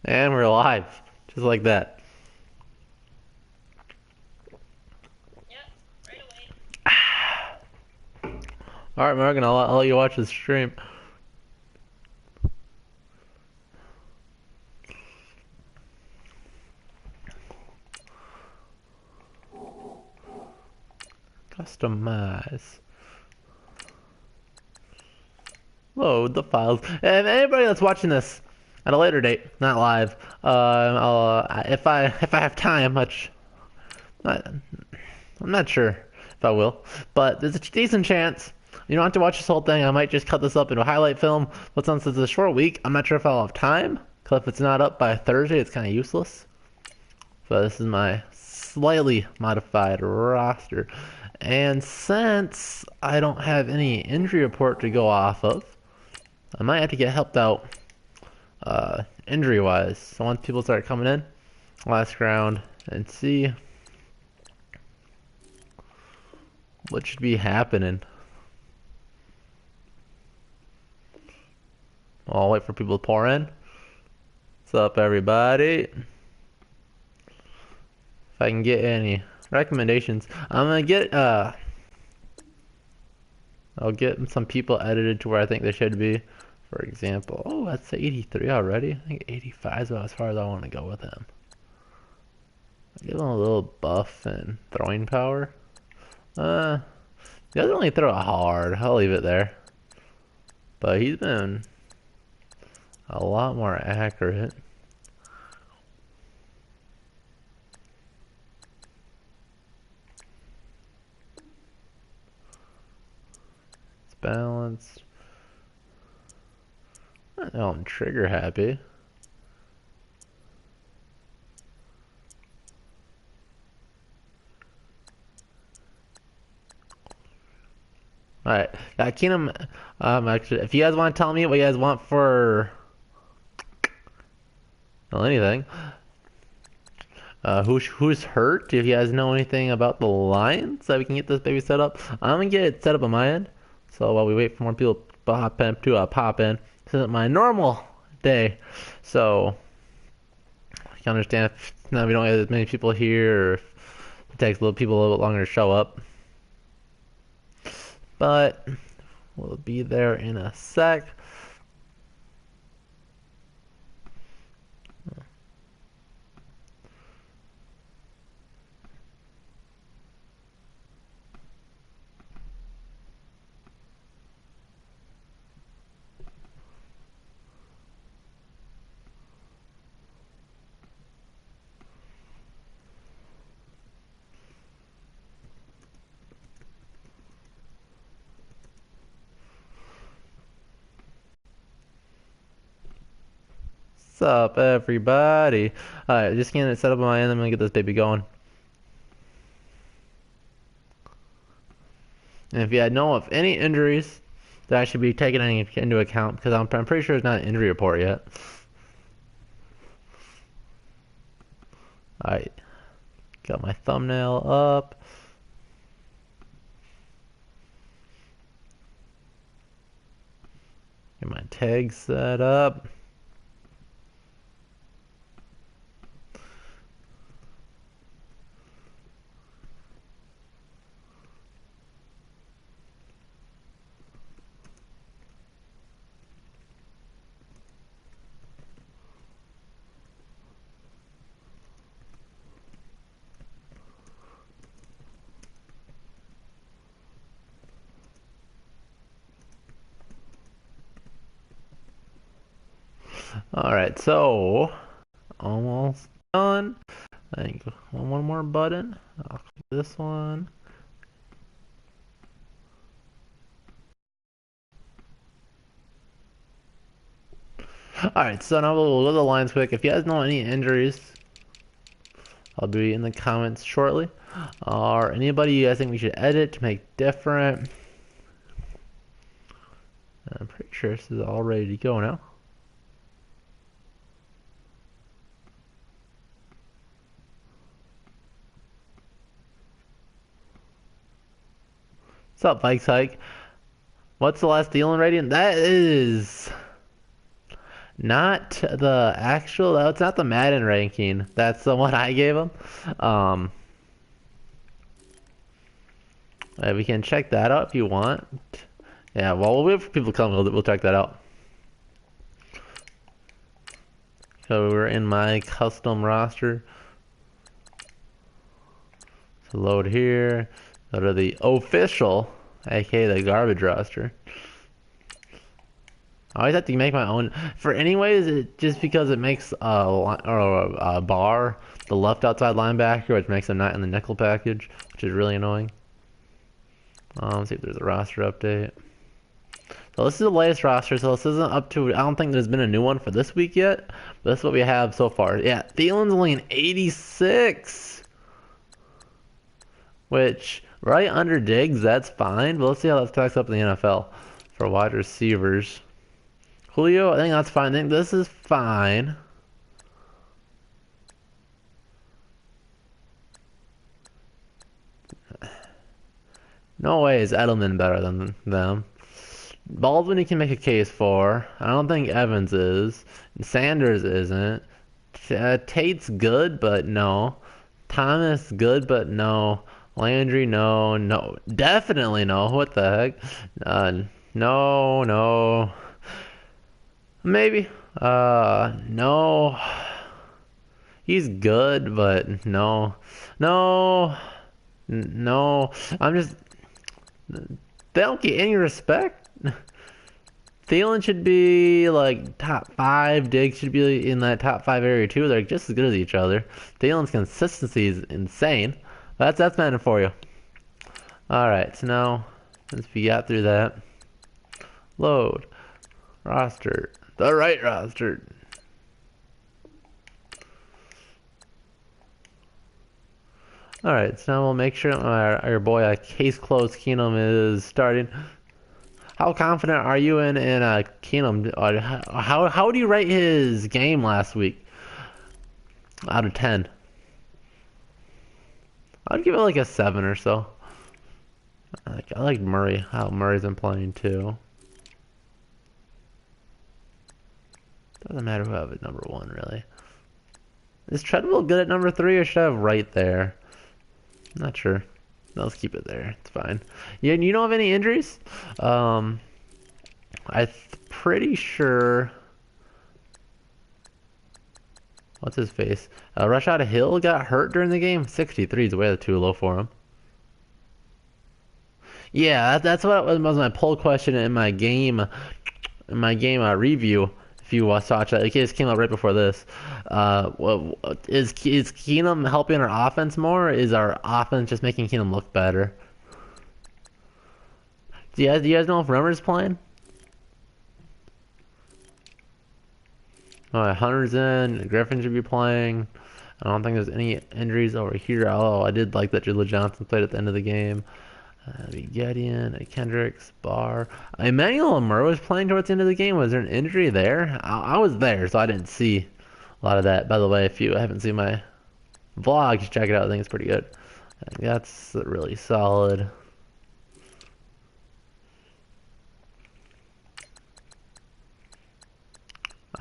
And we're live, just like that. All right, Morgan, I'll let you watch the stream. Customize. Load the files. And anybody that's watching this at a later date, not live, if I have time, which I'm not sure if I will, but there's a decent chance. You don't have to watch this whole thing. I might just cut this up into a highlight film. But since it's a short week, I'm not sure if I'll have time. Because if it's not up by Thursday, it's kind of useless. So this is my slightly modified roster. And since I don't have any injury report to go off of, I might have to get helped out injury-wise. So once people start coming in, last round, and see what should be happening. I'll wait for people to pour in. What's up, everybody? If I can get any recommendations, I'm gonna get I'll get some people edited to where I think they should be. For example, oh, that's 83 already. I think 85 is about as far as I want to go with him. Give him a little buff and throwing power. He doesn't really throw it hard. I'll leave it there. But he's been a lot more accurate. It's balanced. Oh, I'm trigger happy. Alright, Keenum, actually, if you guys want to tell me what you guys want for, well, anything, who's hurt, if you guys know anything about the Lions, so we can get this baby set up, I'm gonna get it set up on my end, so while we wait for more people to pop in, this isn't my normal day, so, I can understand if now we don't have as many people here, or if it takes people a little bit longer to show up, but we'll be there in a sec. What's up, everybody? Alright, just getting it set up on my end. I'm gonna get this baby going. And if you know of any injuries that I should be taking into account, because I'm pretty sure it's not an injury report yet. Alright, got my thumbnail up. Get my tag set up. Alright, so almost done. I think one more button. I'll click this one. Alright, so now we'll go to the lines quick. If you guys know any injuries, I'll be in the comments shortly. Or anybody you guys think we should edit to make different. I'm pretty sure this is all ready to go now. What's up, Vikes Hike? What's the last dealing rating? That is Not the actual. That's not the Madden ranking. That's the one I gave him. Um, we can check that out if you want. Yeah, well, we have people come. We'll check that out. So we're in my custom roster. So load here. Go to the official, aka the garbage roster. I always have to make my own. For anyways, just because it makes a bar the left outside linebacker, which makes him not in the nickel package, which is really annoying. Let's see if there's a roster update. So this is the latest roster, so this isn't up to, I don't think there's been a new one for this week yet, but this is what we have so far. Yeah, Thielen's only an 86, which, right under Diggs, that's fine, but let's see how that stacks up in the NFL for wide receivers. Julio, I think that's fine. I think this is fine. No way is Edelman better than them. Baldwin you can make a case for. I don't think Evans is. Sanders isn't. Tate's good, but no. Thomas good, but no. Landry, no. No. Definitely no. What the heck? No, no. Maybe. No. He's good, but no. No. No. I'm just... They don't get any respect. Thielen should be like top 5. Diggs should be in that top 5 area too. They're just as good as each other. Thielen's consistency is insane. That's Madden for you. Alright, so now, since we got through that, load. Roster. The right roster. Alright, so now we'll make sure our boy Case Closed Keenum is starting. How confident are you in Keenum? How do you rate his game last week? Out of 10. I'd give it like a 7 or so. I like Murray, how Murray's been playing too. Doesn't matter who I have at number 1 really. Is Treadwell good at number 3 or should I have right there? Not sure. Let's keep it there. It's fine. Yeah, you don't have any injuries? I'm pretty sure. What's his face? Rashad Hill got hurt during the game. 63 is way too low for him. Yeah, that's what was my poll question in my game. Review. If you watch that, it just came out right before this. Is Keenum helping our offense more? Or is our offense just making Keenum look better? Do you guys know if Rummer's playing? Alright, Hunter's in. Griffin should be playing. I don't think there's any injuries over here. Oh, I did like that Julio Johnson played at the end of the game. Gideon, Kendricks, Barr. Emmanuel Amur was playing towards the end of the game. Was there an injury there? I was there, so I didn't see a lot of that. By the way, if you haven't seen my vlog, just check it out. I think it's pretty good. I think that's really solid.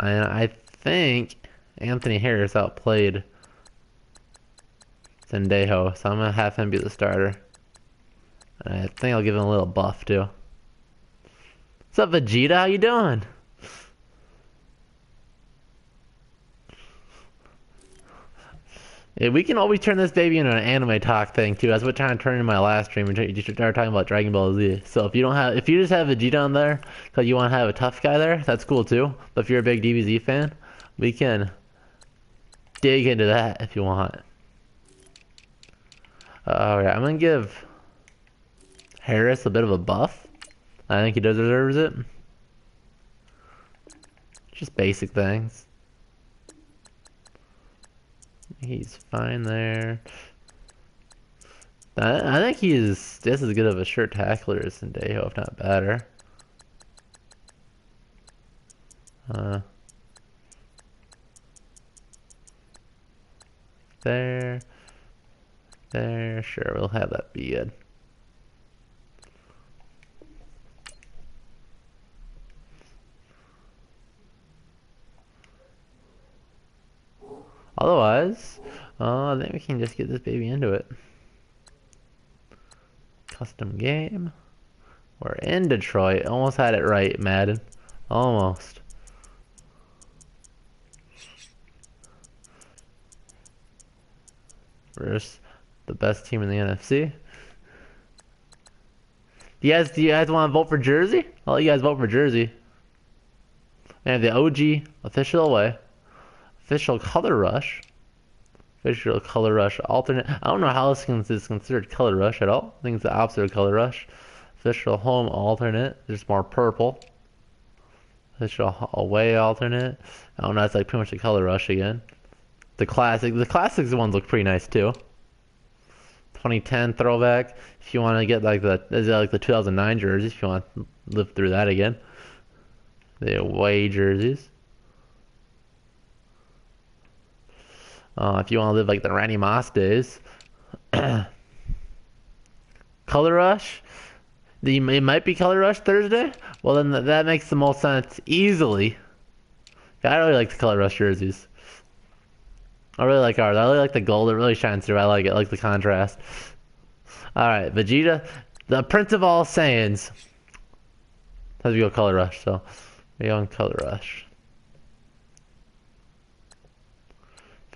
I think Anthony Harris outplayed Sendejo, so I'm going to have him be the starter. I think I'll give him a little buff too. What's up, Vegeta? How you doing? Yeah, we can always turn this baby into an anime talk thing too. That's what I'm trying to turn in my last stream. You should start talking about Dragon Ball Z. So if you just have Vegeta on there because you want to have a tough guy there, that's cool too. But if you're a big DBZ fan, we can dig into that if you want. Alright, I'm gonna give Harris a bit of a buff. I think he deserves it. Just basic things. He's fine there. I think he's just as good of a shirt tackler as Sendejo, if not better. There. Sure, we'll have that be good. Otherwise, I think we can just get this baby into it. Custom game. We're in Detroit. Almost had it right, Madden. Almost. Versus the best team in the NFC. Do you guys want to vote for Jersey? I'll let you guys vote for Jersey. And the OG official way. Official color rush. Official color rush alternate. I don't know how this is considered color rush at all. I think it's the opposite of color rush. Official home alternate. There's more purple. Official away alternate. I don't know. It's like pretty much the color rush again. The classics ones look pretty nice too. 2010 throwback. If you want to get like the 2009 jerseys, if you want to live through that again. The away jerseys. If you want to live like the Randy Moss days. Color Rush. It might be Color Rush Thursday. Well, then that makes the most sense easily. I really like the Color Rush jerseys. I really like ours. I really like the gold. It really shines through. I like it. I like the contrast. Alright, Vegeta. The Prince of all Saiyans. Has to go Color Rush, so we go on Color Rush.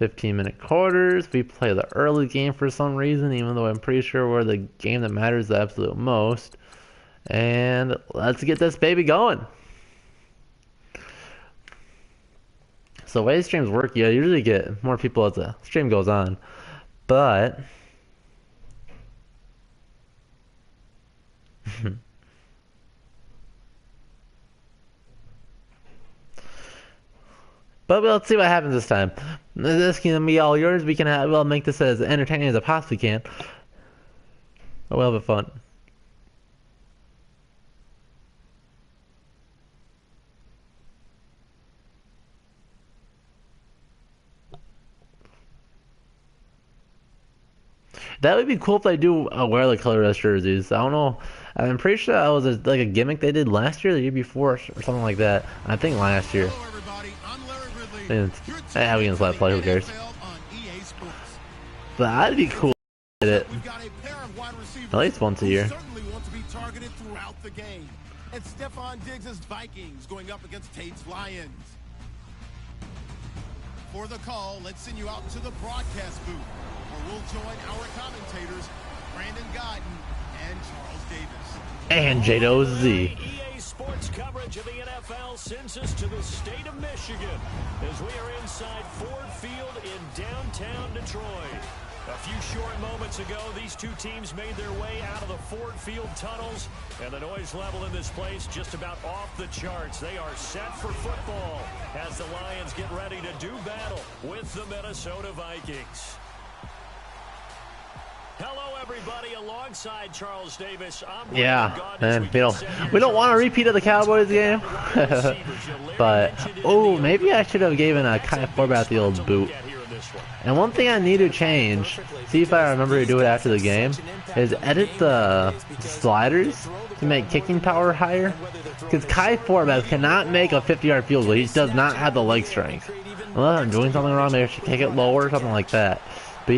15-minute quarters. We play the early game for some reason, even though I'm pretty sure we're the game that matters the absolute most. And let's get this baby going. So the way streams work, you usually get more people as the stream goes on. But let's see what happens this time. This can be all yours. We'll make this as entertaining as I possibly can. We'll have fun. That would be cool if they do wear the color rush jerseys. I don't know. I'm pretty sure that was like a gimmick they did last year, the year before, or something like that. I think last year. And we can let play. Who cares? But that'd be cool. Did it at least once a year. And Stefan Diggs' Vikings going up against Tate's Lions. For the call, let's send you out to the broadcast booth, where we'll join our commentators, Brandon Guyton and Charles Davis. And Jado Z. EA Sports coverage of the NFL sends us to the state of Michigan as we are inside Ford Field in downtown Detroit. A few short moments ago, these two teams made their way out of the Ford Field tunnels, and the noise level in this place just about off the charts. They are set for football as the Lions get ready to do battle with the Minnesota Vikings. Hello, everybody. Alongside Charles Davis, I'm man, we don't want a repeat of the Cowboys game. But maybe I should have given a Kai Forbath the old boot. And one thing I need to change, see if I remember to do it after the game, is edit the sliders to make kicking power higher. Because Kai Forbath cannot make a 50-yard field goal. He just does not have the leg strength. Unless I'm doing something wrong, maybe I should kick it lower or something like that. But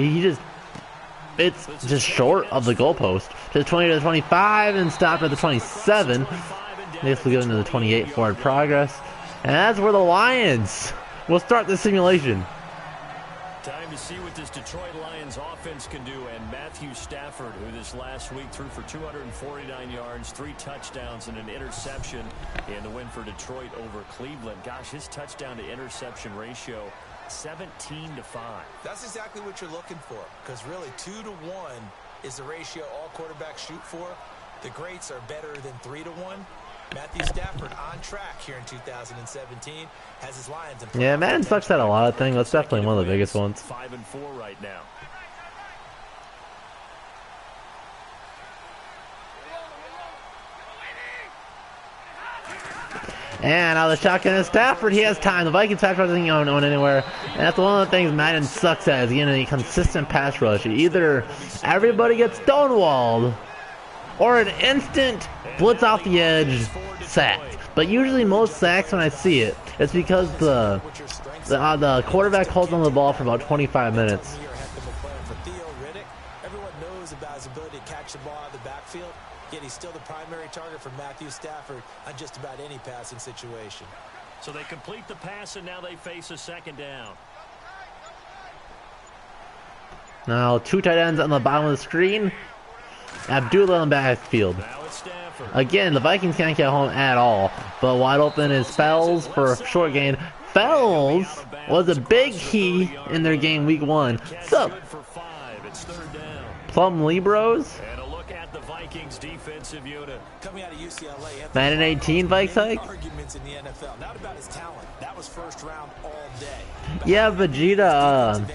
it's just short of the goalpost. To the 20 to the 25 and stopped at the 27. Basically going to the 28 forward progress. And that's where the Lions will start the simulation. Time to see what this Detroit Lions offense can do. And Matthew Stafford, who this last week threw for 249 yards, 3 touchdowns, and an interception in the win for Detroit over Cleveland. Gosh, his touchdown to interception ratio, 17-5. That's exactly what you're looking for, because really 2-to-1 is the ratio all quarterbacks shoot for. The greats are better than 3-to-1. Matthew Stafford on track here in 2017 has his Lions in. Yeah, Madden sucks at a lot of things. That's definitely one of the biggest ones. 5-4 right now. And now the shotgun is Stafford. He has time. The Vikings pass rush isn't going anywhere. And that's one of the things Madden sucks at, is getting a consistent pass rush. Either everybody gets stonewalled, or an instant blitz off the edge sacked. But usually most sacks when I see it, it's because the quarterback holds on the ball for about 25 minutes. Everyone knows about his ability to catch the ball out of the backfield, yet he's still the primary target for Matthew Stafford on just about any passing situation. So they complete the pass, and now they face a second down. Now 2 tight ends on the bottom of the screen. Abdullah in the backfield. Again, the Vikings can't get home at all. But wide open is Fells for a short gain. Fells was a big key in their game week 1. What's up? Plum Libros? And a look at the Vikings defensive unit. Coming out of UCLA, Madden 18 Vikes hike? Arguments in the NFL, not about his talent. That was first round all day. Yeah, Vegeta,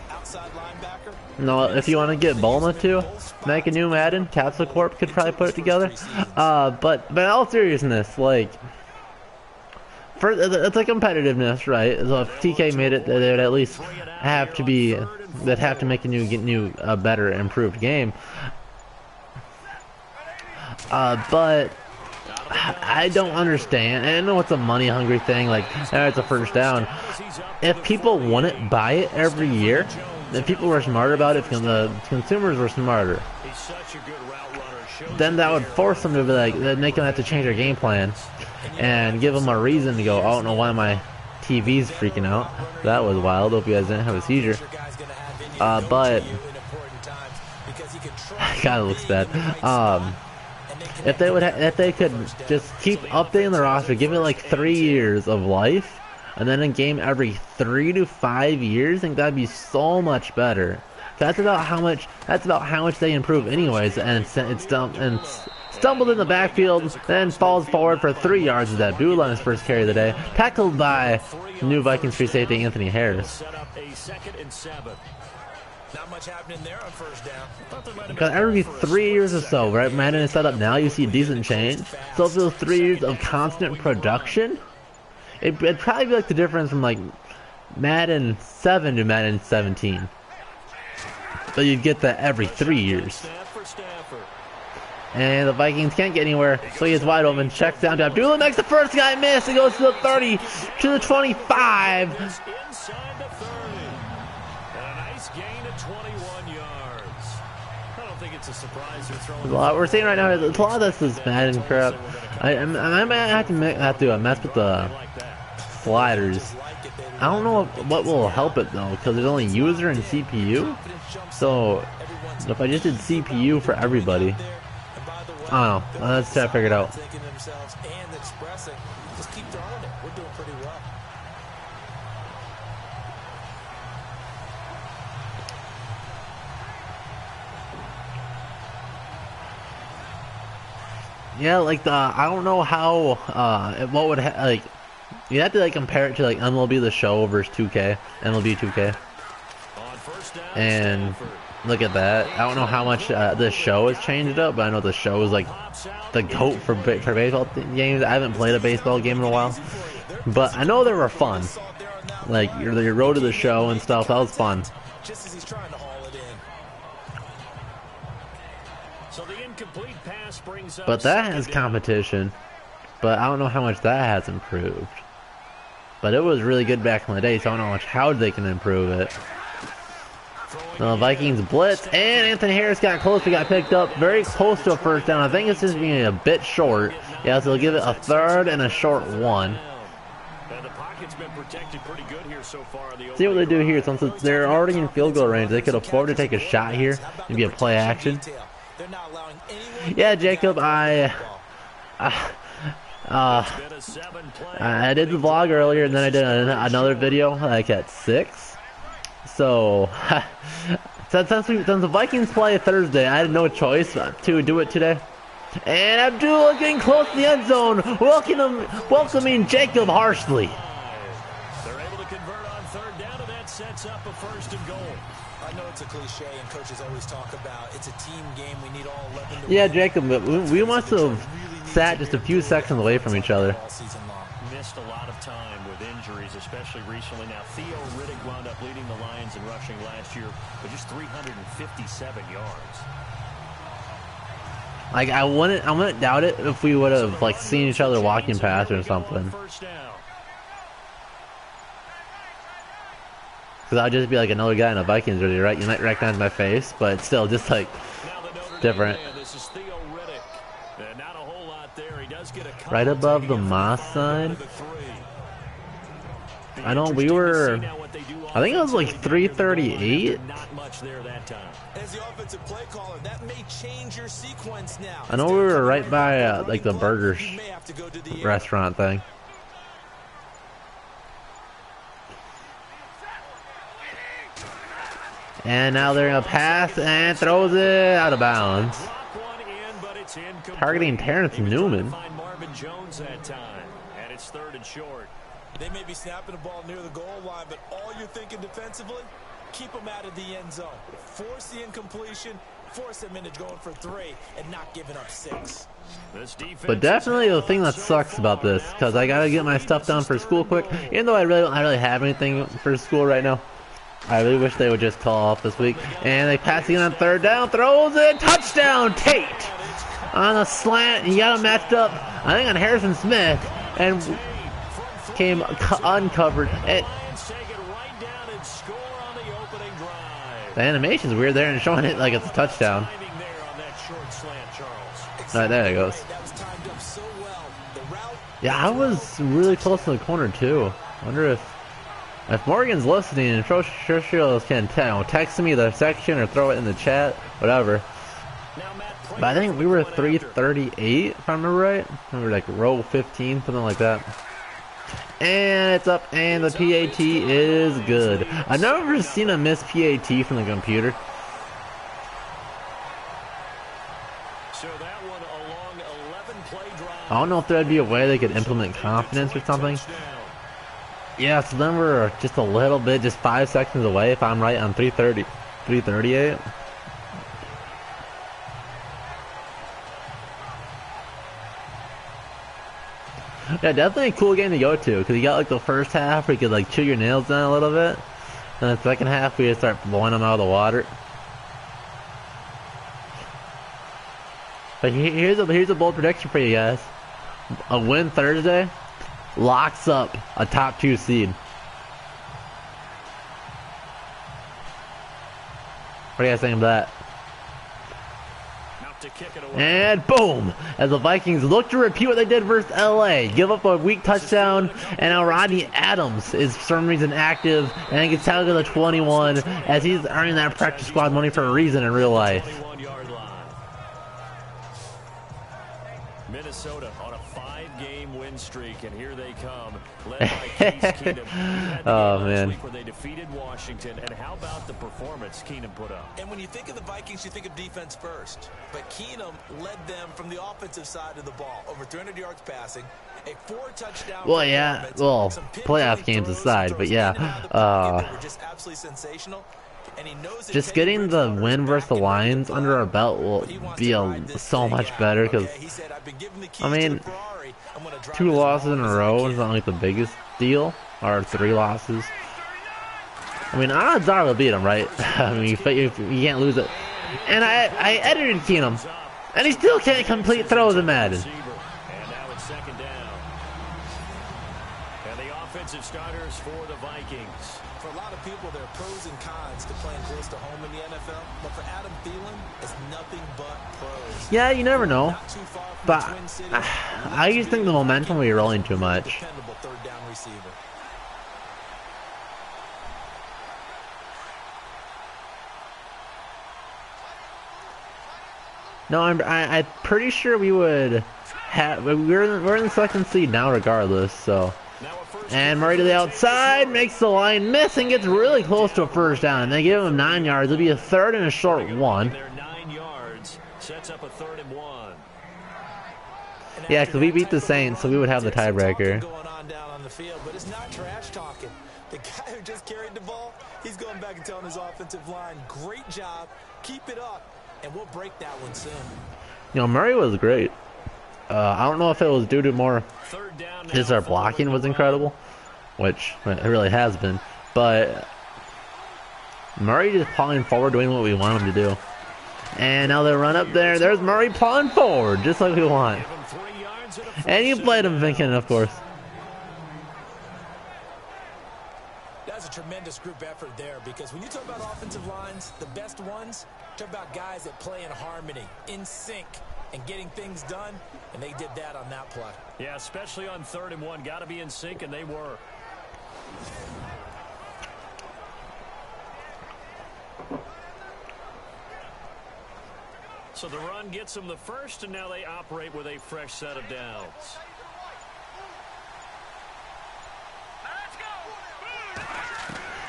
Outside linebacker. no, if you want to get Bulma too, make a new Madden, Capsule Corp could probably put it together. But in all seriousness, like, it's a competitiveness, right? So if TK made it, they would at least have to be, they'd have to make a better, improved game. But I don't understand. And I know it's a money-hungry thing. Like, it's a first down. If people wouldn't buy it every year, if people were smarter about it, if the consumers were smarter, then that would force them to be like, make them have to change their game plan and give them a reason to go, I don't know why my TV's freaking out. That was wild. Hope you guys didn't have a seizure. But God, it looks bad. If they could just keep updating the roster, give it like 3 years of life, and then a game every 3 to 5 years, I think that'd be so much better. That's about how much they improve anyways. And stumbled in the backfield, then falls forward for 3 yards with that Abdullah on his first carry of the day, tackled by new Vikings free safety Anthony Harris. Not much happening there on first down. Because every 3 years or so, right, Madden is set up now, you see a decent change. So if those 3 years of constant production, it'd probably be like the difference from like Madden 7 to Madden 17. But you'd get that every 3 years. And the Vikings can't get anywhere, so he is wide open. Checks down to Abdullah, makes the first guy miss. It goes to the 30, to the 25. Inside the 30. And a nice gain of 21 yards. I don't think it's a surprise they're throwing. What we're seeing right now is a lot of this is Madden crap. I might have to mess with the sliders. I don't know what will help it though, because there's only user and CPU. So if I just did CPU for everybody, I don't know. Let's try to figure it out. Yeah, like I don't know how what would like you have to like compare it to like MLB The Show versus 2K, MLB 2K, and look at that. I don't know how much the show has changed up, but I know the show is like the GOAT for baseball games. I haven't played a baseball game in a while, but I know they were fun. Like your road to the show and stuff, that was fun. But that has competition, but I don't know how much that has improved. But it was really good back in the day, so I don't know how they can improve it. The Vikings blitz, and Anthony Harris got close, but got picked up very close to a first down. I think it's just being a bit short. Yeah, so they'll give it a 3rd and a short 1. See what they do here. Since they're already in field goal range, they could afford to take a shot here and be a play action. Yeah, Jacob, I did the vlog earlier, and then I did another video like at 6. So since the Vikings play Thursday, I had no choice to do it today. And Abdullah getting close to the end zone, welcoming Jacob harshly. They're able to convert on 3rd down, and that sets up a 1st and goal. I know it's a cliche, and coaches always talk about it's a team game. We need all 11 to yeah, win. Jacob, we must have sat just a few seconds away from each other. Missed a lot of time with injuries, especially recently. Now, Theo Riddick wound up leading the Lions in rushing last year with just 357 yards. Like I wouldn't doubt it if we would have like seen each other walking past or something. Because I'd just be like another guy in a Vikings jersey, right? You might recognize my face, but still just like different. Right above the Moss sign. I know we were. I think it was like 338. I know we were right by like the burger restaurant thing. And now they're gonna pass and throws it out of bounds. Targeting Terrence Newman. They may be snapping the ball near the goal line, but all you're thinking defensively, keep them out of the end zone. Force the incompletion, force them into going for 3 and not giving up 6. But definitely the thing that sucks about this, because I gotta get my stuff done for school quick, even though I really don't really have anything for school right now. I really wish they would just call off this week. And they passing on 3rd down, throws it, touchdown, Tate! On a slant, he got him matched up, I think on Harrison Smith, and came uncovered. The animation's weird there and showing it like it's a touchdown. Alright, there it goes. Yeah, I was really close to the corner too. Wonder if Morgan's listening and sure can text me the section or throw it in the chat, whatever. But I think we were 338 if I remember right. We were like row 15, something like that. And it's up, and the PAT is good. I've never seen a missed PAT from the computer. I don't know if there'd be a way they could implement confidence or something. Yeah, so then we're just a little bit, just 5 seconds away if I'm right on 338. Yeah, definitely a cool game to go to, because you got like the first half where you could like chew your nails down a little bit, and the second half we just start blowing them out of the water. But here's a bold prediction for you guys. A win Thursday locks up a top 2 seed. What do you guys think of that? And boom! As the Vikings look to repeat what they did versus LA, give up a weak touchdown, and now Rodney Adams is for some reason active, and he gets tagged to the 21 as he's earning that practice squad money for a reason in real life. Minnesota on a 5-game win streak, and here they come, led by Case Keenum. Oh man! Where they defeated Washington, and how about the performance Keenum put up? And when you think of the Vikings, you think of defense first, but Keenum led them from the offensive side of the ball, over 300 yards passing, a 4-touchdown. Well, yeah, well, playoff games aside, but yeah, were just absolutely sensational. Just getting the win versus the Lions under our belt will be so much better, because I mean, 2 losses in a row is not like the biggest deal, or 3 losses. I mean, odds are we'll beat them, right? I mean, you can't lose it. And I edited Keenum, and he still can't complete throws in Madden. And now it's 2nd down. And the offensive starters for the Vikings. For a lot of people, there are pros and cons to playing close to home in the NFL, but for Adam Thielen, it's nothing but pros. Yeah, you never know. But I just think the momentum will be rolling too much. Dependable 3rd down receiver. No, I'm pretty sure we would have. We're in the 2nd seed now, regardless. So. And Murray to the outside, makes the line miss and gets really close to a 1st down. They give him 9 yards. It'll be a 3rd and a short 1. 9 yards sets up a 3rd and 1. Yeah, because we beat the Saints, so we would have the tiebreaker. Going on down on the field, but it's not trash talking. The guy who just carried the ball, he's going back and telling his offensive line, "Great job, keep it up," and we'll break that one soon. You know, Murray was great. I don't know if it was due to more our blocking was incredible, which it really has been, but Murray just falling forward doing what we want him to do. And now they run up there. There's Murray plowing forward, just like we want. Give him 3 yards and a first And you played him down. thinking, of course. That's a tremendous group effort there, because when you talk about offensive lines, the best ones, talk about guys that play in harmony, in sync, and getting things done, and they did that on that play. Yeah, especially on 3rd and 1. Got to be in sync, and they were. So the run gets them the first, and now they operate with a fresh set of downs.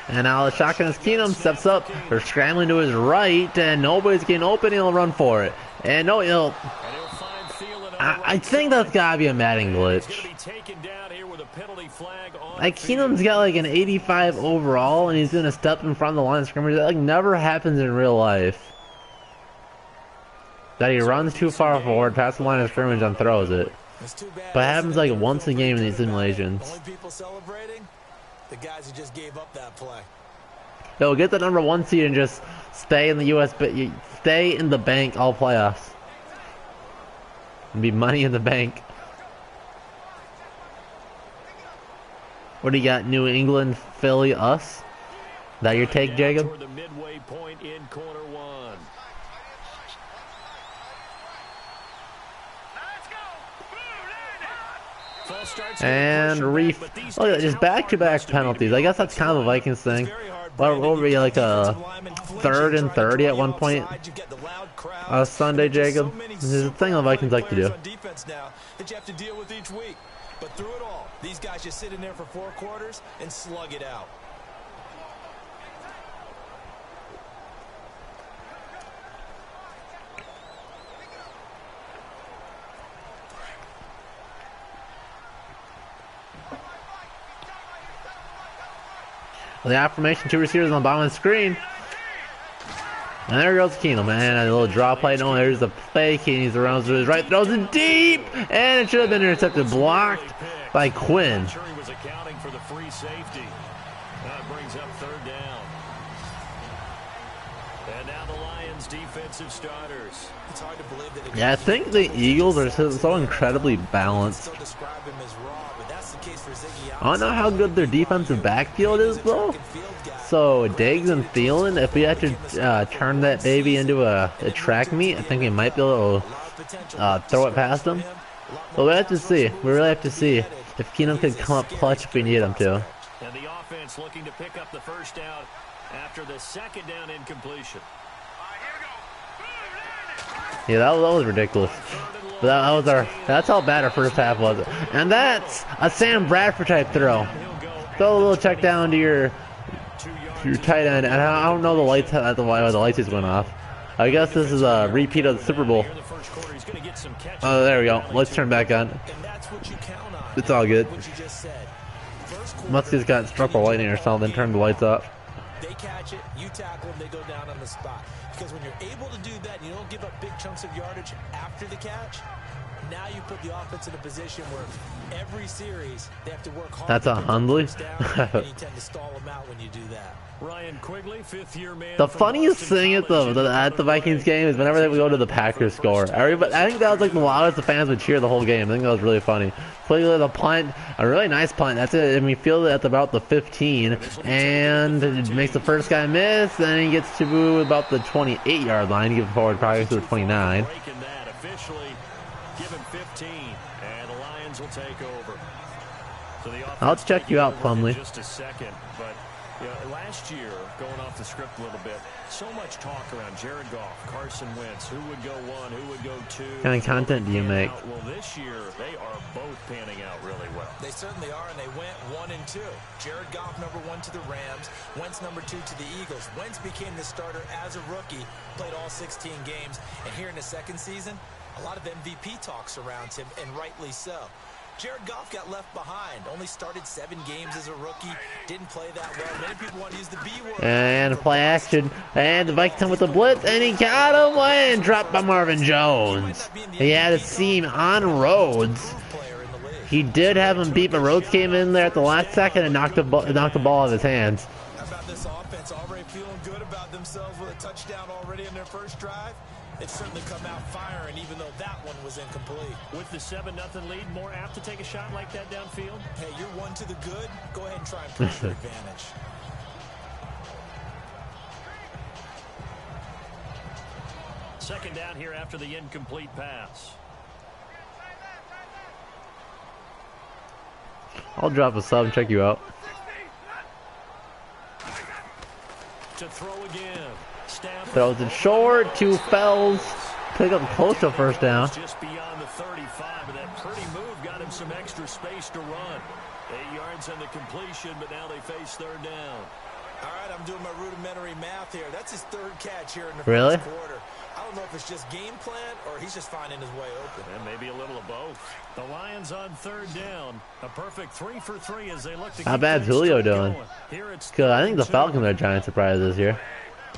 And now the shotgun is Keenum, steps up. They're scrambling to his right, and nobody's getting open. He'll run for it. And no, And he'll find Thielen on the I right think side. that's gotta be a Madden He's going to glitch. be taken down here with a penalty flag on Like, the field. Keenum's got like an 85 overall, and he's gonna step in front of the line of scrimmage. That like never happens in real life. That he runs too far forward, past the line of scrimmage, and throws it. It's too bad. But it happens like once a game in these simulations. The only people celebrating, the guys who just gave up that play. Yo, get the number 1 seed and just stay in the stay in the bank all playoffs. And be money in the bank. What do you got? New England, Philly, us? That your take, Down Jacob? toward the midway point in quarter 1. False start's gonna And push 'em ref. back, but these Oh, yeah, guys, just how back-to-back hard must it be to penalties. be I guess that's kind of a Vikings thing. What will be like a 3rd and 30 at one point? Sunday, Jacob. This is a thing the Vikings like to do. That you have to deal with each week. But through it all, these guys just sit in there for 4 quarters and slug it out. The affirmation, 2 receivers on the bottom of the screen. And there goes Keenum, man. A little draw play. No, there's the fake. He's around to his right, throws it deep, and it should have been intercepted, blocked by Quinn. I'm sure he was accounting for the free safety. That brings up 3rd down. And now the Lions defensive starters. It's hard to believe that. Yeah, I think the Eagles are so incredibly balanced. Still describe him as raw, but that's the case for Ziggy. I don't know how good their defensive backfield is, though. So, Diggs and Thielen, if we had to turn that baby into a track meet, I think we might be able to throw it past them. But we have to see. We really have to see if Keenum could come up clutch if we need him to. And the offense looking to pick up the first down after the 2nd down incompletion. Yeah, that was ridiculous. But that's how bad our first half was. And that's a Sam Bradford type throw. Throw a little check down to your tight end, and I don't know the lights. The lights is going off. I guess this is a repeat of the Super Bowl. Oh, there we go. Let's turn back on. It's all good. Must have got struck by lightning or something. Turn the lights off. They catch it, you tackle them, they go down on the spot. Because when you're able to do that, and you don't give up big chunks of yardage after the catch. Now you put the offense in a position where every series they have to work hard. That's a Hundley. And you tend to stall them out when you do that. Ryan Quigley, 5th-year man. The from funniest Boston thing at College. the Vikings game is whenever they would go to the Packers score. Everybody, I think that was like the loudest the fans would cheer the whole game. I think that was really funny. Quigley the punt, a really nice punt. That's it. And we feel at about the 15, and it makes the first guy miss. Then he gets to boo about the 28-yard line. Give forward probably to the 29. Breaking that officially, give him 15, and the Lions will take over. So the offense I'll check you out, taking over Plumlee. in just a second, but you know, last year, going off the script a little bit, so much talk around Jared Goff, Carson Wentz, who would go 1, who would go 2. What kind of content do you make? Well, this year, they are both panning out really well. They certainly are, and they went 1 and 2. Jared Goff number 1 to the Rams, Wentz number 2 to the Eagles. Wentz became the starter as a rookie, played all 16 games, and here in the 2nd season, a lot of MVP talk surrounds him, and rightly so. Jared Goff got left behind, only started 7 games as a rookie, didn't play that well. Many people want to use the B word. And play action. And the Vikings come with the blitz, and he got him and dropped by Marvin Jones. He had a seam on Rhodes. He did have him beat, but Rhodes came in there at the last second and knocked the ball out of his hands. have this offense already feeling good about themselves with a touchdown already in their first drive. They've certainly come out firing, even though that one was incomplete. With the 7-0 lead, more apt to take a shot like that downfield? Hey, you're one to the good. Go ahead and try and press your advantage. Second down here after the incomplete pass. I'll drop a sub and check you out. To throw again. Throws it short, 2 Fells. Pick up close to first down. Just beyond the 35, but that pretty move got him some extra space to run. 8 yards on the completion, but now they face third down. All right, I'm doing my rudimentary math here. That's his 3rd catch here in the Really? first quarter. I don't know if it's just game plan or he's just finding his way open. And maybe a little of both. The Lions on third down. A perfect 3 for 3 as they look to How keep bad's things Julio going. doing? Here it's Cause I think the 3-2. Falcons are a giant surprise this year.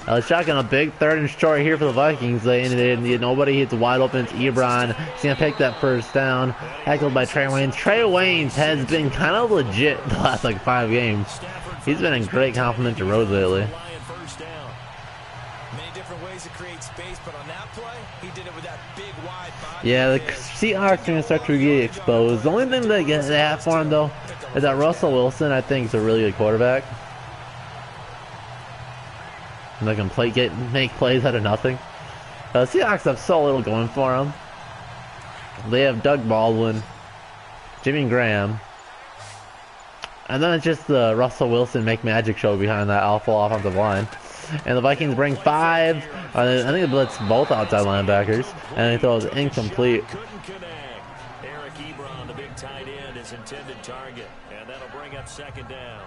Shotgun a big 3rd and short here for the Vikings. They nobody hits wide open. It's Ebron. He's gonna pick that first down. Tackled by Trey Waynes. Trey Waynes has been kind of legit the last like 5 games. He's been in great compliment to Rhodes lately. Lion first down. Many different ways to create space, but on that play, he did it with that big wide body. Yeah, the of his. Seahawks are gonna start to get exposed. The only thing they have for him though is that Russell Wilson, I think, is a really good quarterback. And they can make plays out of nothing. The Seahawks have so little going for them. They have Doug Baldwin, Jimmy Graham, and then it's just the Russell Wilson make magic show behind that awful offensive line. And the Vikings bring 5. I think they blitz both outside linebackers, and they throw it incomplete. Couldn't connect. Eric Ebron, the big tight end, his intended target. And that'll bring up second down.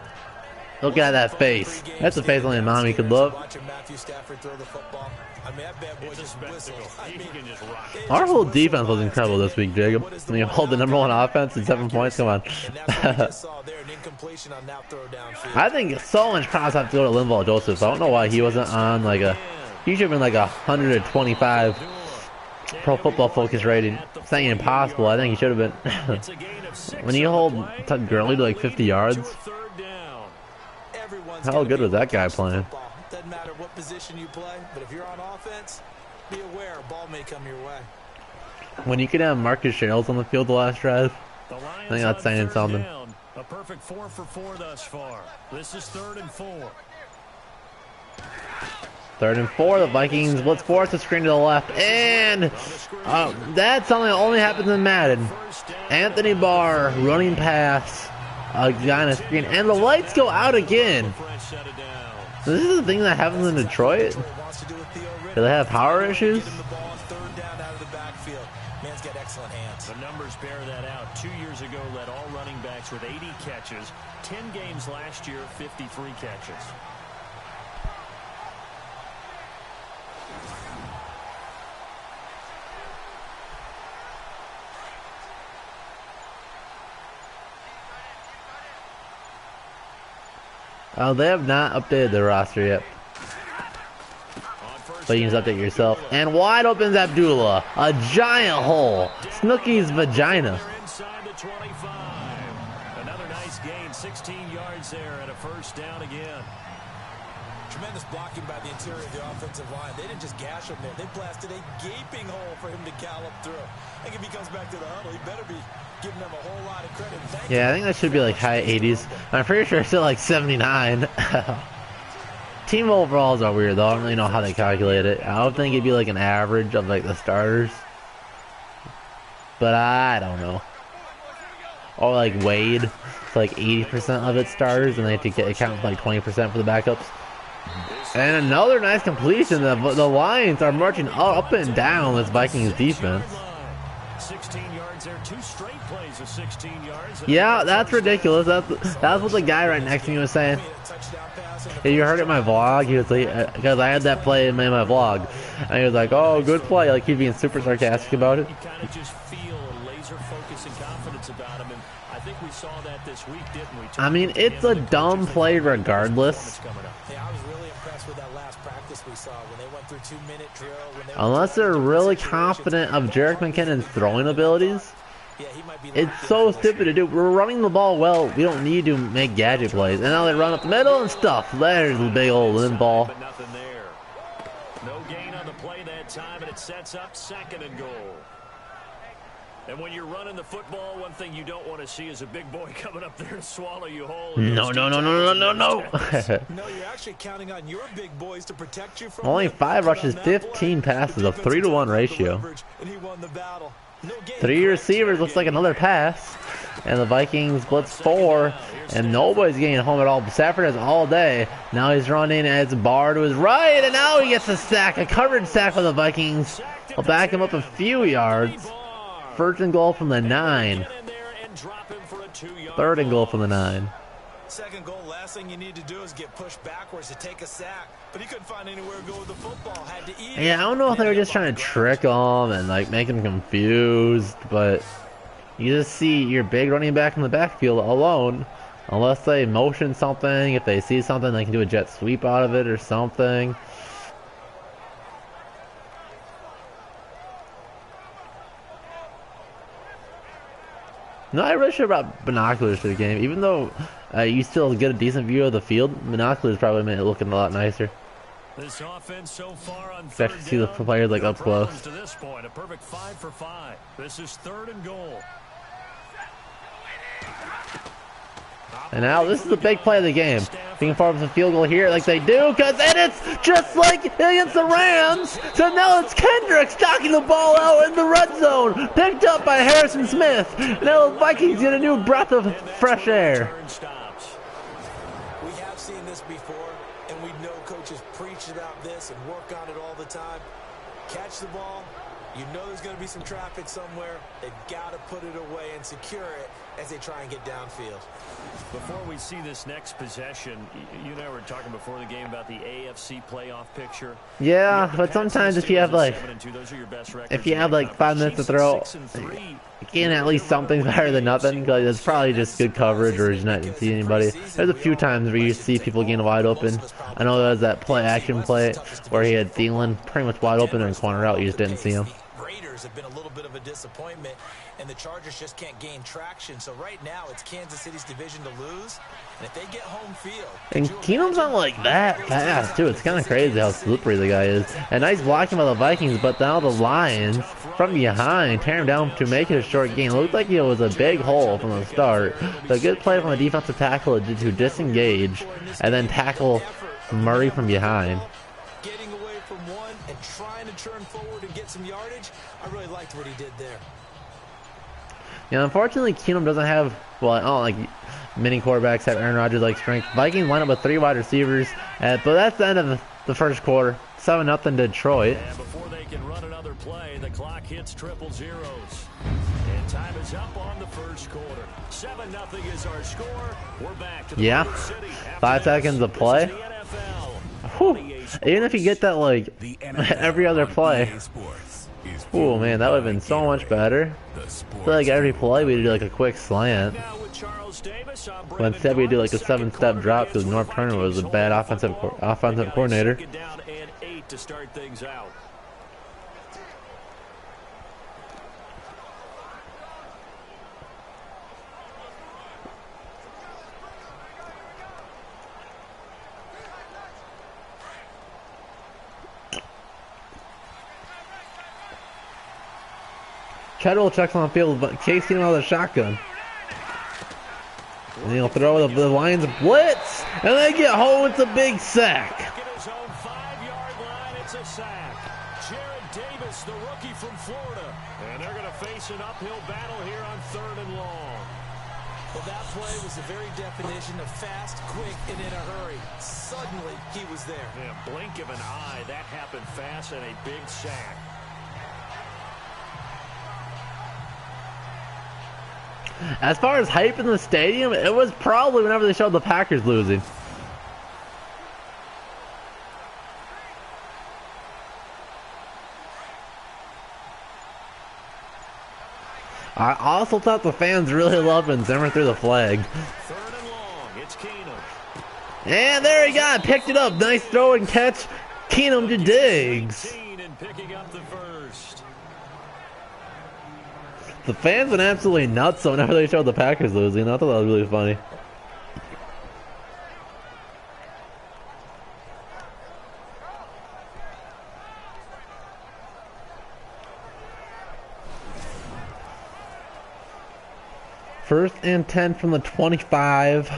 Look at that face. That's the face only a mommy could love. Watching Matthew Stafford throw the football. I mean, that bad boy It's a just whistled. spectacle. I He mean, can just rock it. Our whole defense was incredible this week, Jacob. When you hold the #1 offense at 7 points, come on. and that's what we just saw there, an incompletion on that throw downfield. I think so much props have to go to Linval Joseph. I don't know why he wasn't on like a. He should have been like 125 Pro Football Focus rating. It's not impossible. I think he should have been. It's a gain of 6 When you on hold the play. Todd Gurley to like 50 yards, Third down. Everyone's how gonna good be was able that to guy touch the playing? football. Doesn't matter what position you play, but if you're on offense, be aware a ball may come your way. When you could have Marcus Shales on the field the last drive, The Lions I think that's on saying third something. down. A perfect 4 for 4 thus far. This is 3rd and 4. 3rd and 4, the Vikings blitz force a screen to the left, and that's something that only happens in Madden. Anthony Barr running pass, a guy on a screen, and the lights go out again. This is the thing that happens in Detroit. Wants to do with Theo Riddick. Do they have power issues? Give him the ball on 3rd down out of the backfield. Man's got excellent hands. The numbers bear that out. 2 years ago, led all running backs with 80 catches. 10 games last year, 53 catches. They have not updated their roster yet. But you can just update yourself. And wide opens Abdullah. A giant hole. Snooki's vagina. Inside the 25. Another nice gain, 16 yards there and a first down again. Tremendous blocking by the interior of the offensive line. They didn't just gash him there. They blasted a gaping hole for him to gallop through. I think if he comes back to the huddle, he better be giving them a whole lot of credit. Yeah, I think that should be like high 80s. I'm pretty sure it's still like 79. Team overalls are weird though. I don't really know how they calculate it. I would think it'd be like an average of like the starters. But I don't know. Or like Wade, it's like 80% of its starters, and they have to account for like 20% for the backups. And another nice completion. The Lions are marching up and down this Vikings defense. 16 yards there, 2 straight plays of 16 yards. Yeah, that's ridiculous. That's what the guy right next to me was saying. If you heard it in my vlog, he was like, because I had that play in my vlog, and he was like, "Oh, good play!" Like he's being super sarcastic about it. You kind of just feel a laser focus and confidence about him, and I think we saw that this week, didn't we? I mean, it's a dumb play regardless. Yeah, I was really impressed with that last practice we saw when they went through 2-minute drill. Unless they're really confident of Jerick McKinnon's throwing abilities, Yeah, he might be It's so stupid to do. We're running the ball well. We don't need to make gadget plays. And now they run up the middle and stuff. There's the big old limb ball. But nothing there. No gain on the play that time, and it sets up 2nd and goal. And when you're running the football, one thing you don't want to see is a big boy coming up there and swallow you whole. No. No, you're actually counting on your big boys to protect you from Only 5 rushes, 15 passes, a 3-to-1 ratio. And he won the battle. 3 receivers, looks like another pass. And the Vikings blitz 4. And nobody's getting home at all. Stafford has all day. Now he's running as Barr to his right. And now he gets a sack, a coverage sack for the Vikings. Will back him up a few yards. 1st and goal from the 9. 3rd and goal from the 9. 2nd goal, last thing you need to do is get pushed backwards to take a sack. But he couldn't find anywhere to go with the football. Had to eat. Yeah, I don't know if they were just trying to trick him and like make him confused, but you just see your big running back in the backfield alone. Unless they motion something, if they see something, they can do a jet sweep out of it or something. No, I really should have brought binoculars to the game. Even though you still get a decent view of the field, binoculars probably made it look a lot nicer. This offense so far on Expect to see the players like up close. To this point, a perfect 5 for 5. This is 3rd and goal. And now this is the big play of the game. Being forward with a field goal here like they do, and it's just like against the Rams. So now it's Kendricks knocking the ball out in the red zone. Picked up by Harrison Smith. Now the Vikings get a new breath of fresh air. We have seen this before, and we know coaches preach about this and work on it all the time. Catch the ball. You know there's going to be some traffic somewhere. They've got to put it away and secure it as they try and get downfield. Before we see this next possession, you and I were talking before the game about the AFC playoff picture. Yeah, but sometimes if you have like 5 minutes to throw, you can at least something better than nothing, because it's probably just good coverage or you're not see anybody. There's a few times where you see people getting wide open. I know there was that action play where he had Thielen pretty much wide open and corner out, you just didn't see him. Raiders have been a little bit of a disappointment, and the Chargers just can't gain traction. So right now it's Kansas City's division to lose, and if they get home field, and Keenum's not like that fast too. It's kind of crazy how slippery the guy is. And nice blocking by the Vikings, but now the Lions from behind tear him down to make it a short gain. It looked like it was a big hole from the start. The good play from the defensive tackle to disengage and then tackle Murray from behind. Getting away from one and trying to turn forward and get some yardage. I really liked what he did there. Yeah, unfortunately, Keenum doesn't have, well, I don't like many quarterbacks have Aaron Rodgers like strength. Vikings line up with 3 wide receivers, but that's the end of the first quarter. 7-0 Detroit. And before they can run another play, the clock hits 000. And time is up on the first quarter. 7-0 is our score. We're back to the 5 seconds of play. Whew. Even if you get that like every other play. Oh man, that would have been so much better. I feel like every play we do like a quick slant. But instead we do like a 7-step drop because North Turner was a bad offensive coordinator. To start things out. Kettle checks on the field, but Case Keenum out of the shotgun. And he'll throw the Lions blitz, and they get home with a big sack. Davis, the rookie from Florida, and they're going to face an uphill battle here on 3rd and long. Well, that play was the very definition of fast, quick, and in a hurry. Suddenly, he was there. Yeah, blink of an eye, that happened fast, and a big sack. As far as hype in the stadium, it was probably whenever they showed the Packers losing. I also thought the fans really loved when Zimmer threw the flag. 3rd and long, it's Keenum. And there he got it, picked it up. Nice throw and catch. Keenum to Diggs. And picking up the first. The fans went absolutely nuts whenever they showed the Packers losing. I thought that was really funny. First and 10 from the 25.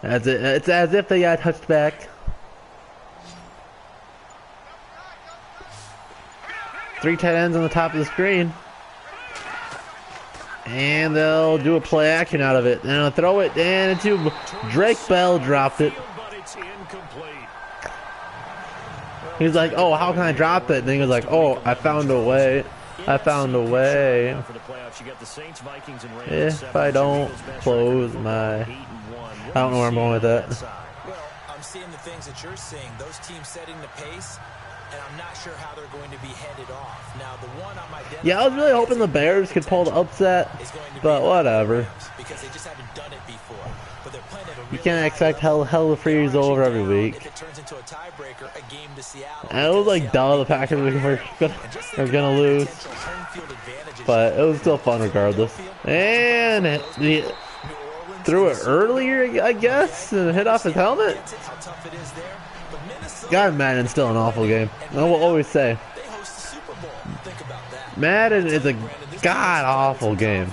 It's as if they got touched back. 3 tight ends on the top of the screen. And they'll do a play action out of it. And they'll throw it into Drake Bell, dropped it. He's like, oh, how can I drop it? And then he was like, oh, I found a way. I found a way. If I don't close my... I don't know where I'm going with that. Well, I'm seeing the things that you're seeing. Those teams setting the pace, and I'm not sure how they're going to be headed off. Now, the one I'm identifying... Yeah, I was really hoping the Bears could pull the upset, but whatever. Because they just haven't done it before. But they're playing at a really You can't expect hell to freeze over every week. if it turns into a tiebreaker, a game to Seattle. And it was like, duh, the Packers were gonna lose. But it was still fun regardless. And he threw it earlier, I guess, and hit off his helmet. God, Madden's still an awful game. I will always say. Madden is a god-awful game.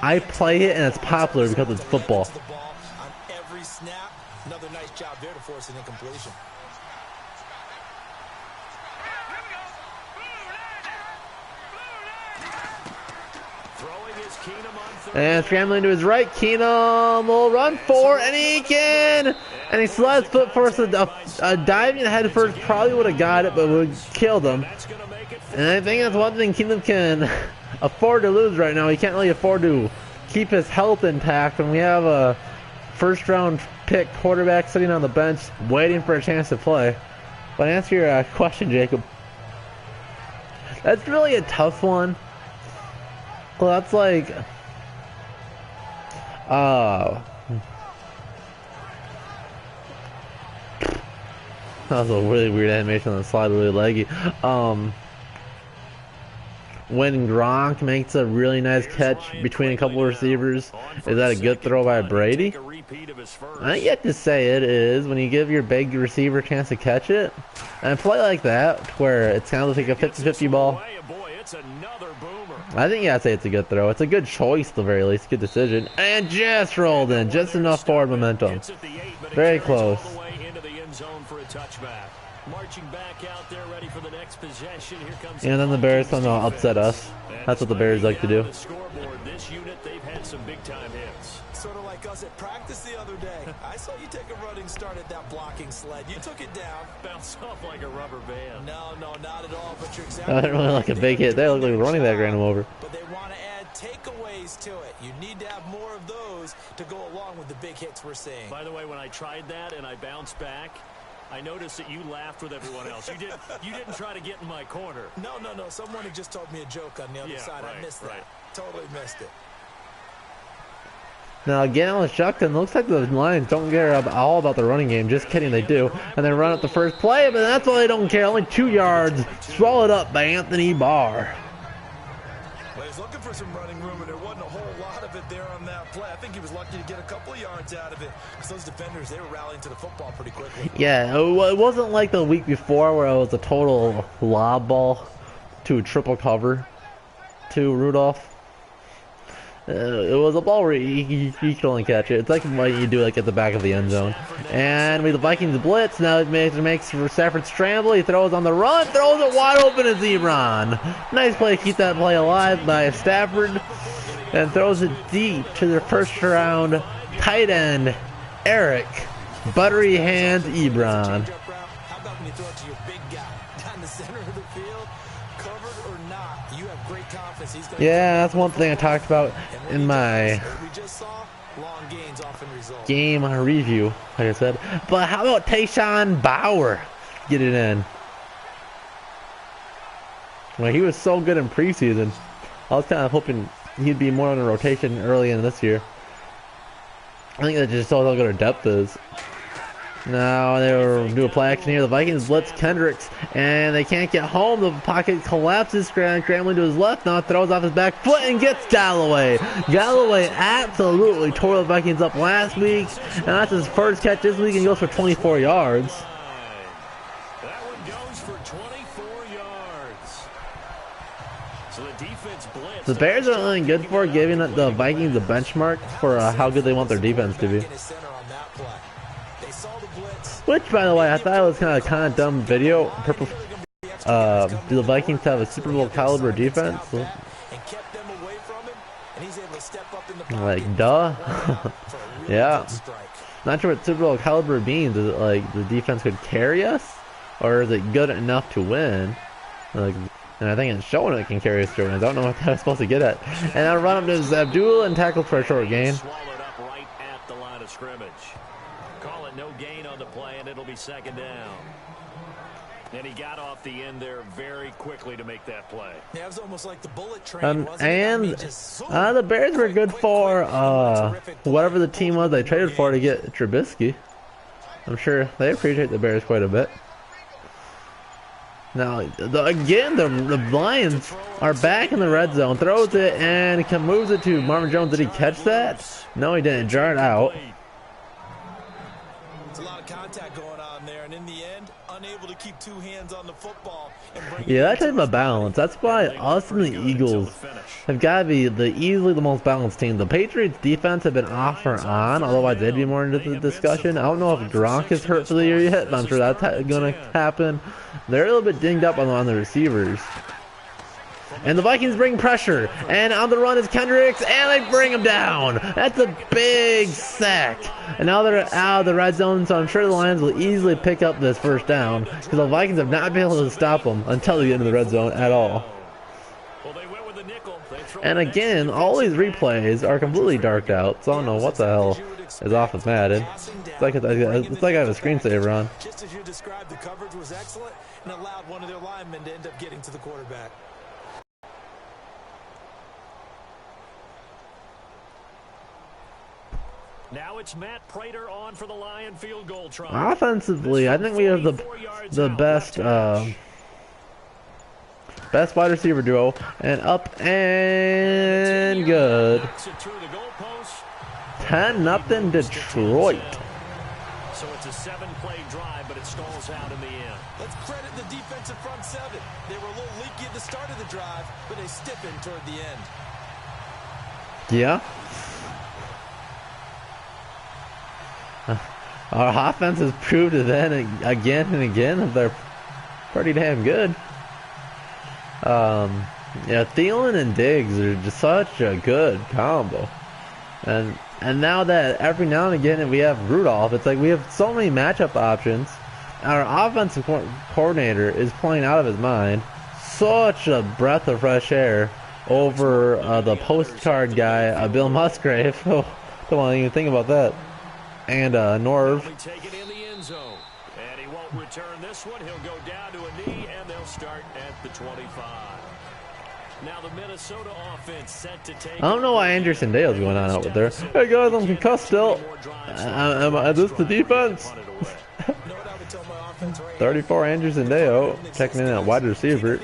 I play it and it's popular because it's football. Another nice job there to force an incompletion. And scrambling to his right, Keenum will run for, and he can! And he slides foot first, a diving head first probably would have got it, but would have killed him. And I think that's one thing Keenum can afford to lose right now. He can't really afford to keep his health intact when we have a first-round pick quarterback sitting on the bench waiting for a chance to play. But to answer your question, Jacob, that's really a tough one. Well, that's like... that was a really weird animation on the slide, really leggy. When Gronk makes a really nice catch between a couple of receivers, is that a good throw by Brady? I yet to say it is when you give your big receiver a chance to catch it. And a play like that, where it's kind of like a 50-50 ball, I think I'd say it's a good throw. It's a good choice, at the very least. Good decision. And just rolled in. Just enough forward momentum. Very close. And then the Bears somehow upset us. That's what the Bears like to do. Sort of like us at practice the other day. I saw you take a running start at that blocking sled. You took it down. Bounced off like a rubber band. No, not at all, but you're exactly I didn't really like a big hit. They look like running back ran him over. But they want to add takeaways to it. You need to have more of those to go along with the big hits we're seeing. By the way, when I tried that and I bounced back, I noticed that you laughed with everyone else. You didn't try to get in my corner. No. Someone had just told me a joke on the other side. Right, I missed that. Right. Totally missed it. Now again, on Shuckton, looks like the Lions don't care all about the running game. Just kidding, they do. And they run up the first play, but that's why they don't care. Only 2 yards. Swallowed up by Anthony Barr. Well, he was looking for some running room, and there wasn't a whole lot of it there on that play. I think he was lucky to get a couple of yards out of it. Because those defenders, they were rallying to the football pretty quickly. Yeah, it wasn't like the week before where it was a total lob ball to a triple cover to Rudolph. It was a ball where you could only catch it. It's like what you do like at the back of the end zone. And with the Vikings blitz, now it makes for Stafford scramble. He throws on the run, throws it wide open to Ebron. Nice play to keep that play alive by Stafford. And throws it deep to their first round tight end, Eric Buttery Hands Ebron. How about when you throw it to your big guy down the center of the field? Covered or not, you have great confidence. He's going Yeah, that's one thing I talked about in my game review, like I said. But how about Tayshawn Bauer get it in? Well, he was so good in preseason. I was kind of hoping he'd be more on a rotation early in this year. I think that just shows how good our depth is. Now they were do a play action here. The Vikings blitz Kendricks, and they can't get home. The pocket collapses, scrambling to his left. Now throws off his back foot and gets Galloway. Galloway absolutely tore the Vikings up last week, and that's his first catch this week, and he goes for 24 yards. That one goes for 24 yards. So the defense blitz. The Bears are only good for giving the Vikings a benchmark for how good they want their defense to be. Which, by the way, I thought it was kind of dumb video. Do the Vikings have a Super Bowl caliber defense? Like, duh. Yeah. Not sure what Super Bowl caliber means. Is it like the defense could carry us, or is it good enough to win? Like, and I think it's showing it can carry us to win. I don't know what that was supposed to get at. And I'll run up to Abdul and tackle for a short gain. Swallowed up right at the line of scrimmage. Call it no gain on the play, and it'll be second down. And he got off the end there very quickly to make that play. Yeah, it was almost like the bullet train. And the Bears were good for whatever the team was they traded for to get Trubisky. I'm sure they appreciate the Bears quite a bit. Now, again, the Lions are back in the red zone. Throws it and moves it to Marvin Jones. Did he catch that? No, he didn't. Jar it out. It's a lot of contact going on there, and in the end, unable to keep two hands on the football. Yeah, that type of balance. That's why us and the Eagles have got to be easily the most balanced team. The Patriots defense have been off or on, otherwise they'd be more into the discussion. I don't know if Gronk is hurt for the year yet, but I'm sure that's going to happen. They're a little bit dinged up on the receivers. And the Vikings bring pressure, and on the run is Kendricks, and they bring him down. That's a big sack. And now they're out of the red zone, so I'm sure the Lions will easily pick up this first down, because the Vikings have not been able to stop them until they get into the red zone at all. And again, all these replays are completely darked out, so I don't know what the hell is off of Madden. It's like I have a screensaver on. Just as you described, the coverage was excellent and allowed one of their linemen to end up getting to the quarterback. Now it's Matt Prater on for the Lion field goal try. Offensively, I think we have the best best wide receiver duo, and up and good. 10-0 Detroit. So it's a 7-play drive, but it stalls out in the end. Let's credit the defensive front seven. They were a little leaky at the start of the drive, but they stiffened toward the end. Yeah. Our offense has proved it then again and again that they're pretty damn good. Yeah, Thielen and Diggs are just such a good combo, and now that every now and again we have Rudolph, it's like we have so many matchup options. Our offensive coordinator is playing out of his mind. Such a breath of fresh air over the postcard guy, Bill Musgrave. Oh, don't even think about that. And Norv. Take it in the end zone. And he won't return this one. He'll go down to a knee, and they'll start at the 25. Now the Minnesota offense set to take. I don't know why Anderson Dale's going on out there. Hey guys, I'm concussed still. Is this the defense? 34 Anderson Dale checking in at wide receiver.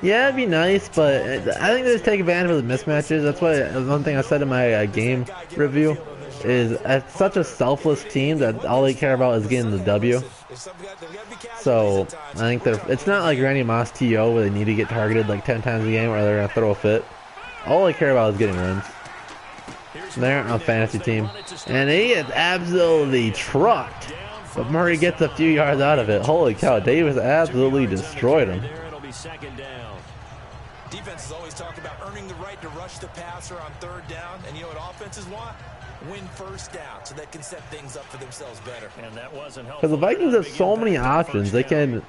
Yeah, it'd be nice, but I think they just take advantage of the mismatches. That's one thing I said in my game review is it's such a selfless team that all they care about is getting the W. So I think it's not like Randy Moss TO where they need to get targeted like 10 times a game or they're gonna throw a fit. All they care about is getting wins. And they're on a fantasy team, and he is absolutely trucked. But Murray gets a few yards out of it. Holy cow! Davis absolutely destroyed him. Second down. Defenses always talk about earning the right to rush the passer on third down, and you know what offenses want? Win first down, so they can set things up for themselves better. And that wasn't helpful. Because the Vikings have so many options. They can.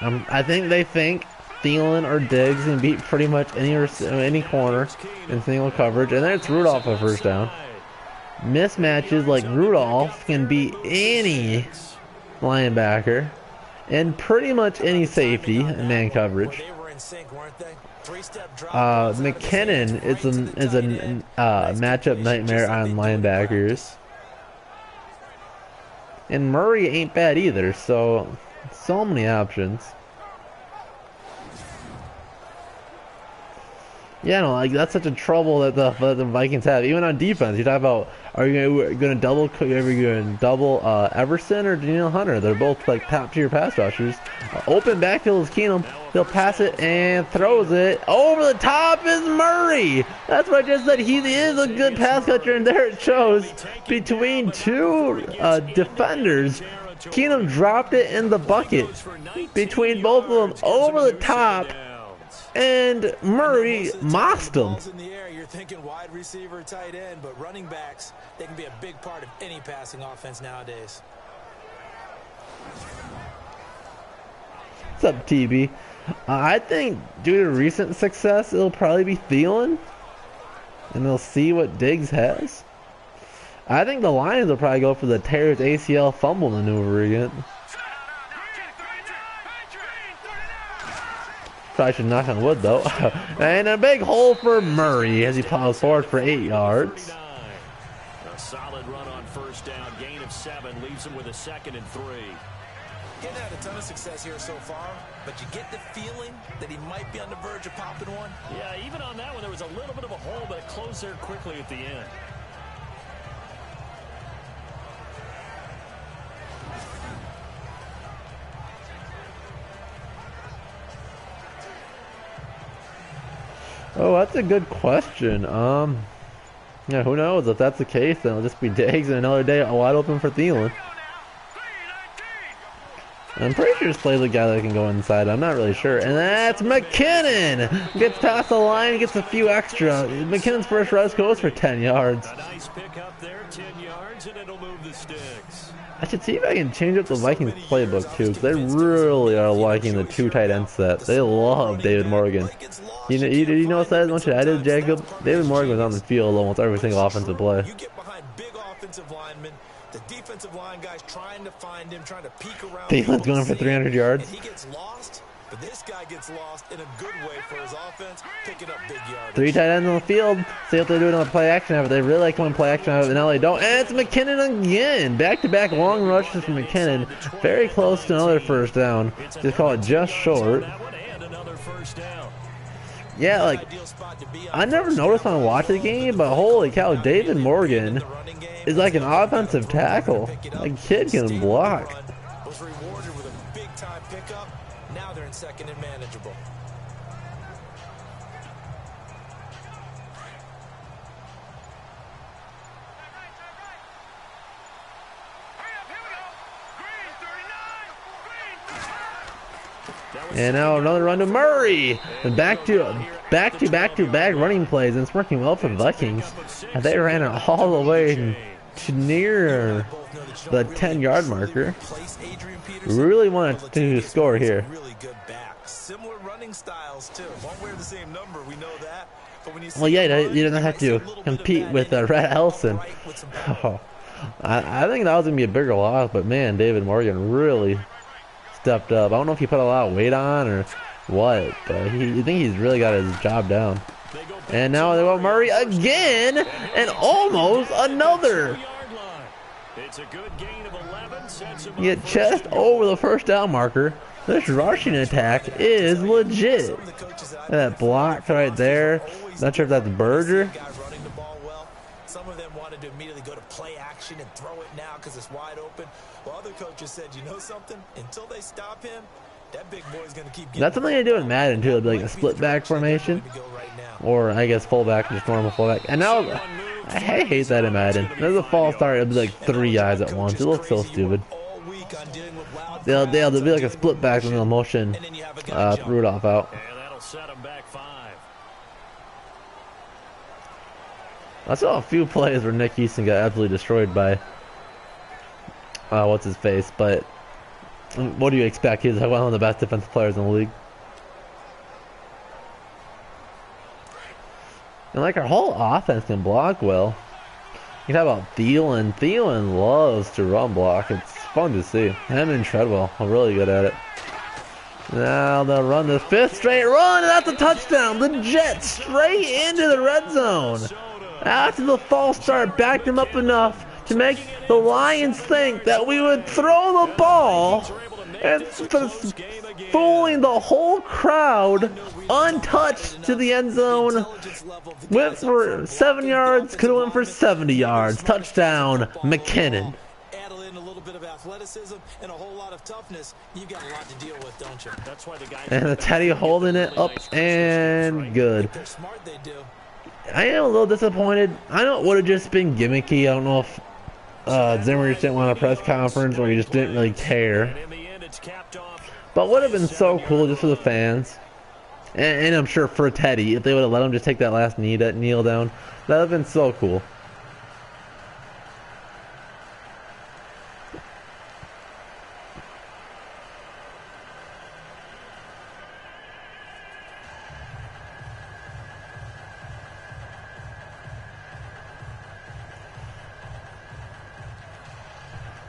I think they think Thielen or Diggs can beat pretty much any corner in single coverage, and then it's Rudolph for first down. Mismatches like Rudolph can beat any linebacker and pretty much any safety in man coverage. They were in sync, weren't they? McKinnon is a matchup nightmare on linebackers. And Murray ain't bad either, so many options. Yeah, no, like that's such a trouble that the Vikings have. Even on defense, you talk about are you going to double Everson or Daniel Hunter? They're both like top tier pass rushers. Open backfield is Keenum. He'll pass it and throws it over the top is Murray. That's what I just said. He is a good pass catcher, and there it shows between two defenders. Keenum dropped it in the bucket between both of them over the top. And Murray mossed him. In the air, you're thinking wide receiver, tight end, but running backs, they can be a big part of any passing offense nowadays. What's up, TB? I think due to recent success, it'll probably be Thielen. And they'll see what Diggs has. I think the Lions will probably go for the tears ACL fumble maneuver again. Probably should knock on wood though. And a big hole for Murray as he plows forward for 8 yards. A solid run on first down, gain of 7, leaves him with a 2nd and 3. Getting had a ton of success here so far, but you get the feeling that he might be on the verge of popping one. Yeah, even on that one, there was a little bit of a hole, but it closed there quickly at the end. Oh, that's a good question. Yeah, who knows? If that's the case, then it'll just be Diggs and another day wide open for Thielen. I'm pretty sure this plays a guy that can go inside. I'm not really sure. And that's McKinnon! Gets past the line, gets a few extra. McKinnon's first rush goes for 10 yards. A nice pick up there, 10 yards, and it'll move the sticks. I should see if I can change up the Vikings playbook too, because they really are liking the 2 tight end set. They love David Morgan. You know what that is? Much I did, Jacob. David Morgan was on the field almost every single offensive play. You get behind big offensive linemen, the defensive line guys trying to find him, trying to peek around. Thielen's going for 300 yards. And he gets lost, but this guy gets lost in a good way for his offense, picking up big yards. 3 tight ends on the field. See what they're doing on the play action effort. They really like coming play action effort, and now they don't. And it's McKinnon again. Back-to-back long rushes from McKinnon. Very close to another first down. Just call it just short. Yeah, like, I never noticed when I watched the game, but holy cow, David Morgan is like an offensive tackle. That kid can block. Was rewarded with a big-time pickup. Now they're in 2nd and manageable. And now another run to Murray. And back running plays, and it's working well for the Vikings. And they ran it all the way to near the 10-yard marker. Really wanted to score here. Similar running styles too. Won't wear the same number, we know that. But when you Well, yeah, you don't have to compete with Rhett Ellison. Oh, I think that was gonna be a bigger loss, but man, David Morgan really stepped up. I don't know if he put a lot of weight on or what, but I think he's really got his job down. And now they want Murray again, and almost another. It's a good gain of 11. Get just over the first down marker. This rushing attack is legit. That block right there. Not sure if that's Berger. Some of them wanted to immediately go to play action and throw it now because it's wide open. Well, other coaches said, you know something? Until they stop him, that big boy's going to keep getting. That's something they do in Madden too. It'd be like a split back formation, or I guess fullback, just normal fullback. And now I hate that in Madden. There's a false start. It'll be like 3 guys at once. It looks so stupid. They'll be like a split back and they'll motion Rudolph out. And that'll set him back 5. I saw a few plays where Nick Easton got absolutely destroyed by what's his face, but what do you expect? He's one of the best defensive players in the league. And like our whole offense can block well. You talk about Thielen. Thielen loves to run block. It's fun to see. Him and Treadwell are really good at it. Now they'll run the 5th straight run, and that's a touchdown. The Jets straight into the red zone. After the false start backed them up enough to make the Lions think that we would throw the ball, and fooling the whole crowd, untouched to the end zone. Went for 7 yards, could have went for 70 yards. Touchdown, McKinnon. Bit of athleticism and a whole lot of toughness. You got a lot to deal with, don't you? That's why the guy and the Teddy holding it up and good. They're smart, they do. I am a little disappointed. I know it would have just been gimmicky. I don't know if Zimmer just didn't want a press conference or he just didn't really care. But would have been so cool just for the fans. And I'm sure for Teddy, if they would have let him just take that last kneel down, that would have been so cool.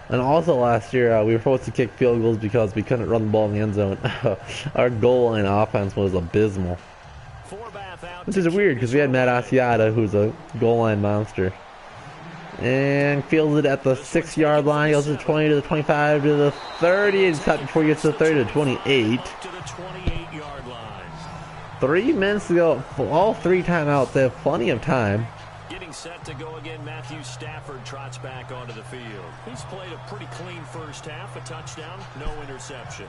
And also last year, we were supposed to kick field goals because we couldn't run the ball in the end zone. Our goal line offense was abysmal. Which is weird because we had Matt Asiata, who's a goal line monster. And fielded at the 6-yard line, goes to the 20 to the 25 to the 30, and stopped before he gets to the 30 to the 28. 3 minutes to go, all 3 timeouts. They have plenty of time. Set to go again. Matthew Stafford trots back onto the field. He's played a pretty clean first half, a touchdown, no interceptions.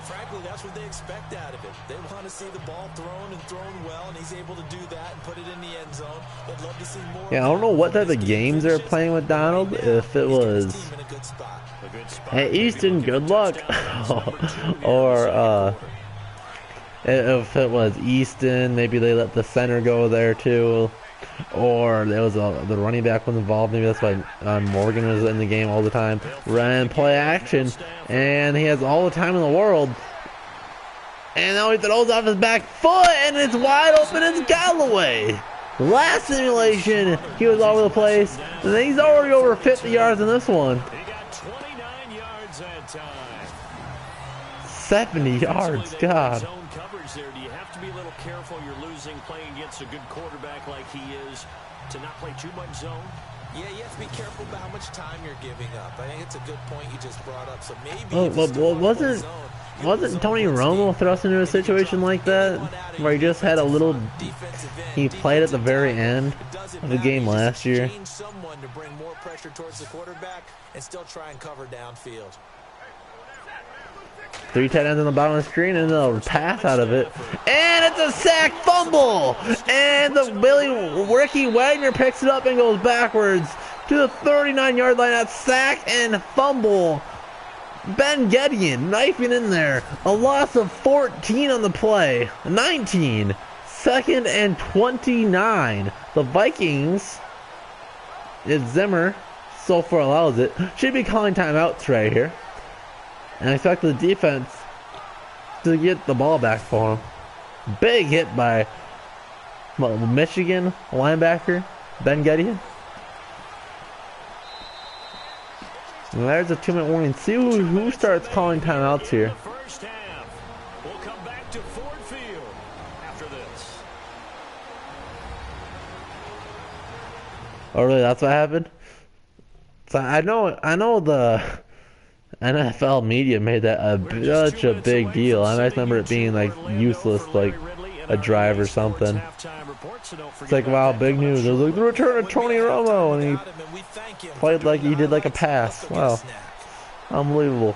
Frankly, that's what they expect out of it. They want to see the ball thrown and thrown well, and he's able to do that and put it in the end zone. They'd love to see more. Yeah, I don't know what type of games they're playing with Donald. If it was, hey Easton, good luck, or if it was Easton, maybe they let the center go there too. Or there was the running back was involved. Maybe that's why Morgan was in the game all the time. Run play action, and he has all the time in the world. And now he throws off his back foot, and it's wide open. It's Galloway. Last simulation, he was all over the place, and then he's already over 50 yards in this one. He got 29 yards that time. 70 yards, God. Zone coverage there. Do you have to be a little careful? You're losing playing against a good quarterback like he is to not play too much zone. Yeah, you have to be careful about how much time you're giving up. I think it's a good point you just brought up. So maybe wasn't Tony Romo thrust into a situation like that where he just had a little? He played at the very end of the game last year. Someone to bring more pressure towards the quarterback and still try and cover downfield. 3 tight ends on the bottom of the screen, and they'll pass out of it. And it's a sack fumble! And the Ricky Wagner picks it up and goes backwards to the 39-yard line. That's sack and fumble. Ben Gedeon knifing in there. A loss of 14 on the play. 19. 2nd and 29. The Vikings, if Zimmer so far allows it, should be calling timeouts right here. And I expect the defense to get the ball back for him. Big hit by Michigan linebacker Ben Gedeon. And there's a 2-minute warning. See who starts calling timeouts here. First half. We'll come back to Ford Field after this. Oh, really? That's what happened? So I know the NFL media made that such a big deal. I remember it being like useless, like a drive or something. It's like, wow, big news. It was like the return of Tony Romo, and he played like he did like a pass. Wow, unbelievable.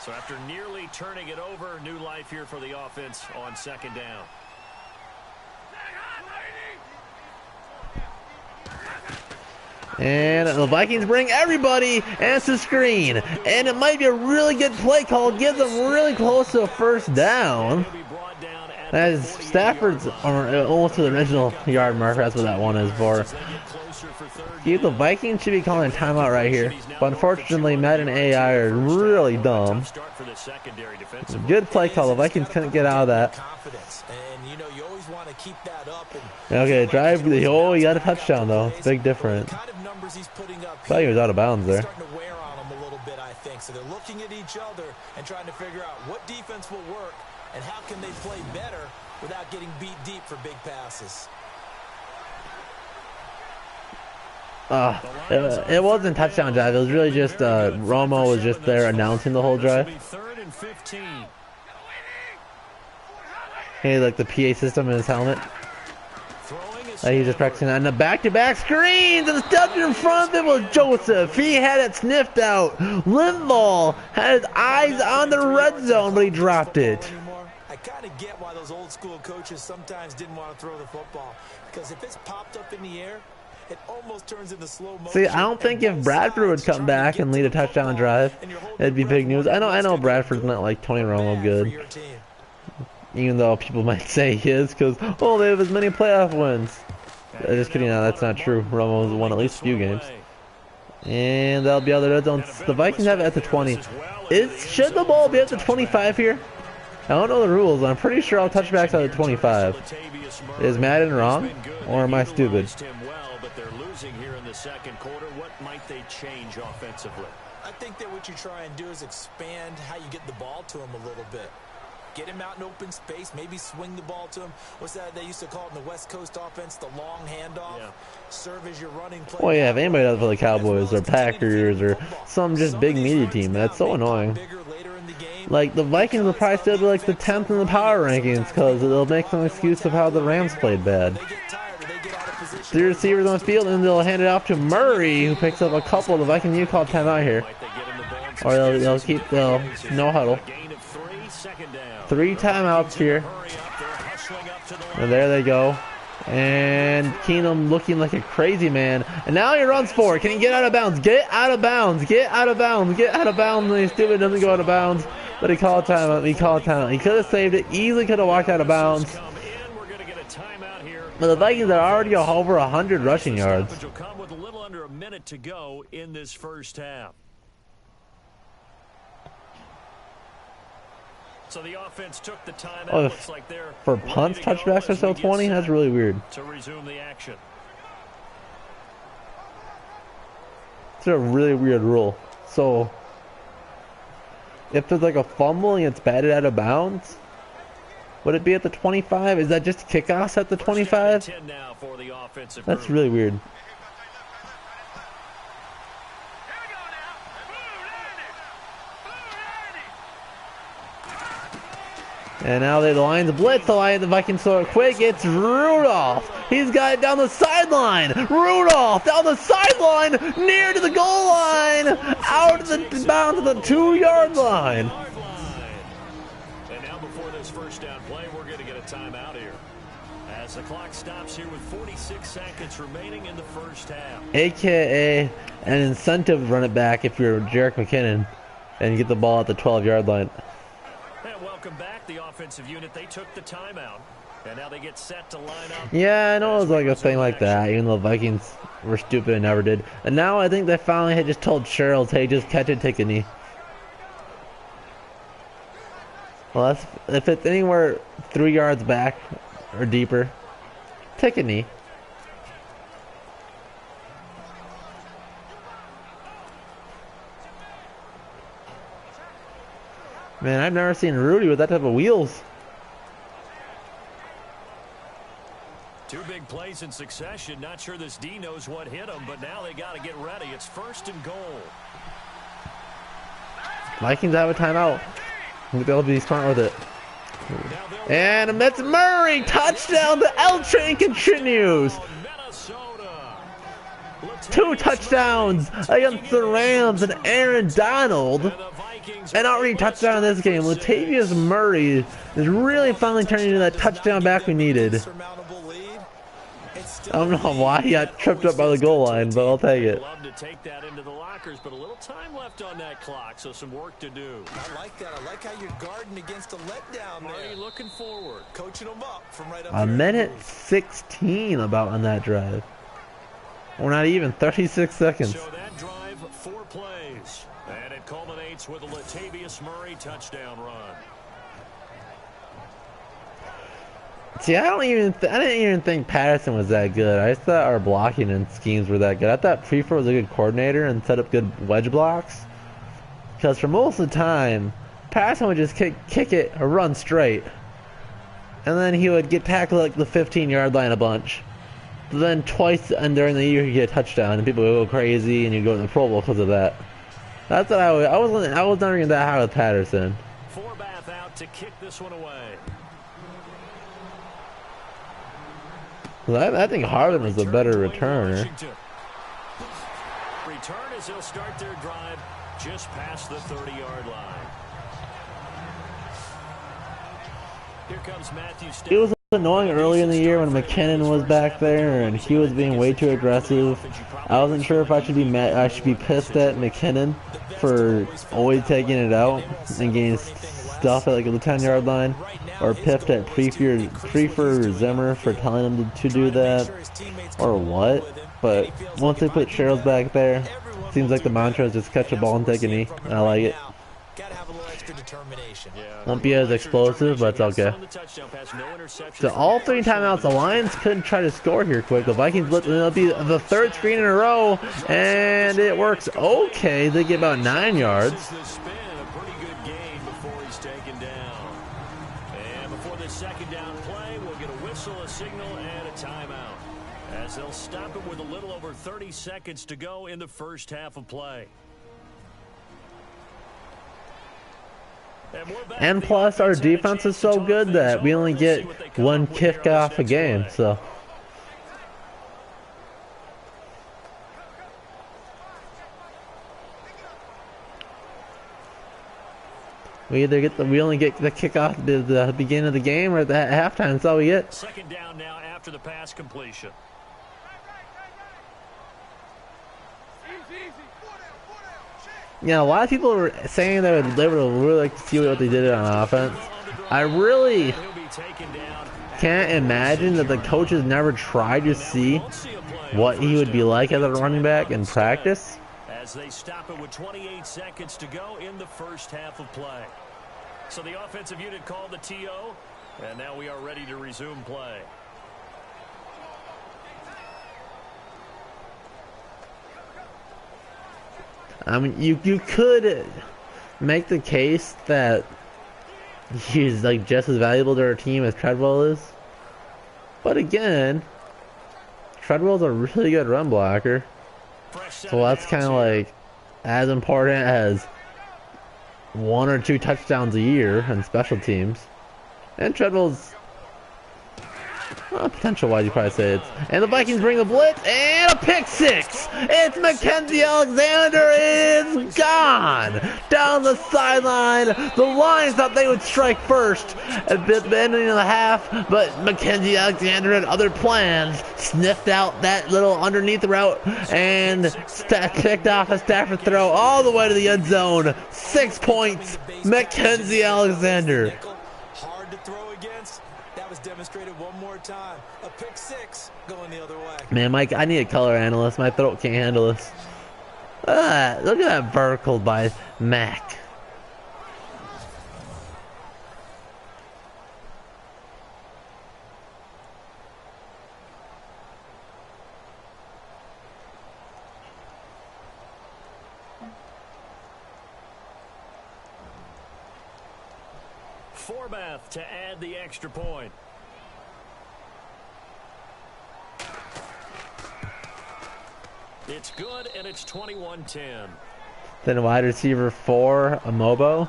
So after nearly turning it over, new life here for the offense on 2nd down. And the Vikings bring everybody, and it's a screen. And it might be a really good play call. Gives them really close to a first down. As Stafford's almost to the original yard marker. That's what that one is for. The Vikings should be calling a timeout right here. But unfortunately, Madden AI are really dumb. Good play call. The Vikings couldn't get out of that. Okay, drive. Oh, he got a touchdown, though. It's a big difference. I thought he was out of bounds there. So they're looking at each other and trying to figure out what defense will work and how can they play better without getting beat deep for big passes. It wasn't touchdown drive. It was really just Romo was just there announcing the whole drive. He had like the PA system in his helmet. He's just practicing on the back-to-back screens, and the step in front of it was Joseph. He had it sniffed out. Linval had his eyes on the red zone, but he dropped it. I kind of get why those old school coaches sometimes didn't want to throw the football, because if it's popped up in the air, it almost turns into slow motion. See, I don't think if Bradford would come back and lead a touchdown drive, it'd be big news. I know Bradford's not like Tony Romo good, even though people might say he is, because they have as many playoff wins. Just kidding, no, that's not true. Romo's won at least a few games. And that'll be other red zones. The Vikings have it at the 20. Should the ball be at the 25 here? I don't know the rules. I'm pretty sure all touchbacks are at the 25. Is Madden wrong? Or am I stupid? But they're losing here in the second quarter. What might they change offensively? I think that what you try and do is expand how you get the ball to him a little bit. Get him out in open space, maybe swing the ball to him. What's that they used to call it in the West Coast offense, the long handoff? Yeah. Serve as your running play. Well, yeah, if anybody does for the Cowboys or Packers or some just big media team, that's so annoying. Like, the Vikings will probably still be like the 10th in the power rankings because they'll make some excuse of how the Rams played bad. Three receivers on the field, and they'll hand it off to Murray, who picks up a couple. The Vikings need to call timeout here. Or they'll no huddle. 3 timeouts here. And there they go. And Keenum looking like a crazy man. And now he runs for it. Can he get out of bounds? Get out of bounds. Get out of bounds. Get out of bounds. And he's stupid, doesn't go out of bounds. But he called timeout. He called timeout. He could have saved it. Easily could have walked out of bounds. But the Vikings are already over 100 rushing yards. Will come with a little under a minute to go in this first half. So the offense took the timeout. Looks like they're for punts, touchbacks are still 20. That's really weird. To resume the action. It's a really weird rule. So if there's like a fumble and it's batted out of bounds, would it be at the 25? Is that just kickoffs at the 25? That's really weird. And now the Lions blitz. The Vikings throw it quick. It's Rudolph. He's got it down the sideline. Rudolph down the sideline, near to the goal line, out of the bounds of the 2-yard line. And now before this first down play, we're going to get a timeout here. As the clock stops here with 46 seconds remaining in the first half. AKA an incentive to run it back if you're Jerick McKinnon and you get the ball at the 12-yard line. And welcome back. The offensive unit, they took the timeout, and now they get set to line up. Yeah, I know it was like a thing like that, even though the Vikings were stupid and never did. And now I think they finally had just told Charles, hey, just catch it, take a knee. Well, if it's anywhere 3 yards back or deeper, take a knee. Man, I've never seen Rudy with that type of wheels. 2 big plays in succession. Not sure this D knows what hit him, but now they got to get ready. It's 1st and goal. Vikings have a timeout. They'll be smart with it. And that's Murray. Touchdown. The L train continues. 2 touchdowns against the Rams and Aaron Donald. And already touchdown in this game. Latavius Murray is really finally turning into that touchdown back we needed. I don't know why he got tripped up by the goal line, but I'll take it. Love to take that into the lockers, but a little time left on that clock, so some work to do. I like that. I like how you're guarding against a letdown there. Murray looking forward, coaching them up from right up a minute 16 about on that drive. Or not even 36 seconds. So that drive, 4 plays. And it culminates with a Latavius Murray touchdown run. See, I didn't even think Patterson was that good. I just thought our blocking and schemes were that good. I thought Prefer was a good coordinator and set up good wedge blocks. Because for most of the time, Patterson would just kick it or run straight. And then he would get tackled like the 15-yard line a bunch. But then twice and during the year he'd get a touchdown and people would go crazy and you'd go to the Pro Bowl because of that. That's what I was never even that high with Patterson. Forbath out to kick this one away. I think Harlan was a better returner. Return as they'll start their drive just past the 30-yard line. Here comes Matthew Stafford. It was annoying early in the year when McKinnon was back there and he was being way too aggressive. I wasn't sure if I should be mad. I should be pissed at McKinnon for always taking it out and getting stuff at like the 10-yard line, or pissed at Prefer Zimmer for telling him to do that, or what. But once they put Sherrills back there, seems like the mantra is just catch a ball and take a knee. And I like it. Won't be as explosive, but it's okay. So all 3 timeouts, the Lions couldn't try to score here quick. The Vikings blitz, and it'll be the 3rd screen in a row, and it works okay. They get about 9 yards. Second down play, we'll get a whistle, a signal, and a timeout, as they'll stop it with a little over 30 seconds to go in the first half of play. And plus, our defense is so good that we only get 1 kickoff a game, so. We only get the kickoff at the beginning of the game or at the halftime. That's all we get. Second down now after the pass completion. Yeah, a lot of people were saying they would really like to see what they did on offense. I really can't imagine that the coaches never tried to see what he would be like as a running back in practice. As they stop it with 28 seconds to go in the first half of play. So the offensive unit called the TO, and now we are ready to resume play. I mean, you could make the case that he's like just as valuable to our team as Treadwell is. But again, Treadwell's a really good run blocker. So that's kind of like as important as 1 or 2 touchdowns a year on special teams. And Treadwell's potential-wise, you probably say it's. And the Vikings bring the blitz and a pick 6. It's Mackenzie Alexander is gone down the sideline. The Lions thought they would strike first at the ending of the half, but Mackenzie Alexander had other plans. Sniffed out that little underneath route and picked off a Stafford throw all the way to the end zone. 6 points, Mackenzie Alexander. Hard to throw against. That was demonstrated one more time. A pick 6 going the other way. Man, Mike, I need a color analyst. My throat can't handle this. Look at that vertical by Mac. Forbath to add the extra point. It's good, and it's 21-10. Then wide receiver 4, Amobo.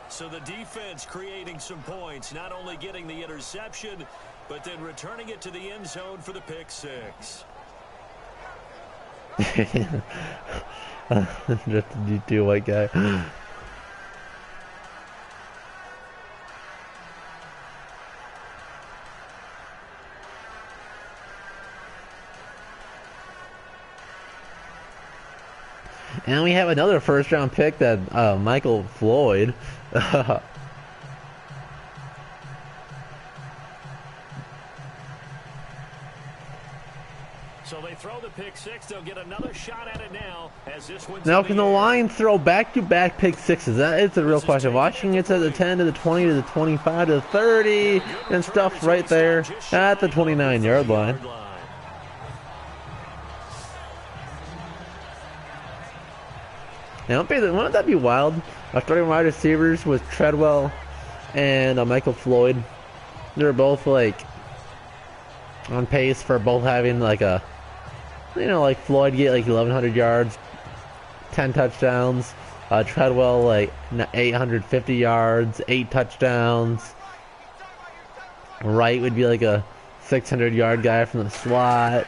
So the defense creating some points, not only getting the interception, but then returning it to the end zone for the pick 6. Just a D2 white guy. And we have another first-round pick, that Michael Floyd. So they throw the pick 6. They'll get another shot at it now. As this one's Now, can the Lions throw back-to-back pick 6s? That is the real question. Watching it to the 10, to the 20, to the 25, to the 30, and stuff right there at the 29-yard line. Now, wouldn't that be wild? Our starting wide receivers was Treadwell and Michael Floyd. They're both like on pace for both having like a, like Floyd get like 1,100 yards, 10 touchdowns. Treadwell like 850 yards, 8 touchdowns. Wright would be like a 600-yard guy from the slot.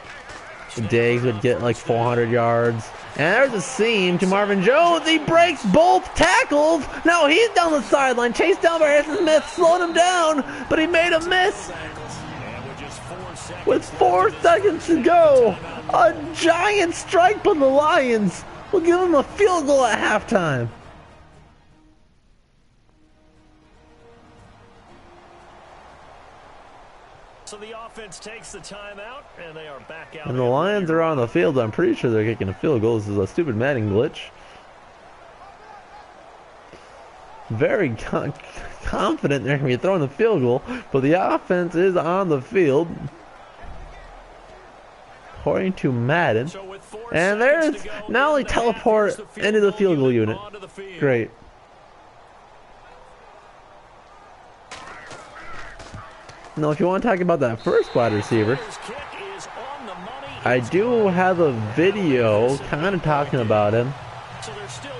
Diggs would get like 400 yards. And there's a seam to Marvin Jones. He breaks both tackles. Now he's down the sideline. Chased down by Harrison Smith. Slowed him down. But he made a miss. With 4 seconds to go. A giant strike by the Lions will give him a field goal at halftime. So the offense takes the timeout, and they are back out. And the Lions are on the field. I'm pretty sure they're kicking a field goal. This is a stupid Madden glitch. Very confident they're going to be throwing the field goal, but the offense is on the field. According to Madden. And there's not only teleport into the field goal unit. Great. Now, if you want to talk about that first wide receiver, I do have a video kind of talking about him.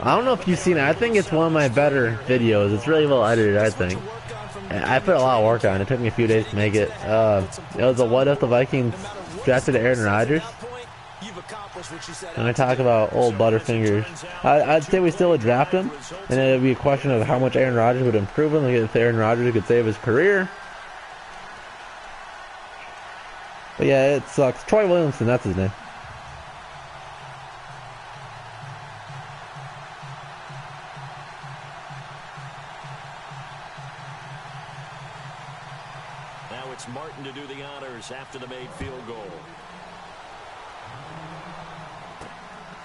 I don't know if you've seen it. I think it's one of my better videos. It's really well edited, I think. I put a lot of work on it. It took me a few days to make it. It was a what if the Vikings drafted Aaron Rodgers. And I talk about old Butterfingers. I'd say we still would draft him, and it would be a question of how much Aaron Rodgers would improve him. Like if Aaron Rodgers could save his career. But yeah, it sucks. Troy Williamson, that's his name. Now it's Martin to do the honors after the made field goal.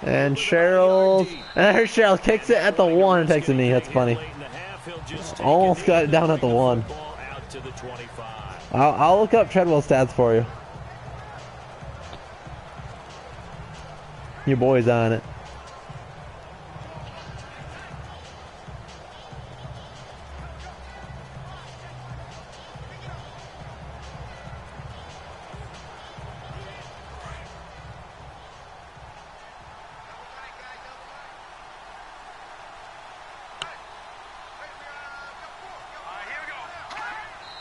And Cheryl kicks it at the 1 and takes a knee. That's funny. Almost got it down at the 1. I'll look up Treadwell stats for you. Your boy's on it.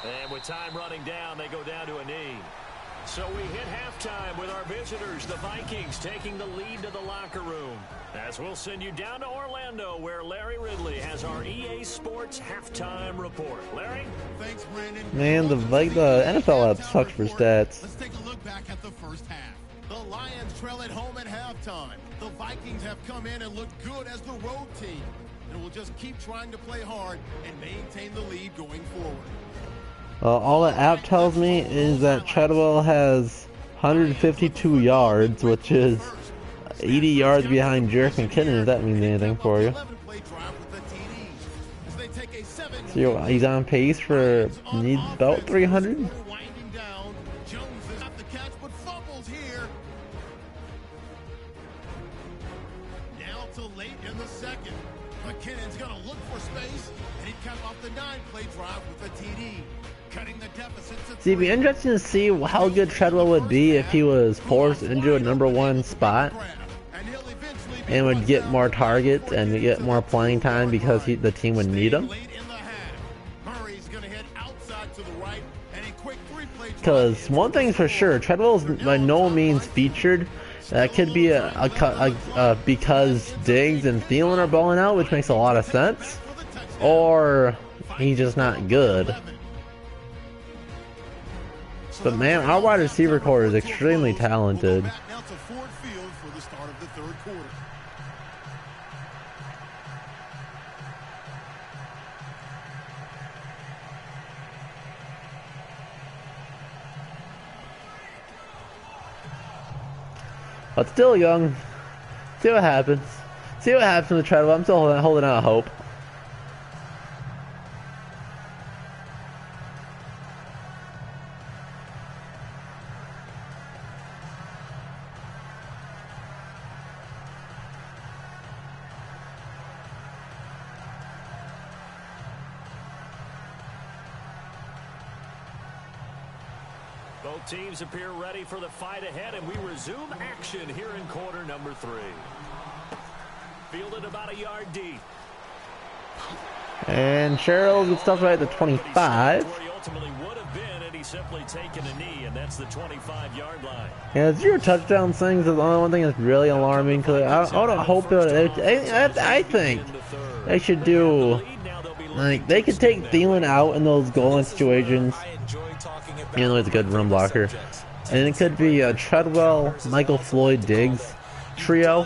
And with time running down, they go down to a knee. So we hit halftime with our visitors, the Vikings, taking the lead to the locker room. As we'll send you down to Orlando, where Larry Ridley has our EA Sports halftime report. Larry? Thanks, Brandon. Man, the NFL app sucks for stats. Let's take a look back at the first half. The Lions trail at home at halftime. The Vikings have come in and looked good as the road team. And will just keep trying to play hard and maintain the lead going forward. All the app tells me is that Treadwell has 152 yards, which is 80 yards behind Jerick McKinnon, if that means anything for you. So he's on pace for, needs about 300. Now to late in the second. McKinnon's going to look for space, and he cut off the 9-play drive with a TD. See, it'd be interesting to see how good Treadwell would be if he was forced into a #1 spot and would get more targets and get more playing time because the team would need him. Because one thing's for sure, Treadwell's by no means featured. That could be because Diggs and Thielen are balling out, which makes a lot of sense, or he's just not good. But man, our wide receiver core is extremely talented. Now to Ford Field for the start of the third quarter. But still young. See what happens. See what happens with Treadwell. I'm still holding out hope. Both teams appear ready for the fight ahead, and we resume action here in quarter number 3. Fielded about a yard deep. And Cheryl gets stuff right at the 25. Where he ultimately would have been had he simply taken a knee, and that's the 25-yard line. Yeah, 0 touchdown things is the only one thing that's really alarming. Cause I don't hope I think they should do, like, they could take Thielen out in those goal line situations. You know, he's a good run blocker. And it could be Treadwell, Michael Floyd, Diggs trio,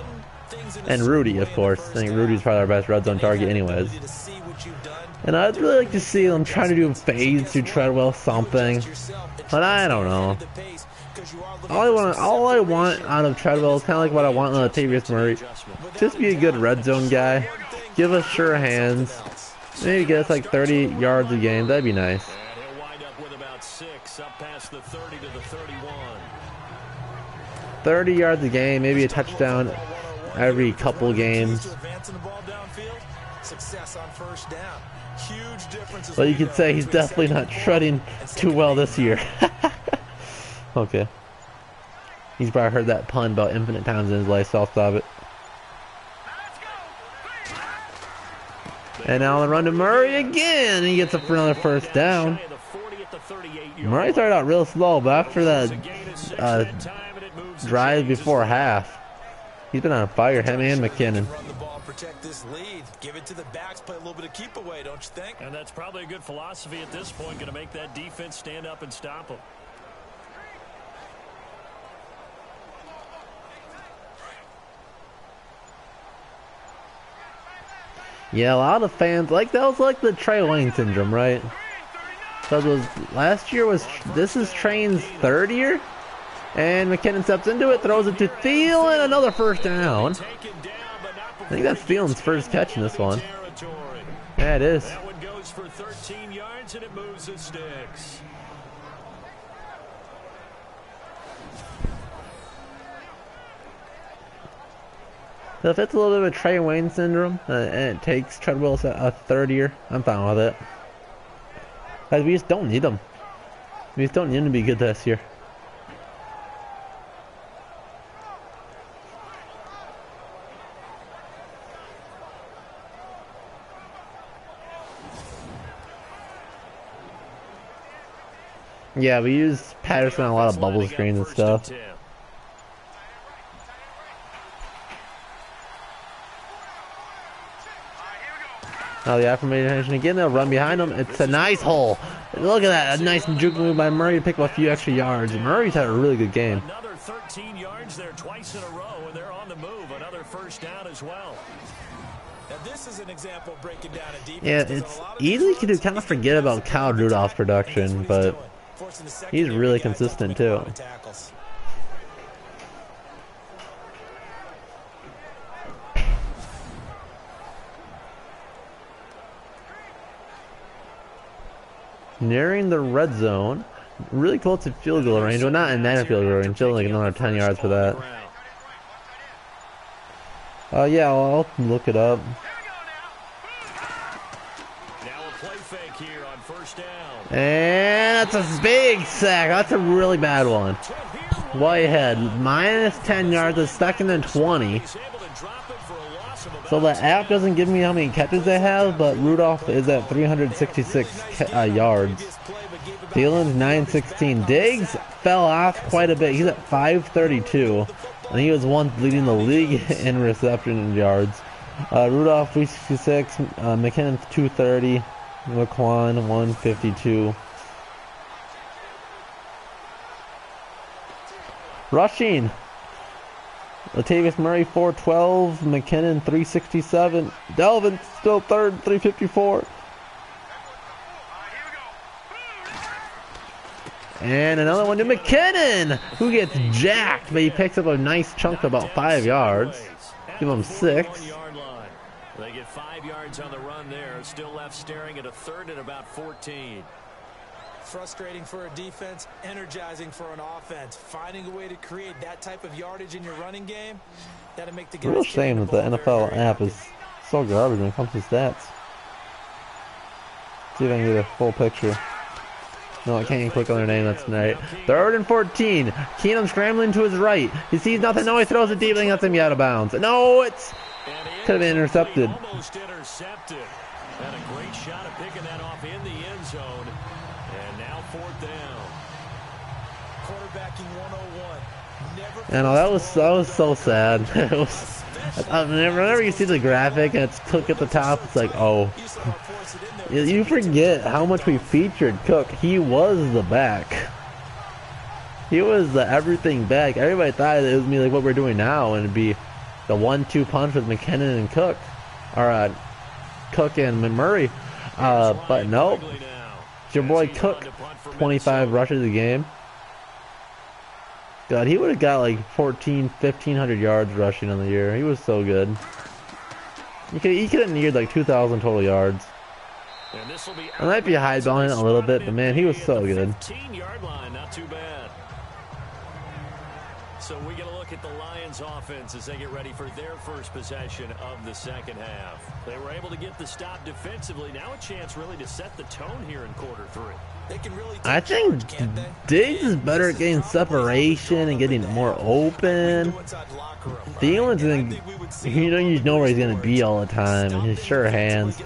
and Rudy, of course. I think Rudy's probably our best red zone target anyways. And I'd really like to see them try to do fades to Treadwell something. But I don't know. All I want out of Treadwell is kind of like what I want out of Latavius Murray. Just be a good red zone guy. Give us sure hands. Maybe get us like 30 yards a game. That'd be nice. And he'll wind up with about 6 up past the 30 to the 31. 30 yards a game, maybe a touchdown every couple games. But you could say he's definitely not shredding too well this year. Okay. He's probably heard that pun about infinite times in his life, so I'll stop it. And now on the run to Murray again. He gets up for another first down. Murray started out real slow, but after that drive before half, he's been on fire, him and McKinnon. Protect this lead. Give it to the backs, play a little bit of keep away, don't you think? And that's probably a good philosophy at this point, going to make that defense stand up and stop them. Yeah, a lot of fans, like, that was like the Trey Wayne syndrome, right? Because this is Train's 3rd year, and McKinnon steps into it, throws it to Thielen, another first down. I think that's Thielen's first catch in this one. Yeah, it is. That one goes for 13 yards, and it moves the sticks. So if it's a little bit of a Trey Wayne syndrome, and it takes Treadwell a 3rd year, I'm fine with it. Because we just don't need him. We just don't need him to be good this year. Yeah, we use Patterson on a lot of bubble screens and stuff. Now the affirmation again, they'll run behind him. It's a nice hole. Look at that, a nice juke move by Murray to pick up a few extra yards. Murray's had a really good game. Another 13 yards there twice in a row, and they're on the move. Another first down as well. Now this is an example of breaking down a defense. Yeah, it's easy to kind of forget about Kyle Rudolph's production, but he's really consistent too. Nearing the red zone, really close to field goal range. Well, not in that field goal range, still like another 10 yards for that. Yeah, I'll look it up. Now a play fake here on first down. And that's a big sack. That's a really bad one. Way ahead. Minus 10 yards, a 2nd and 20. So the app doesn't give me how many catches they have, but Rudolph is at 366 yards. Thielen's 916. Diggs fell off quite a bit. He's at 532. And he was once leading the league in reception yards. Rudolph 366, McKinnon 230, McQuan 152. Rushing. Latavius Murray 412, McKinnon 367, Delvin still 3rd, 354. And another one to McKinnon, who gets jacked, but he picks up a nice chunk, about 5 yards. Give him 6. They get 5 yards on the run there, still left staring at a 3rd and about 14. Frustrating for a defense, energizing for an offense. Finding a way to create that type of yardage in your running game, that'll make the guys. Real shame that the NFL app is so garbage when it comes to stats. See if I can get a full picture. No, I can't even click on their name. That's right. 3rd and 14. Keenum scrambling to his right. He sees nothing. No, he throws it deep and gets him out of bounds. No, it's could have been intercepted. Almost intercepted. And a great shot at picking that off in the end zone. And now 4th down. Quarterbacking 101. Never. I know that was so sad. It was. Whenever you see the graphic and it's Cook at the top, it's like, oh. You forget how much we featured Cook. He was the back. He was the everything back. Everybody thought it was me like what we're doing now, and it'd be the 1-2 punch with McKinnon and Cook, or Cook and Murray. But nope. It's your boy Cook, 25 rushes a game. God, he would have got like 1,500 yards rushing on the year. He was so good. He could have neared like 2,000 total yards. I might be highballing it a little bit, but man, he was so good. 15-yard line, not too bad. So we get a look at the Lions offense as they get ready for their first possession of the second half. They were able to get the stop defensively. Now a chance really to set the tone here in quarter 3. They can really I think Diggs is better at getting separation and getting more open. Thielen's you don't know where he's gonna be all the time, and his sure hands.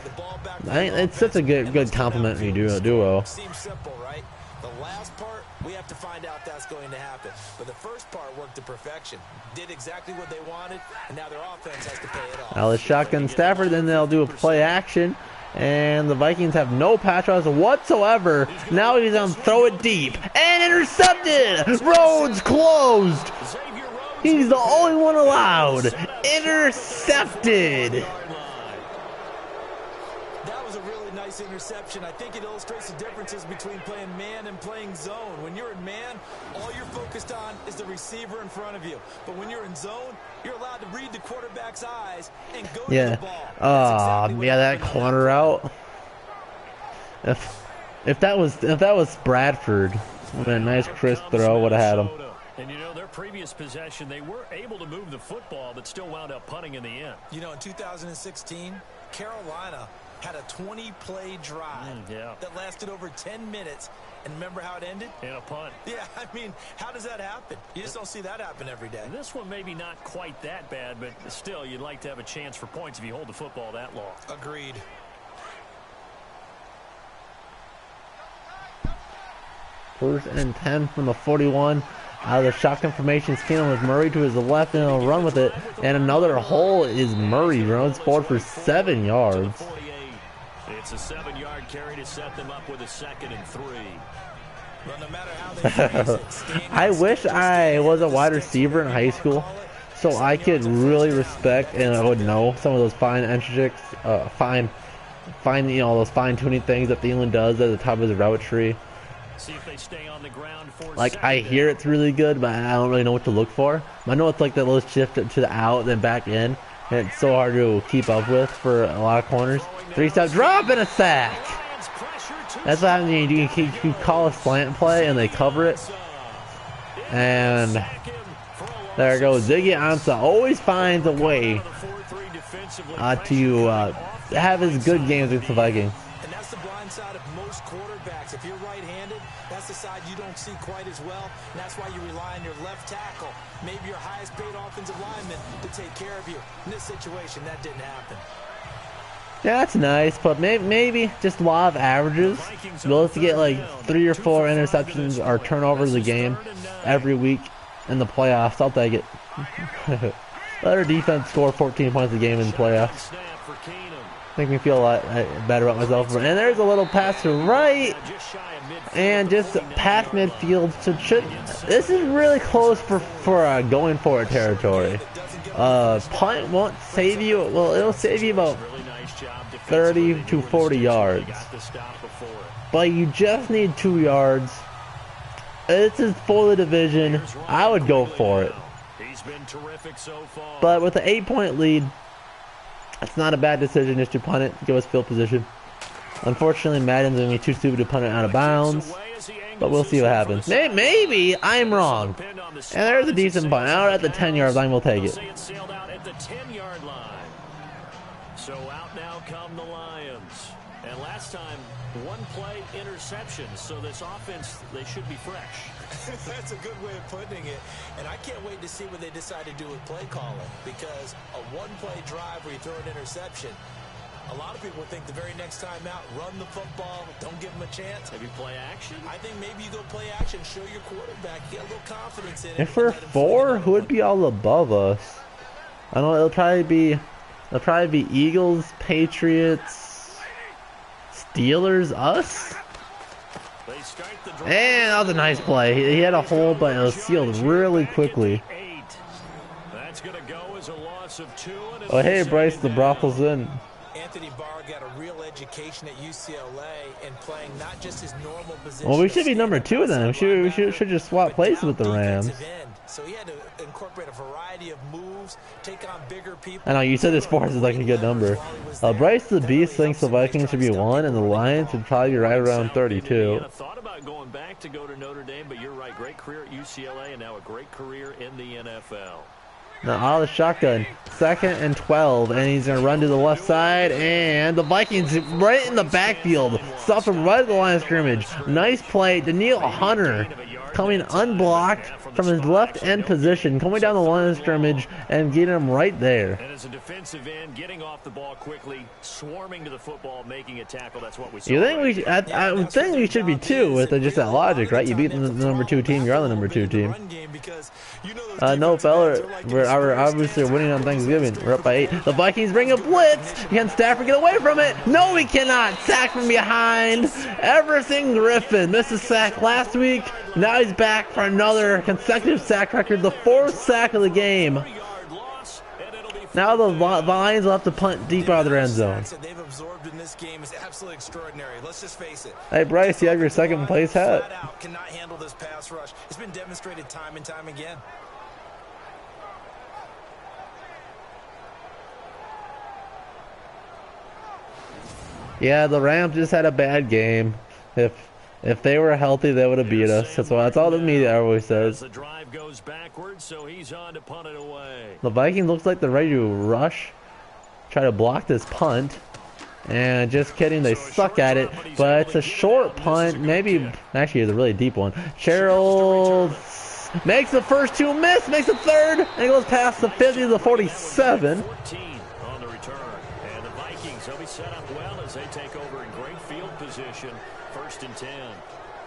It's such a good complementary duo. Seems simple, right? The last part, we have to find out that's going to happen. But the first part worked to perfection. Did exactly what they wanted, and now their offense has to pay it off. Now the shotgun Stafford, then they'll do a play action. And the Vikings have no pass rush whatsoever. Now he's on throw it deep. And intercepted! Rhodes closed! He's the only one allowed. Intercepted! That was a really nice interception. I think it illustrates the differences between playing man and playing zone. When you're in man, all you're focused on is the receiver in front of you. But when you're in zone, you're allowed to read the quarterback's eyes and go to the ball. Yeah, that corner out. If that was Bradford, what a nice crisp throw would have had him. And you know, their previous possession, they were able to move the football, but still wound up punting in the end. You know, in 2016, Carolina had a 20-play drive that lasted over 10 minutes. And remember how it ended? In a punt. Yeah, I mean, how does that happen? You just don't see that happen every day. This one maybe not quite that bad, but still, you'd like to have a chance for points if you hold the football that long. Agreed. First and 10 from the 41. Out of the shotgun formation, Keenum with Murray to his left, and he'll run with it. And another hole is Murray. Runs forward for 7 yards. It's a 7-yard carry to set them up with a 2nd and 3. Well, no matter how they I wish I was a wide receiver in high school, so I could really respect and I would know some of those fine intricate, fine, those fine-tuning things that Thielen does at the top of his route tree. See if they stay on the ground for like I hear it's really good, but I don't really know what to look for. I know it's like that little shift to the out, then back in, and it's so hard to keep up with for a lot of corners. 3-step drop and a sack. That's what happens. You call a slant play and they cover it, and there goes Ziggy Ansah. Always finds a way to have his good games with the Vikings. And that's the blind side of most quarterbacks. If you're right-handed, that's the side you don't see quite as well. And that's why you rely on your left tackle, maybe your highest-paid offensive lineman, to take care of you. In this situation, that didn't happen. Yeah, that's nice, but maybe just law of averages. We'll have to get like 3 or 4 interceptions or turnovers a game every week in the playoffs. I'll take it. Let our defense score 14 points a game in the playoffs. Make me feel a lot better about myself. And there's a little pass to right, and just past midfield. So this is really close for going for it territory. Punt won't save you. Well, it'll save you about 30 to 40 yards, but you just need 2 yards. This is for the division. I would go for it, but with an 8-point lead, it's not a bad decision just to punt it, give us field position. Unfortunately, Madden's going to be too stupid to punt it out of bounds, but we'll see what happens. Maybe I'm wrong, and there's a decent punt out at the 10-yard line. We'll take it. So out now come the Lions. And last time, one play interception. So this offense, they should be fresh. That's a good way of putting it. And I can't wait to see what they decide to do with play calling, because a one-play drive where you throw an interception, a lot of people think the very next time out, run the football, don't give them a chance. Maybe play action? I think maybe you go play action, show your quarterback, get a little confidence in it. If we're 4, who would be all above us? I don't know, it'll probably be Eagles, Patriots, Steelers, us? And that was a nice play. He had a hole, but it was sealed really quickly. That's gonna go as a loss of 2. Oh, hey, Bryce, the brothel's in. Anthony Barr got a real education at UCLA and playing not just his normal position. Well, we should be number 2 then. We should just swap places with the Rams. So he had to incorporate a variety of moves, take on bigger people. I know, you said this 4 is like a good number. Bryce the Beast thinks the Vikings should be 1 and the Lions should probably be right around 32. I thought about going back to go to Notre Dame, but you're right. Great career at UCLA and now a great career in the NFL. Now out of the shotgun, 2nd and 12, and he's going to run to the left side, and the Vikings right in the backfield, stop him right at the line of scrimmage. Nice play, Daniil Hunter coming unblocked from his left end position, coming down the line of scrimmage and getting him right there. And as a defensive end, getting off the ball quickly, swarming to the football, making a tackle, that's what we saw. You think we should, I would think we should be 2 with just that logic, right? You beat the number 2 team, you're on the number 2 team. No, fella, we're obviously winning on Thanksgiving. We're up by 8. The Vikings bring a blitz. Can Stafford get away from it? No, he cannot. Sack from behind. Everson Griffin missed a sack last week. Now he's back for another consecutive sack record, the 4th sack of the game. Now the Lions will have to punt deep out of their end zone. They've absorbed in this game is absolutely extraordinary. Let's just face it. Hey Bryce, you have your 2nd place hat. Cannot handle this pass rush. It's been demonstrated time and time again. Yeah, the Rams just had a bad game. If they were healthy, they would have beat us. That's all the media always says. The drive goes backwards, so he's on to punt it away. The Vikings looks like they're ready to rush, try to block this punt. And just kidding, they suck at it. But it's a short punt, maybe actually it's a really deep one. Sherrill makes the first 2 miss, makes the 3rd, and goes past the 50 to the 47. 14 on the return, and the Vikings will be set up well as they take over in great field position. 1st and 10.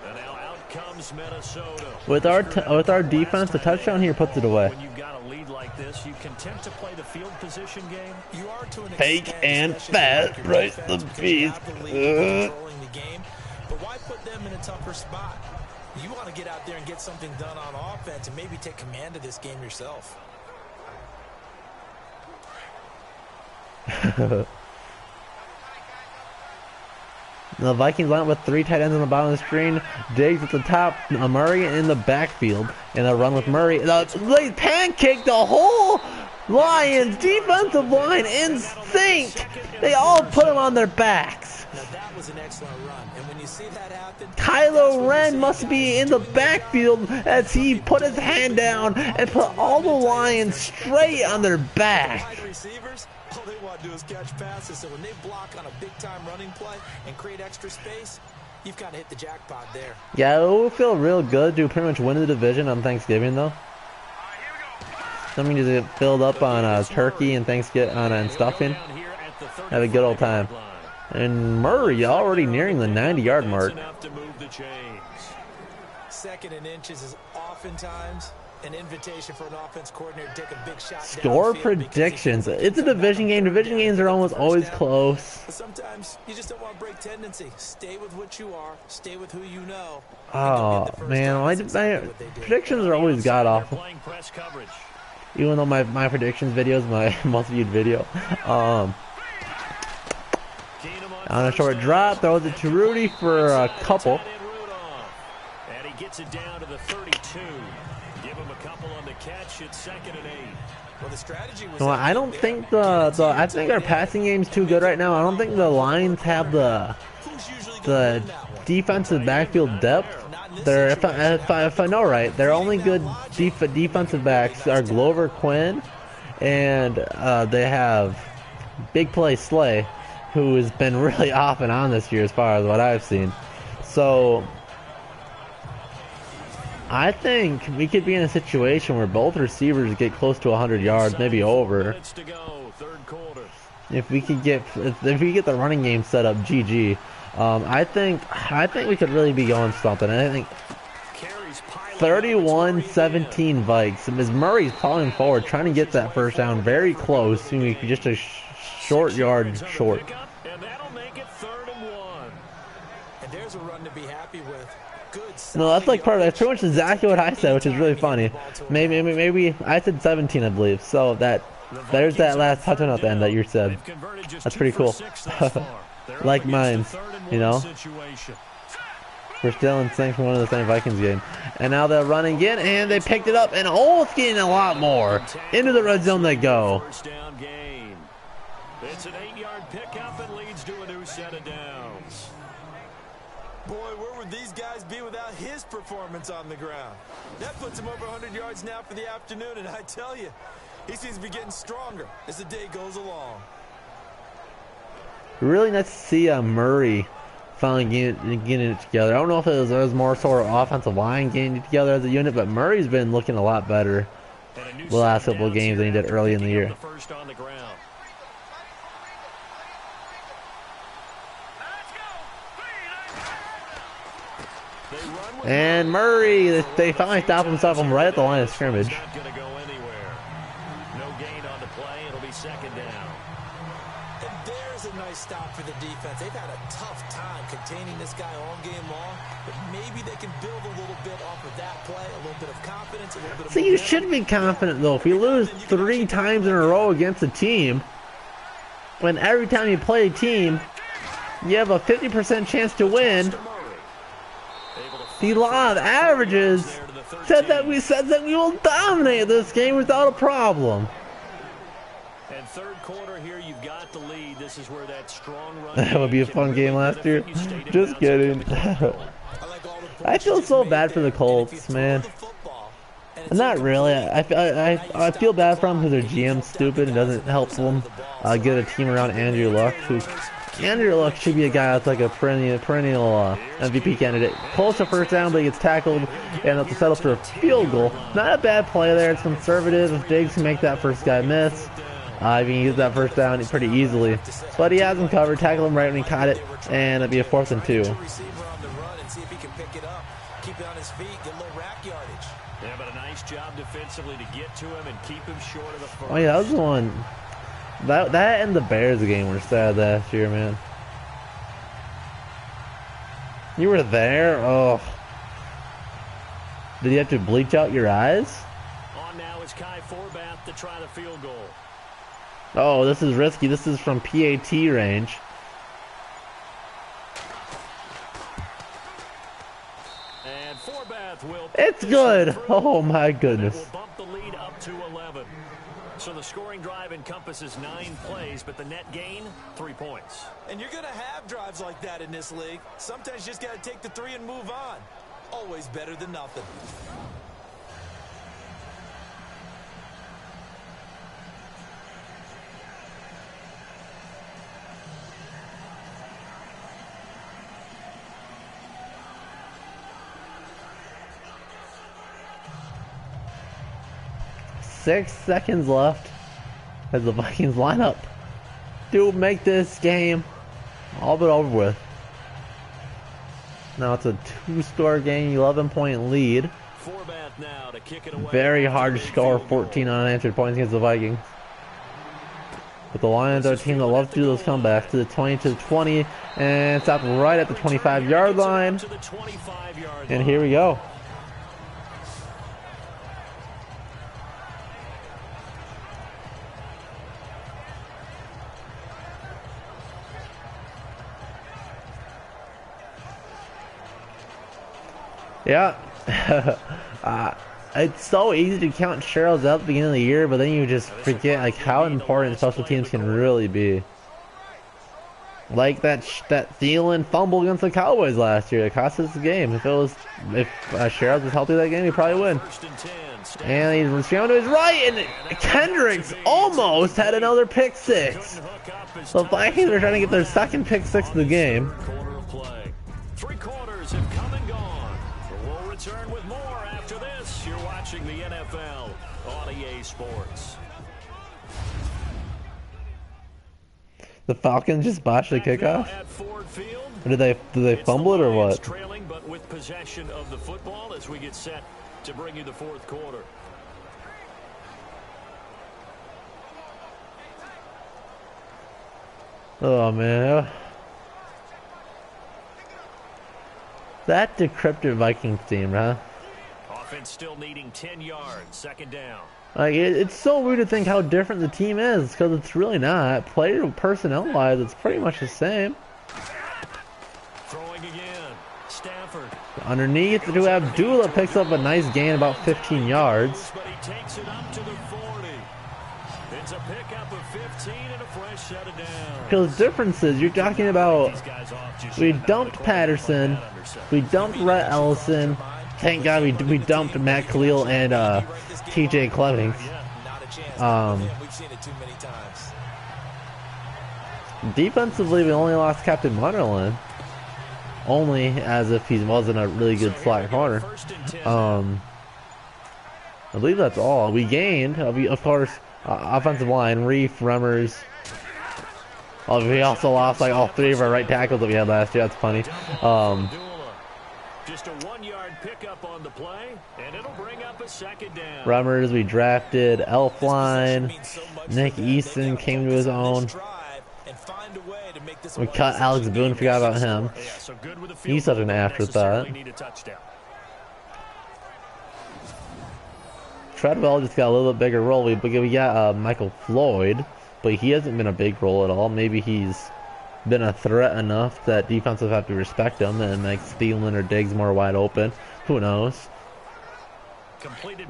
And now out comes Minnesota. With our defense, the touchdown here puts it away. When you've got a lead like this, you content to play the field position game. You are to an Fake extent, and fat, right? The beast. Controlling the game, but why put them in a tougher spot? You want to get out there and get something done on offense and maybe take command of this game yourself. The Vikings line up with 3 tight ends on the bottom of the screen. Diggs at the top, Murray in the backfield, and a run with Murray. They pancake the whole Lions defensive line in sync. They all put him on their backs. Now that was an excellent run, and when you see that happen, Kylo Ren must be in the backfield as he put his hand down and put all the Lions straight on their back. wide receivers, all they want to do is catch passes. So when they block on a big-time running play and create extra space, you've kind of hit the jackpot there. Yeah, it will feel real good to pretty much win the division on Thanksgiving, though. Something to get filled up on turkey and Thanksgiving and stuffing. Have a good old time. And Murray already nearing the 90-yard mark. 2nd and inches is oftentimes an invitation for an offense coordinator to take a big shot. Score predictions. It's a division game. Division games are almost always close. But sometimes you just don't want to break tendency. Stay with what you are. Stay with who you know. Oh, man. My predictions are always god-awful. Even though my predictions video is my most viewed video. On a short drop, throws it to Rudy for a couple. And he gets it down to the 32. Give him a couple on the catch. It's 2nd and 8. Well, the strategy was No, I don't think I think our passing game's too good right now. I don't think the Lions have the defensive backfield depth. They're if I know right, their only good defensive backs are Glover Quinn, and they have Big Play Slay, who has been really off and on this year as far as what I've seen. So I think we could be in a situation where both receivers get close to 100 yards, maybe over. If we could get the running game set up, GG. I think we could really be going something. I think 31-17 Vikes. As Murray's falling forward, trying to get that first down, very close. Just a short yard short. And that'll make it 3rd and 1. And there's a run to be happy with. Good. No, that's like that's pretty much exactly what I said, which is really funny. Maybe I said 17, I believe. So there's that last touchdown at the end that you said. That's pretty cool. Like mine, you know. We're still in sync from one of the same Vikings game. And now they're running again, and they picked it up, and it's getting a lot more. Into the red zone they go. First down gain. It's an 8-yard pickup and leads to a new set of downs. Boy, where would these guys be without his performance on the ground? That puts him over 100 yards now for the afternoon, and I tell you, he seems to be getting stronger as the day goes along. Really nice to see Murray finally getting it together. I don't know if it was more sort of offensive line getting it together as a unit, but Murray's been looking a lot better the last couple of games than he did early in the year. And Murray, they finally stop himself from right at the line of scrimmage. Not going to go anywhere. No gain on the play. It'll be 2nd down. And there's a nice stop for the defense. They've had a tough time containing this guy all game long, but maybe they can build a little bit off of that play, a little bit of confidence, a little bit of See, you should be confident, though. If you lose 3 times in a row against a team, when every time you play a team, you have a 50% chance to win, the law of averages said that we will dominate this game without a problem. And 3rd quarter here, you've got the lead. This is where that strong run. That would be a fun game last year. Just kidding. I feel so bad for the Colts, man. Not really. I feel bad for them because their GM's stupid and doesn't help them get a team around Andrew Luck. Andrew Luck should be a guy that's like a perennial MVP candidate. Close to first down, but he gets tackled and have to settle for a field goal. Not a bad play there. It's conservative. If Diggs can make that first guy miss, he can use that first down pretty easily. But he has him covered. Tackle him right when he caught it, and it'd be a 4th and 2. Yeah, but a nice job defensively to get to him and keep him short of the first. Oh yeah, that was the one. That and the Bears game were sad last year, man. You were there? Oh. Did you have to bleach out your eyes? On now is Kai Forbath to try the field goal. Oh, this is risky. This is from PAT range. And Forbath will. It's good. Oh my goodness. Will bump the lead up to 11. So the scoring drive encompasses 9 plays, but the net gain, 3 points. And you're going to have drives like that in this league. Sometimes you just got to take the 3 and move on. Always better than nothing. Six seconds left as the Vikings line up to make this game all but over with. Now it's a 2-score game, 11-point lead. Now to kick it away. Very hard to score 14 unanswered points against the Vikings. But the Lions are a team that loves to do those comebacks to the 20 to the 20 and stop right at the 25-yard line. And here we go. Yeah, it's so easy to count Sherrills out at the beginning of the year, but then you just forget like how important special teams can really be. Like that Thielen fumble against the Cowboys last year, it cost us the game. If Sherrills was healthy that game, he'd probably win. And he's down to his right, and Kendricks almost had another pick six. The Vikings are trying to get their second pick six of the game. Three quarters have come and gone. We'll return with more after this. You're watching the NFL on EA Sports. The Falcons just botched the kickoff? Or did they fumble it or what? Trailing, but with possession of the football as we get set to bring you the fourth quarter. Oh man. That decrypted Vikings team, huh? Offense still needing 10 yards, second down. Like it's so weird to think how different the team is, because it's really not. Player personnel wise, it's pretty much the same. Throwing again, Stafford. Underneath to Abdullah picks up a nice gain, about 15 yards. But he takes it up to the 40. It's a pickup of 15 and a fresh set of downs. Because differences, you're talking about, we dumped Patterson, we dumped Rhett Ellison. Thank God we dumped Matt Khalil and TJ Clemmings. Defensively, we only lost Captain Wonderland. Only as if he wasn't a really good slot corner. I believe that's all. We gained, of course, offensive line, Reef, Remmers. Oh, we also lost like all three of our right tackles that we had last year. That's funny. Just a 1-yard pickup on the play, and it'll bring up a second down. Rummers, we drafted Elfline. Nick Easton came to his own. We cut Alex Boone, forgot about him. He's such an afterthought. Treadwell just got a little bit bigger role. We got Michael Floyd, but he hasn't been a big role at all. Maybe he's been a threat enough that defenses have to respect him and make Thielen or Diggs more wide open. Who knows?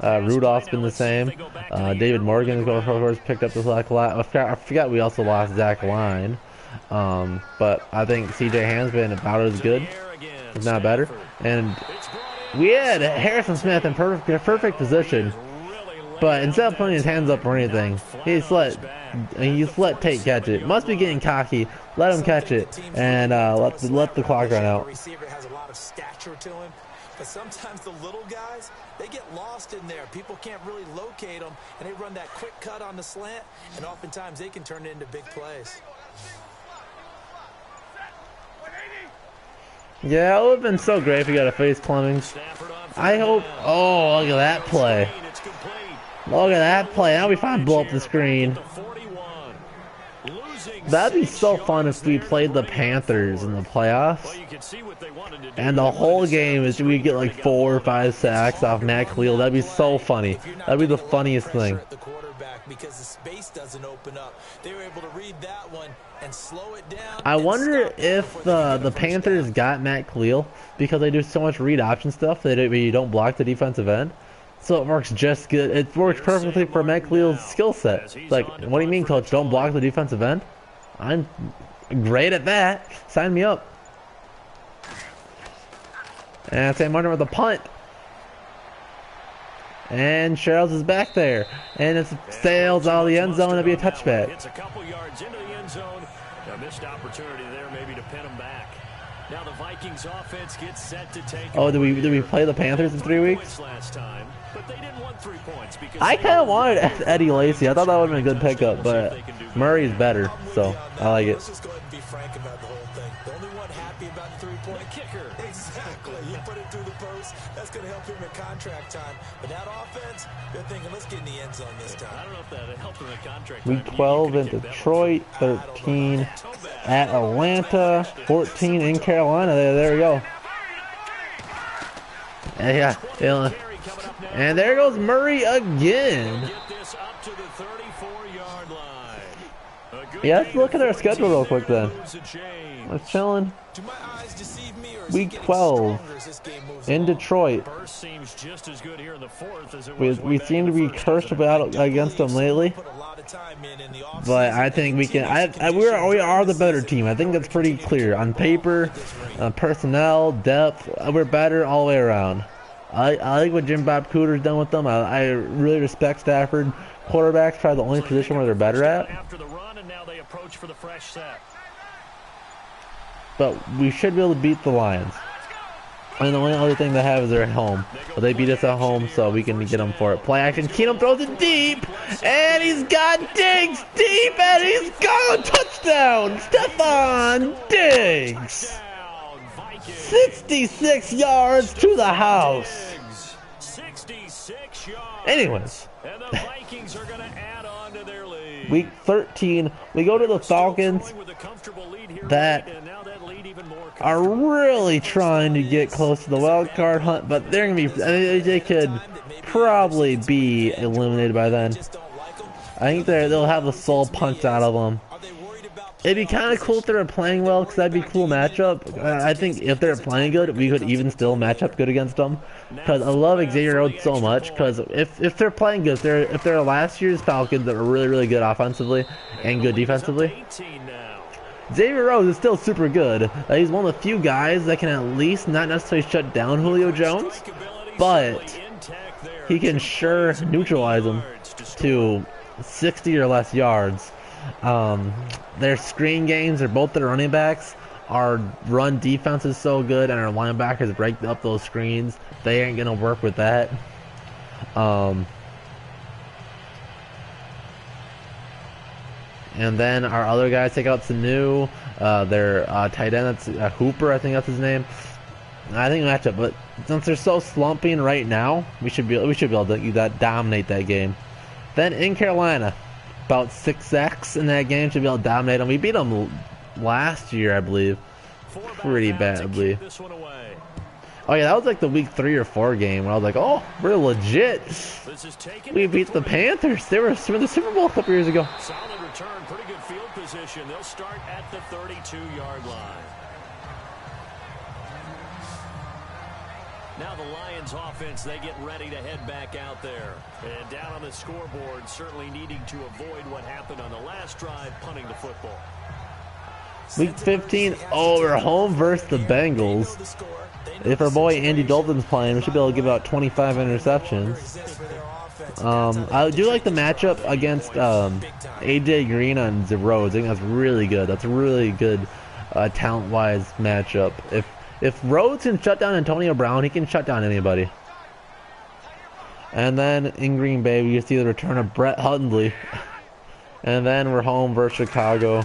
Rudolph's been the same. David Morgan, of course, picked up the slack a lot. I forgot we also lost Zach Line. But I think CJ Ham's been about as good, if not better. And we had Harrison Smith in perfect position. But instead of putting his hands up or anything, he's let Tate catch it. Must be getting cocky. Let him catch it, and let the clock run out. Receiver has a lot of stature to him, but sometimes the little guys, they get lost in there. People can't really locate them, and they run that quick cut on the slant, and oftentimes they can turn it into big plays. Yeah, it would have been so great if we got a face Clemmings. I hope. Oh, look at that play. Look at that play. Now we finally blow up the screen. That'd be so fun if we played the Panthers in the playoffs. And the whole game is we get like 4 or 5 sacks off Matt Khalil. That'd be so funny. That'd be the funniest thing. Because the space doesn't open up. They were able to read that one and slow it down. I wonder if the Panthers got Matt Khalil because they do so much read option stuff that you don't block the defensive end. So it works just good. It works perfectly for Matt Khalil's skill set. Like, what do you mean, coach? Don't block the defensive end? I'm great at that. Sign me up. And Sam Martin with a punt. And Charles is back there. And it sails out of the end zone. That'll be a touchback. It's a couple yards into the end zone. A missed opportunity there maybe to pin him back. Now the Vikings offense gets set to take. Oh, did we play the Panthers in 3 weeks? Last time, but they didn't want 3 points because I kind of wanted Eddie Lacy. I thought that would have been a good pickup, but Murray's better, so I like it. Let's just go ahead and be frank about the whole thing. The only one happy about the 3-point kicker. Exactly. You put it through the post. That's going to help him in contract time. But that offense, they're thinking, let's get in the end zone this time. I don't know if that helped him in contract Week 12 in Detroit, 13 at Atlanta, 14 in Carolina. There we go. Yeah, and there goes Murray again. Yeah, let's look at our schedule real quick then. We're chilling. Week 12 in Detroit. We seem to be cursed against them lately, but I think we can. We are the better team. I think that's pretty clear on paper, personnel, depth. We're better all the way around. I like what Jim Bob Cooter's done with them. I really respect Stafford. Quarterback's probably the only position where they're better at. After the run, and now they approach for the fresh set. But we should be able to beat the Lions. And the only other thing they have is they're at home. But they beat us at home, so we can get them for it. Play action. Keenum throws it deep. And he's got Diggs deep. And he's got a touchdown. Stephon Diggs. 66 yards to the house. 66 yards. Anyways. And the Vikings are going to add on to their lead. Week 13. We go to the Falcons. That are really trying to get close to the wild card hunt, but they're gonna be. They could probably be eliminated by then. I think they'll have the soul punched out of them. It'd be kind of cool if they were playing well, because that'd be a cool matchup. I think if they're playing good, we could even still match up good against them. Because I love Xavier Rhodes so much. Because if they're playing good, if they're last year's Falcons that were really good offensively and good defensively. Xavier Rhodes is still super good. He's one of the few guys that can at least not necessarily shut down Julio Jones, but he can sure neutralize him to 60 or less yards. Their screen games, they're both their running backs. Our run defense is so good, and our linebackers break up those screens. They ain't gonna work with that. And then our other guys take out Sanu, their tight end, that's Hooper, I think that's his name. I think matchup, but since they're so slumping right now, we should be able to dominate that game. Then in Carolina, about 6 sacks in that game, should be able to dominate them. We beat them last year, I believe, pretty badly. Oh yeah, that was like the week 3 or 4 game where I was like, oh, we're legit. We beat the Panthers. They were in the Super Bowl a couple years ago. Solid return, pretty good field position. They'll start at the 32-yard line. Now the Lions offense, they get ready to head back out there. And down on the scoreboard, certainly needing to avoid what happened on the last drive, punting the football. Week 15, oh, we're home versus the Bengals. If our boy Andy Dalton's playing, we should be able to give out 25 interceptions. I do like the matchup against AJ Green and Rhodes. I think that's really good. That's a really good talent-wise matchup. If Rhodes can shut down Antonio Brown, he can shut down anybody. And then in Green Bay, we see the return of Brett Hundley. And then we're home versus Chicago.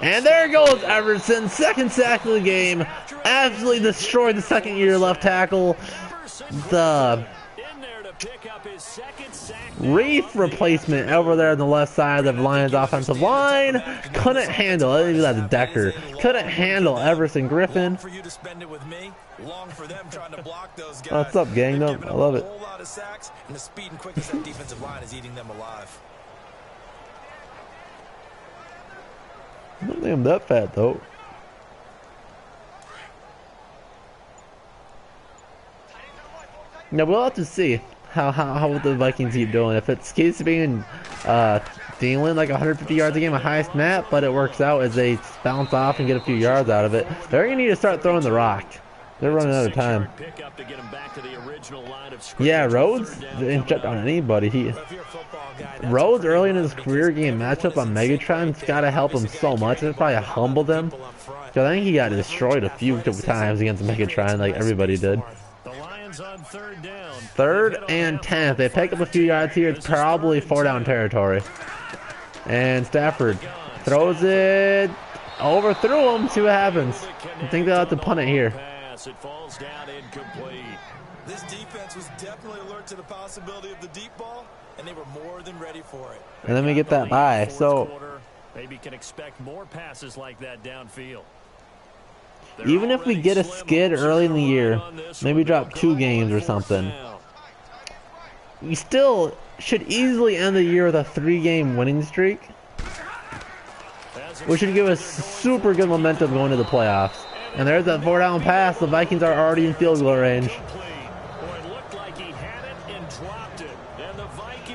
And there goes Everson, second sack of the game. Absolutely destroyed the second-year left tackle. The Reef replacement over there on the left side of the Lions offensive line couldn't handle it. Maybe that's Decker. Couldn't handle Everson Griffin. What's up, gang? No, I love it. I don't think I'm that fat though. Now we'll have to see how the Vikings keep doing. If it keeps being Thielen like 150 yards a game, a high snap, but it works out as they bounce off and get a few yards out of it, they're gonna need to start throwing the rock. They're running out of time. Yeah, Rhodes didn't shut down anybody. Rhodes early in his career getting matched up on Megatron's gotta help him so much. It's probably humbled him. Because I think he got destroyed a few times against Megatron, like everybody did. On third and 10. If they pick up a few yards here, it's probably 4-down territory. And Stafford throws it, overthrew him. See what happens. I think they'll have to punt it here. It falls down incomplete. This defense was definitely alert to the possibility of the deep ball, and they were more than ready for it. And then we get that bye. So maybe can expect more passes like that downfield. Even if we get a skid early in the year, maybe drop 2 games or something, we still should easily end the year with a 3-game winning streak, which should give us super good momentum going to the playoffs. And there's that 4-down pass. The Vikings are already in field goal range.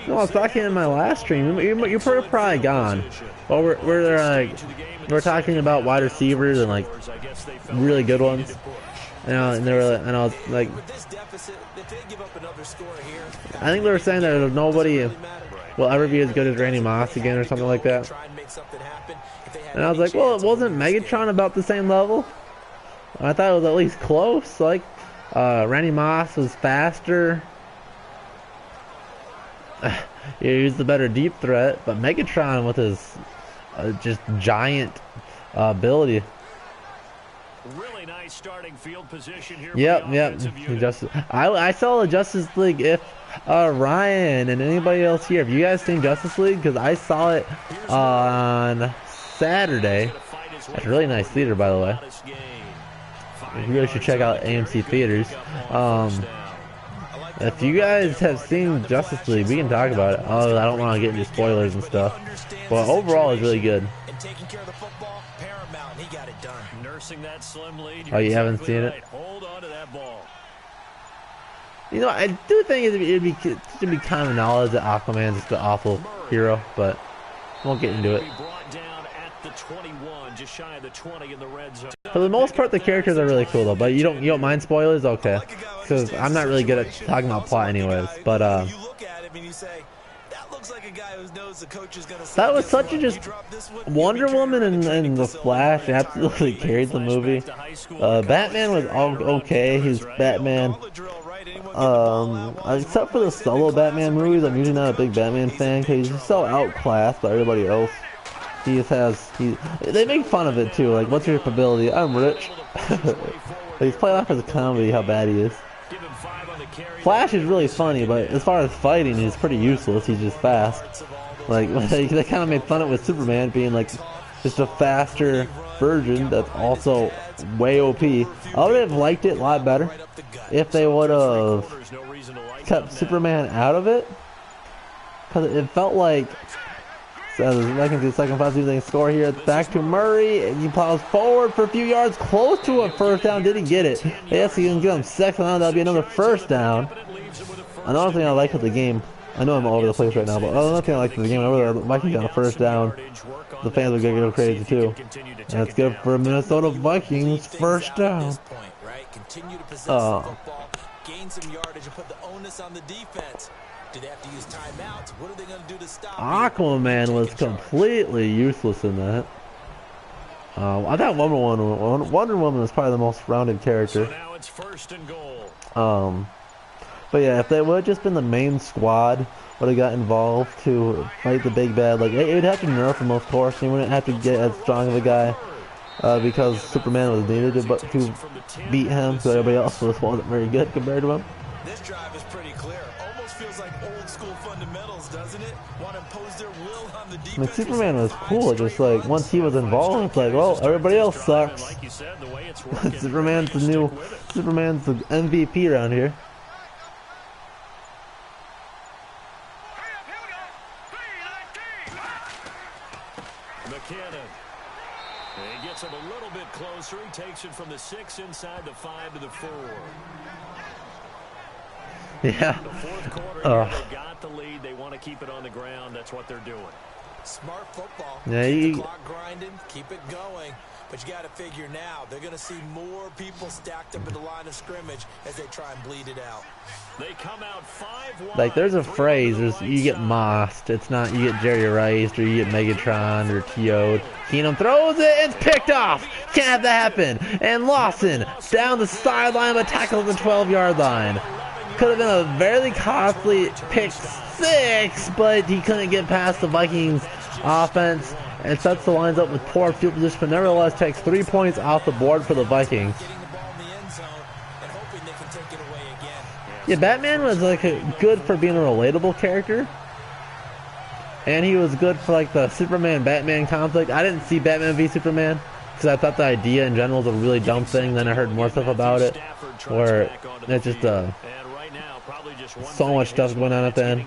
No, I was talking in my last stream. You're probably gone. Well, we're talking about wide receivers and like really good ones. And they were, and I was like, I think they were saying that nobody will ever be as good as Randy Moss again or something like that. And I was like, well, it wasn't Megatron about the same level? I thought it was at least close. Like, Randy Moss was faster. He was the better deep threat, but Megatron with his just giant ability. Really nice starting field position here. Yep. I saw the Justice League. If Ryan and anybody else here, have you guys seen Justice League? Because I saw it on Saturday. That's a really nice theater, by the way. You really should check out AMC theaters. If you guys have seen Justice League, we can talk about it. Oh, I don't want to get into spoilers and stuff, but overall, it's really good. Oh, you haven't seen it? Hold on to that ball. You know, I do think it'd be kind of knowledge that Aquaman's just an awful hero, but won't get into it. For the most part, the characters are really cool though. But you don't mind spoilers, okay? Because I'm not really good at talking about plot, anyways. But that was such a just Wonder Woman and the Flash absolutely carried the movie. Batman was okay. He's Batman. Except for the solo Batman movies, I'm usually not a big Batman fan because he's so outclassed by everybody else. They make fun of it too. Like, what's your ability? I'm rich. He's playing off as a comedy how bad he is. Flash is really funny, but as far as fighting, he's pretty useless. He's just fast. Like, they kind of made fun of it with Superman being like just a faster version that's also way OP. I would have liked it a lot better if they would have kept Superman out of it, because it felt like. So the Vikings second pass, they score here. It's back to Murray, and he plows forward for a few yards, close to a first down. Didn't get it. Yes, he can get him second down. That'll be another first down. Another thing I like with the game, I know I'm all over the place right now, but another thing I like with the game, whenever the Vikings got a first down, the fans are gonna go crazy too. And it's good for Minnesota Vikings first down. Gain some yardage and put the onus on the defense. Do they have to use timeouts? What are they going to do to stop? Aquaman was completely useless in that. I thought Wonder Woman was probably the most rounded character. So now it's first and goal. But yeah, if they would have just been the main squad, would have got involved to fight the big bad. Like, it would have to nerf him, of course. He wouldn't have to get as strong of a guy because Superman was needed to beat him, so everybody else wasn't very good compared to him. This drive is pretty clear. Almost feels like old school fundamentals, doesn't it? Want to impose their will on the defense. I mean, Superman was cool. Just like once he was involved, it's like, well, everybody else sucks. Superman's the MVP around here. He gets him a little bit closer. He takes it from the 6 inside the 5 to the 4. Yeah. The fourth quarter, they got the lead. They want to keep it on the ground. That's what they're doing. Smart football. Yeah, the clock grinding, keep it going. But you got to figure now they're going to see more people stacked up at the line of scrimmage as they try and bleed it out. They come out 5-1. Like, there's a phrase, you get mossed. It's not you get Jerry Rice or you get Megatron or TO'd. Keenum throws it, it's picked off. Can't have that happen. And Lawson down the sideline but tackles the 12-yard line. Could have been a very costly pick 6, but he couldn't get past the Vikings offense and sets the lines up with poor field position, but nevertheless takes 3 points off the board for the Vikings. Yeah, Batman was like good for being a relatable character, and he was good for like the Superman-Batman conflict. I didn't see Batman v Superman because I thought the idea in general was a really dumb thing. Then I heard more stuff about it, where it's just so much stuff going on at the end.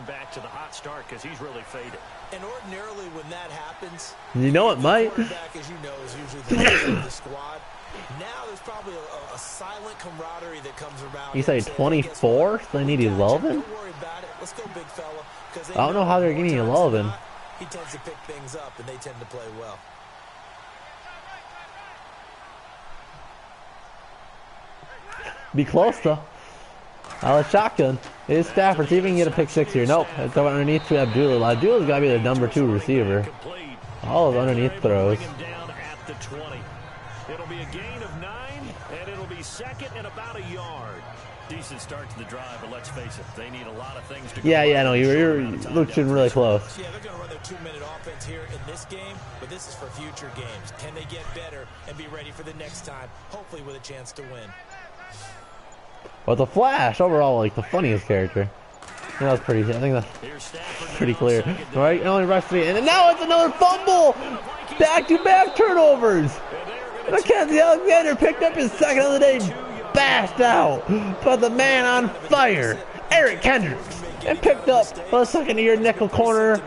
And ordinarily, when that happens, you know it might. As you know, is usually the squad. Now there's probably a silent camaraderie that comes around. You say 24? They need 11? Don't worry about it. Let's go, big fella. I don't know how they're getting 11. He tends to pick things up, and they tend to play well. Be close though. Shotgun. Is Stafford. See if he can get a pick six here. Nope. It's underneath to Abdullah. Abdullah's got to be the number 2 receiver. All of underneath throws. It'll be a gain of 9, and it'll be second and about a yard. Decent start to the drive, but let's face it, they need a lot of things to go. Yeah, no, you're looking really close. Yeah, they're going to run their 2-minute offense here in this game, but this is for future games. Can they get better and be ready for the next time, hopefully with a chance to win? But the Flash, overall, like the funniest character. That was pretty. I think that's pretty clear. Right? Only rushed 3, and now it's another fumble. Back-to-back turnovers. Mackenzie Alexander picked up his second of the day, bashed out, but the man on fire, Eric Kendricks, and picked up a second-year nickel corner,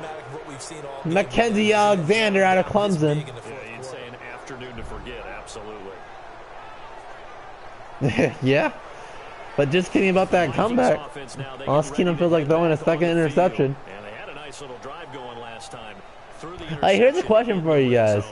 Mackenzie Alexander out of Clemson. Yeah, you'd say an afternoon to forget, absolutely. Yeah. But just kidding about that comeback. Unless Keenum feels like throwing a second interception. And they had a nice little drive going last time. Here's a question for you guys.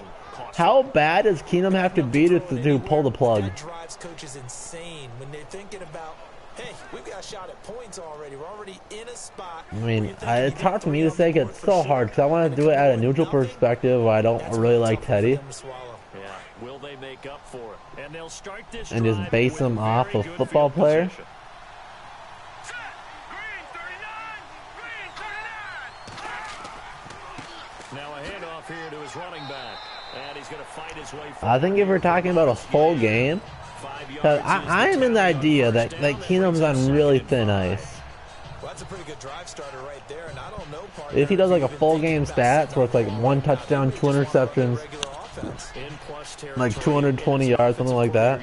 How bad does Keenum have to be to pull the plug? That drives coaches insane when they're thinking about, hey, we've got a shot at points already. We're already in a spot. I mean, it's hard for me to say because it's so hard because I want to do it at a neutral perspective where I don't really like Teddy. Yeah, will they make up for it? And they'll start this and just base him off a football player. Now a handoff here to his running back. And he's going to fight his way. I think if we're talking about a full game, because I am in the idea that Keenum's on really thin ice. Well, that's a pretty good drive starter right there, and I don't know, if he does like a full game stats where it's like 1 touchdown, 2 interceptions, like 220 yards, something like that,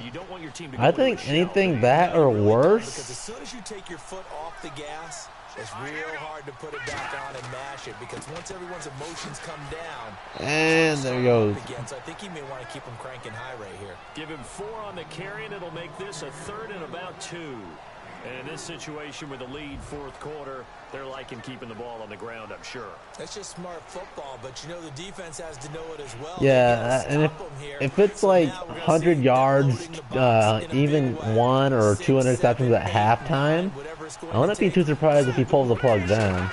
I think anything that or worse. Because as soon as you take your foot off the gas, it's real hard to put it back on and mash it, because once everyone's emotions come down, and there he goes. Again, so I think he may want to keep him cranking high right here. Give him 4 on the carry, and it'll make this a 3rd and about 2. And in this situation with the lead, 4th quarter, they're liking keeping the ball on the ground, I'm sure. That's just smart football, but you know the defense has to know it as well. Yeah, and if it's like 100 yards, even 1 or 2 interceptions at halftime, I wouldn't be too surprised if he pulls the plug then.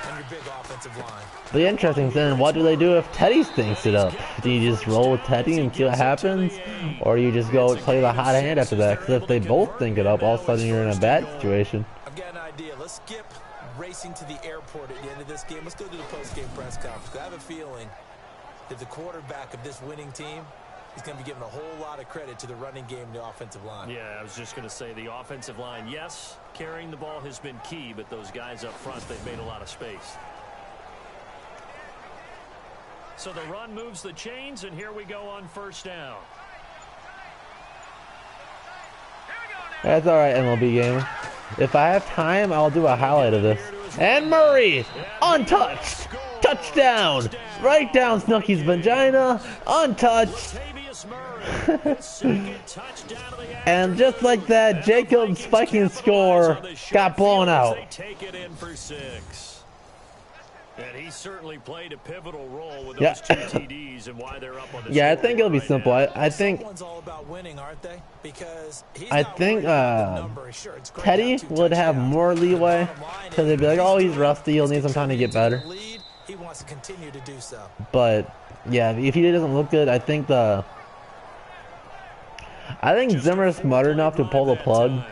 The interesting thing, what do they do if Teddy stinks it up? Do you just roll with Teddy and see what happens? Or do you just go play the hot hand after that? Because if they both stink it up, all of a sudden you're in a bad situation. I've got an idea. Let's skip racing to the airport at the end of this game. Let's go to the post-game press conference. I have a feeling that the quarterback of this winning team is going to be giving a whole lot of credit to the running game and the offensive line. Yeah, I was just going to say the offensive line, yes, carrying the ball has been key, but those guys up front, they've made a lot of space. So the run moves the chains, and here we go on 1st down. That's all right, MLB game. If I have time, I'll do a highlight of this. And Murray, untouched, touchdown, right down Snooky's vagina, untouched. And just like that, Jacob's spiking score got blown out. And he certainly played a pivotal role with those 2 TDs and why they're up on the I think it'll be simple. I think Teddy would have more leeway because they'd be like, oh, he's rusty, he'll need some time to get better. He wants to continue to do so. But yeah, if he doesn't look good, I think Zimmer's smart enough to pull the plug.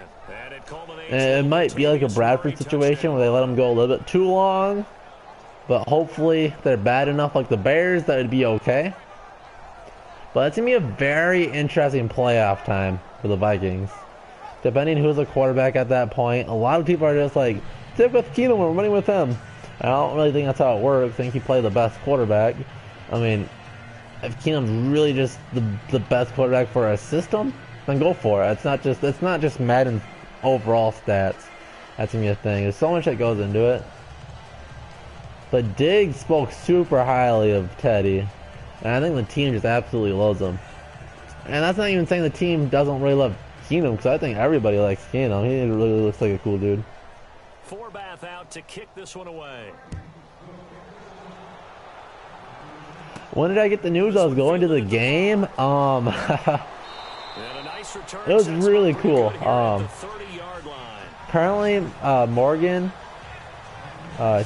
And it might be like a Bradford situation where they let him go a little bit too long. But hopefully they're bad enough like the Bears that would be okay. But it's going to be a very interesting playoff time for the Vikings. Depending who's the quarterback at that point. A lot of people are just like, stick with Keenum, we're running with him. I don't really think that's how it works. I think he played the best quarterback. I mean, if Keenum's really just the best quarterback for a system, then go for it. It's not just Madden overall stats. That's going to be a thing. There's so much that goes into it. But Diggs spoke super highly of Teddy, and I think the team just absolutely loves him. And that's not even saying the team doesn't really love Keenum, because I think everybody likes Keenum. He really looks like a cool dude. Forbath out to kick this one away. When did I get the news I was going to the game? It was really cool. Apparently, Morgan,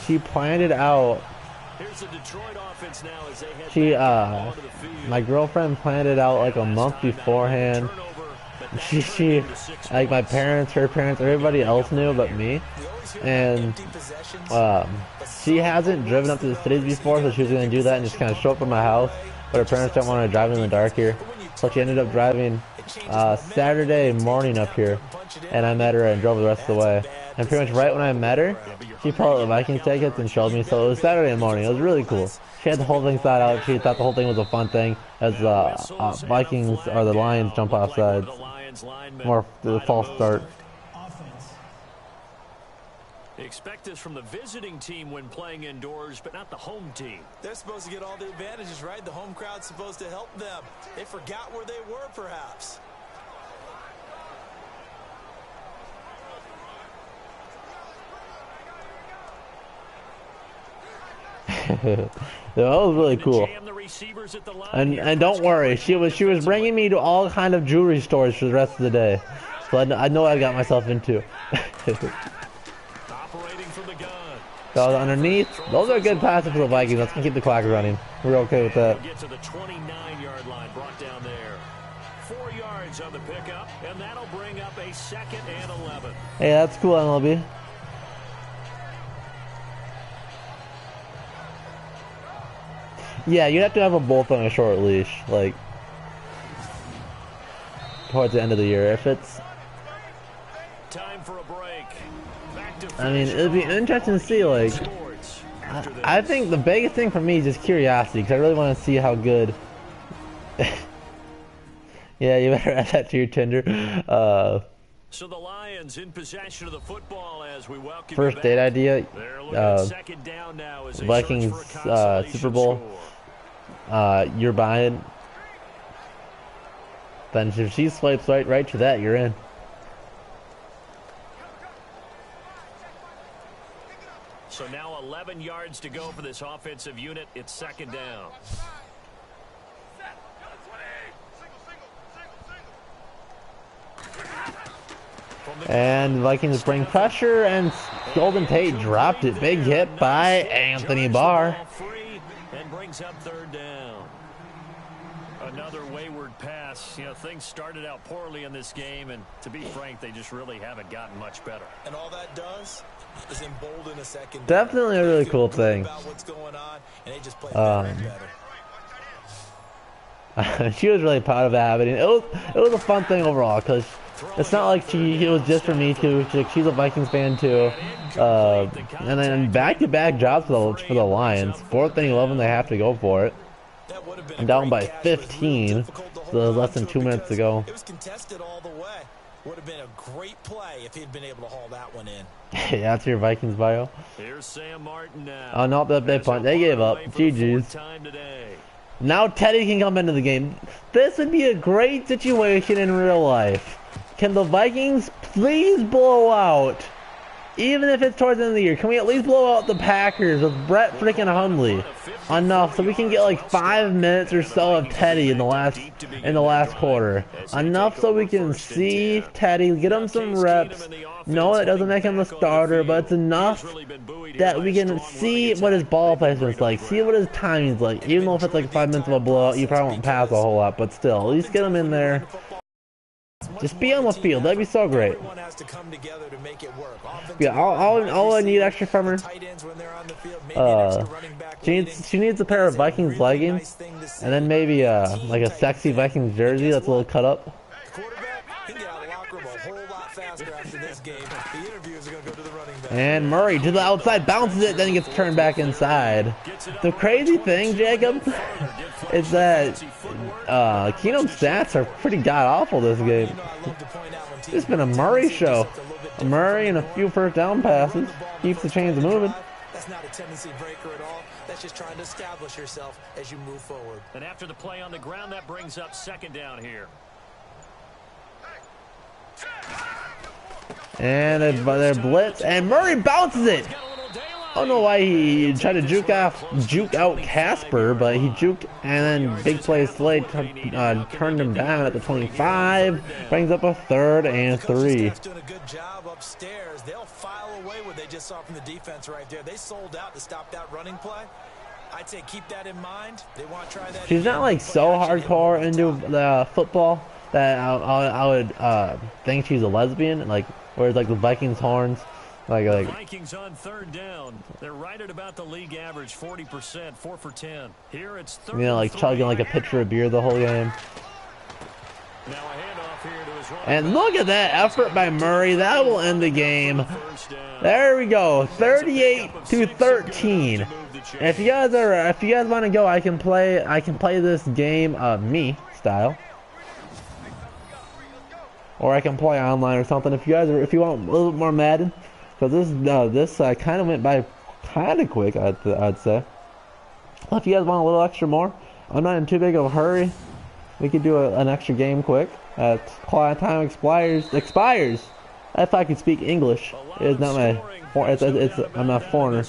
she planned it out. Here's the Detroit offense now as they head She, back onto the field. my girlfriend planned it out like a month beforehand. She, like my parents, her parents, everybody else knew but me. And, she hasn't driven up to the cities before, so she was going to do that and just kind of show up at my house. But her parents don't want to drive in the dark here. So she ended up driving, Saturday morning up here. And I met her and drove the rest of the way. And pretty much right when I met her, she pulled out the Vikings tickets and showed me. So it was Saturday morning. It was really cool. She had the whole thing thought out. She thought the whole thing was a fun thing as Vikings or the Lions jump off sides. More the false start. Expect this from the visiting team when playing indoors, but not the home team. They're supposed to get all the advantages, right? The home crowd's supposed to help them. They forgot where they were, perhaps. That was really cool. And don't worry, she was bringing me to all kind of jewelry stores for the rest of the day. So I know I got myself into. So underneath, those are good passes for the Vikings. Let's keep the clock running. We're okay with that. Get to the 29-yard line, brought down there. 4 yards on the pickup, and that'll bring up a 2nd and 11. Hey, that's cool, MLB. Yeah, you'd have to have them both on a short leash, like towards the end of the year. If it's, time for a break. I mean, it'd be interesting to see. Like, I think the biggest thing for me is just curiosity, because I really want to see how good. Yeah, you better add that to your Tinder. So the Lions in possession of the football as we welcome first date idea. Second down now as Vikings Super Bowl. You're buying. Then if she swipes right to that, you're in. So now 11 yards to go for this offensive unit. It's second down. And Vikings bring pressure, and Golden Tate dropped it. Big hit by Anthony Barr. And brings up third down. Another wayward pass. You know, things started out poorly in this game, and to be frank, they just really haven't gotten much better. And all that does is embolden a second. Definitely a really cool thing. She was really proud of it happening. It was a fun thing overall, because it's not like it was just for me too. She's a Vikings fan too. And then back-to-back jobs for the Lions. 4th and 11, they have to go for it. And down by 15. So less than 2 minutes to go. It was contested all the way. Would have been a great play if he'd been able to haul that one in. Yeah, that's your Vikings bio. Here's Sam Martin now. Oh, not that big punt. They gave up. GG's. Now Teddy can come into the game. This would be a great situation in real life. Can the Vikings please blow out, even if it's towards the end of the year, can we at least blow out the Packers with Brett freaking Hundley enough so we can get like 5 minutes or so of Teddy in the last quarter? Enough so we can see Teddy, get him some reps. No, it doesn't make him the starter, but it's enough that we can see what his ball placement's like, see what his timing's like. Even though if it's like 5 minutes of a blowout, you probably won't pass a whole lot, but still, at least get him in there. Just be on the field. That'd be so great. Yeah, all I need extra from her. She needs a pair of Vikings leggings, and then maybe like a sexy Vikings jersey that's a little cut up. And Murray to the outside, bounces it, then he gets turned back inside. The crazy thing, Jacob, is that Keenum's stats are pretty god-awful this game. It's been a Murray show. A Murray and a few first down passes. Keeps the chains moving. That's not a tendency breaker at all. That's just trying to establish yourself as you move forward. And after the play on the ground, that brings up second down here. And they're blitz, and Murray bounces it. I don't know why he tried to juke out Casper, but he juked and then big play Slade turned him down at the 25, brings up a 3rd and 3. Doing a good job upstairs. They'll file away what they just saw from the defense right there. They sold out to stop that running play. I'd say keep that in mind. They want to try that. She's not like so hardcore into the football that I would think she's a lesbian, like whereas like the Vikings horns. Like Vikings on 3rd down. They're right at about the league average, 40%, 4 for 10. Here it's 3rd. You know, like chugging like a pitcher of beer the whole game. Now a handoff here to his running And look at that effort by Murray. That will end the game. There we go, 38-13. If you guys want to go, I can play this game me style. Or I can play online or something. If you want a little bit more Madden. Because this kind of went by kind of quick, I'd say. Well, if you guys want a little extra more, I'm not in too big of a hurry. We could do an extra game quick. Clock time expires. If I could speak English, it's not my. I'm not foreigner.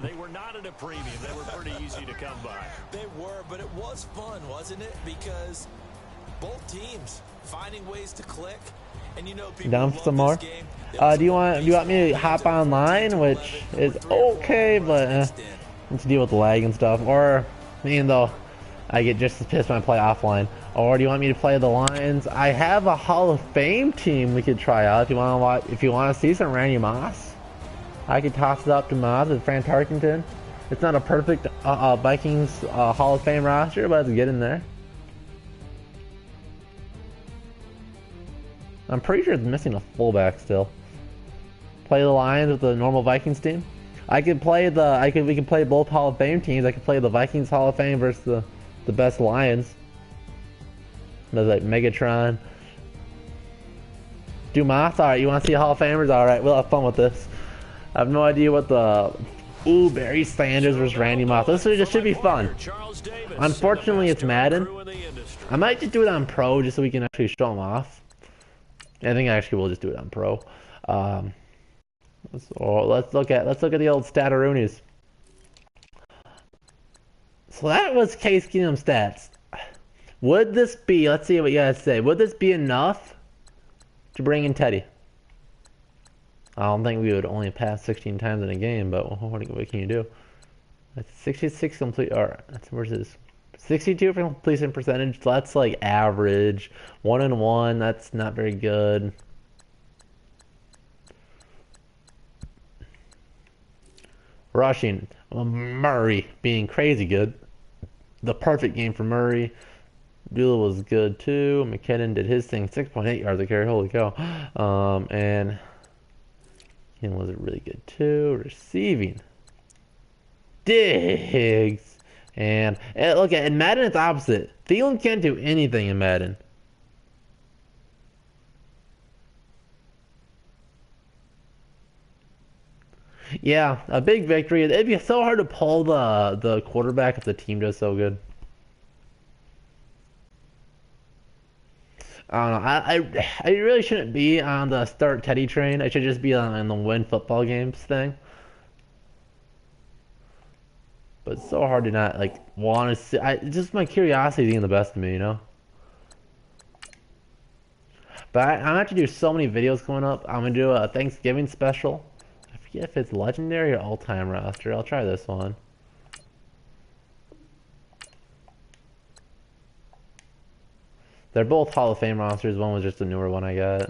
They were not at a premium. They were pretty easy to come by. They were, but it was fun, wasn't it? Because both teams finding ways to click. And you know, people down for some more. Do you want me to hop online, which is okay, but let's deal with the lag and stuff. Or even though I get just as pissed when I play offline. Or do you want me to play the Lions? I have a Hall of Fame team we could try out if you want to watch. If you want to see some Randy Moss, I could toss it up to Moss with Fran Tarkenton. It's not a perfect Vikings Hall of Fame roster, but it's getting there. I'm pretty sure it's missing a fullback still. Play the Lions with the normal Vikings team. We can play both Hall of Fame teams. I could play the Vikings Hall of Fame versus the best Lions. There's like Megatron. Dumas, alright, you want to see Hall of Famers? Alright, we'll have fun with this. I have no idea what the... Ooh, Barry Sanders versus Randy Moss. This should be fun. Unfortunately, it's Madden. I might just do it on Pro just so we can actually show them off. I think actually we'll just do it on Pro. Let's look at the old Stataroonies. So that was Case Keenum stats. Would this be? Let's see what you guys say. Would this be enough to bring in Teddy? I don't think we would only pass 16 times in a game, but what can you do? That's 66 complete. Or where's this? 62 for completion percentage. That's like average. 1-1. That's not very good. Rushing. Murray being crazy good. The perfect game for Murray. Buell was good too. McKinnon did his thing. 6.8 yards a carry. Holy cow. And he was really good too. Receiving. Diggs. And look at in Madden it's opposite. Thielen can't do anything in Madden. Yeah, a big victory. It'd be so hard to pull the quarterback if the team does so good. I don't know. I really shouldn't be on the start Teddy train. I should just be on the win football games thing. But it's so hard to not like want to see. Just my curiosity getting the best of me, you know. But I'm gonna have to do so many videos coming up. I'm gonna do a Thanksgiving special. I forget if it's legendary or all-time roster. I'll try this one. They're both Hall of Fame rosters. One was just a newer one I got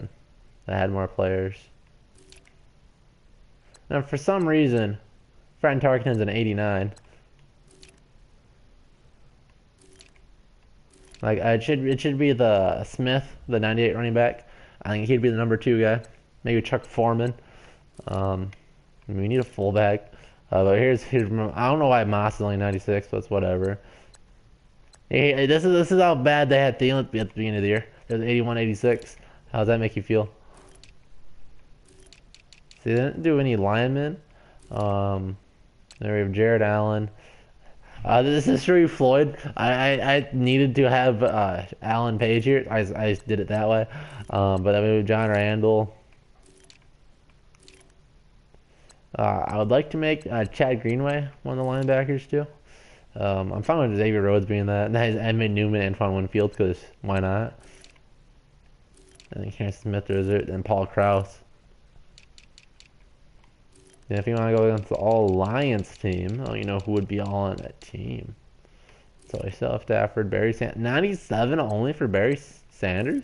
that had more players. And for some reason, Fran Tarkenton's an 89. Like it should be the Smith, the 98 running back. I think he'd be the number 2 guy. Maybe Chuck Foreman. We need a fullback. But here's I don't know why Moss is only 96, but it's whatever. Hey, this is how bad they had Thielen at the beginning of the year. It was 81, 86. How does that make you feel? See, they didn't do any linemen. There we have Jared Allen. This is Sharif Floyd. I needed to have Alan Page here. I just did it that way. But I mean John Randall. I would like to make Chad Greenway one of the linebackers too. I'm fine with Xavier Rhodes being that. And that has Emmett Newman and Antoine Winfield because why not? I think Harrison Smith is it, and Paul Krause. And if you want to go against the all-Lions team, oh, you know who would be all on that team? So I still have Stafford, Barry Sanders. 97 only for Barry Sanders?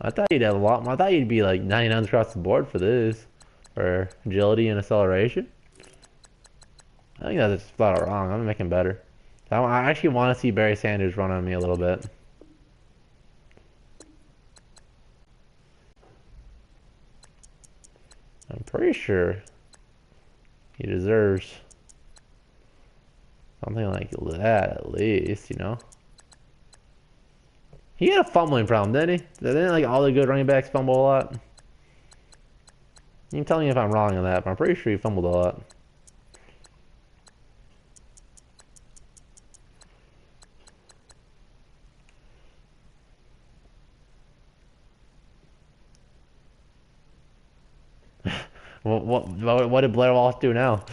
I thought you'd have a lot more. I thought you'd be like 99 across the board for this. For agility and acceleration. I think that's just flat out wrong. I'm gonna make him better. I actually want to see Barry Sanders run on me a little bit. I'm pretty sure he deserves something like that at least, you know? He had a fumbling problem, didn't he? Didn't like all the good running backs fumble a lot? You can tell me if I'm wrong on that, but I'm pretty sure he fumbled a lot. What did Blair Walsh do now?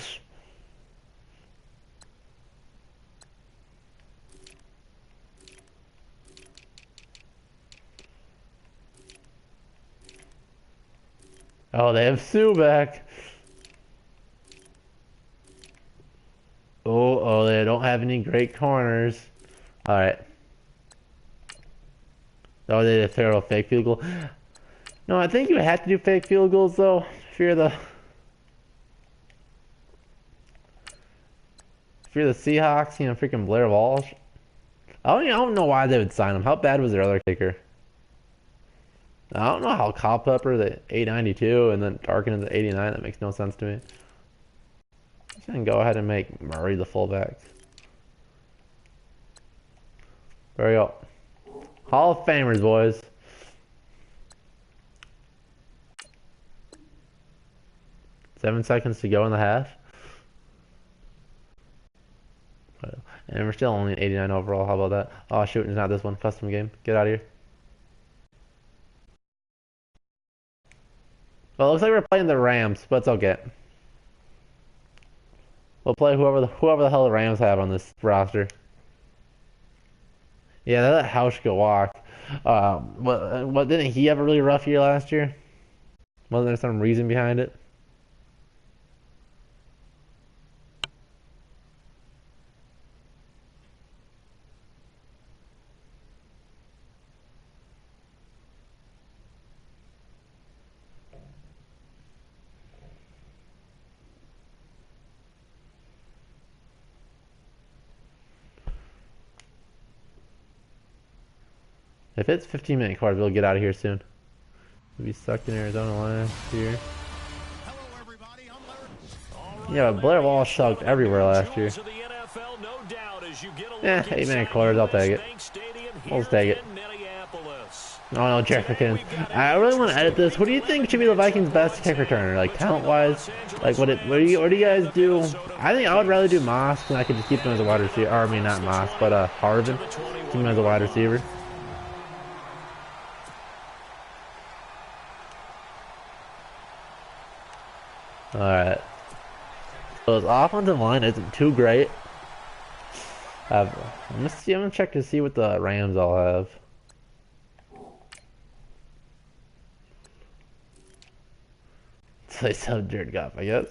Oh, they have Sue back. Oh, they don't have any great corners. Alright. Oh, they did throw a fake field goal. No, I think you have to do fake field goals though. If you're the Seahawks, you know, freaking Blair Walsh. I don't know why they would sign him. How bad was their other kicker? I don't know how Culpepper the 892 and then Darkin the 89. That makes no sense to me. I'm gonna go ahead and make Murray the fullback. There we go. Hall of Famers, boys. Seven seconds to go in the half. And we're still only at 89 overall. How about that? Oh, shoot, it's not this one. Custom game. Get out of here. Well, it looks like we're playing the Rams, but it's okay. We'll play whoever the hell the Rams have on this roster. Yeah, they let Hauschka walk. What didn't he have a really rough year last year? Wasn't there some reason behind it? If it's 15-minute quarters, we'll get out of here soon. We'll be stuck in Arizona last year. Yeah, but Blair Walsh sucked everywhere last year. Yeah, 8-minute quarters, I'll take it. We'll take it. Oh no, Jefferson. I really want to edit this. What do you think should be the Vikings' best kick returner? Like, talent-wise? Like, what do you guys do? I think I would rather do Moss, and I could just keep him as a wide receiver. Or, I mean, not Moss, but Harvin. Keep him as a wide receiver. Alright. So his offensive line isn't too great. I'm gonna check to see what the Rams all have. So they sell Jared Goff, I guess.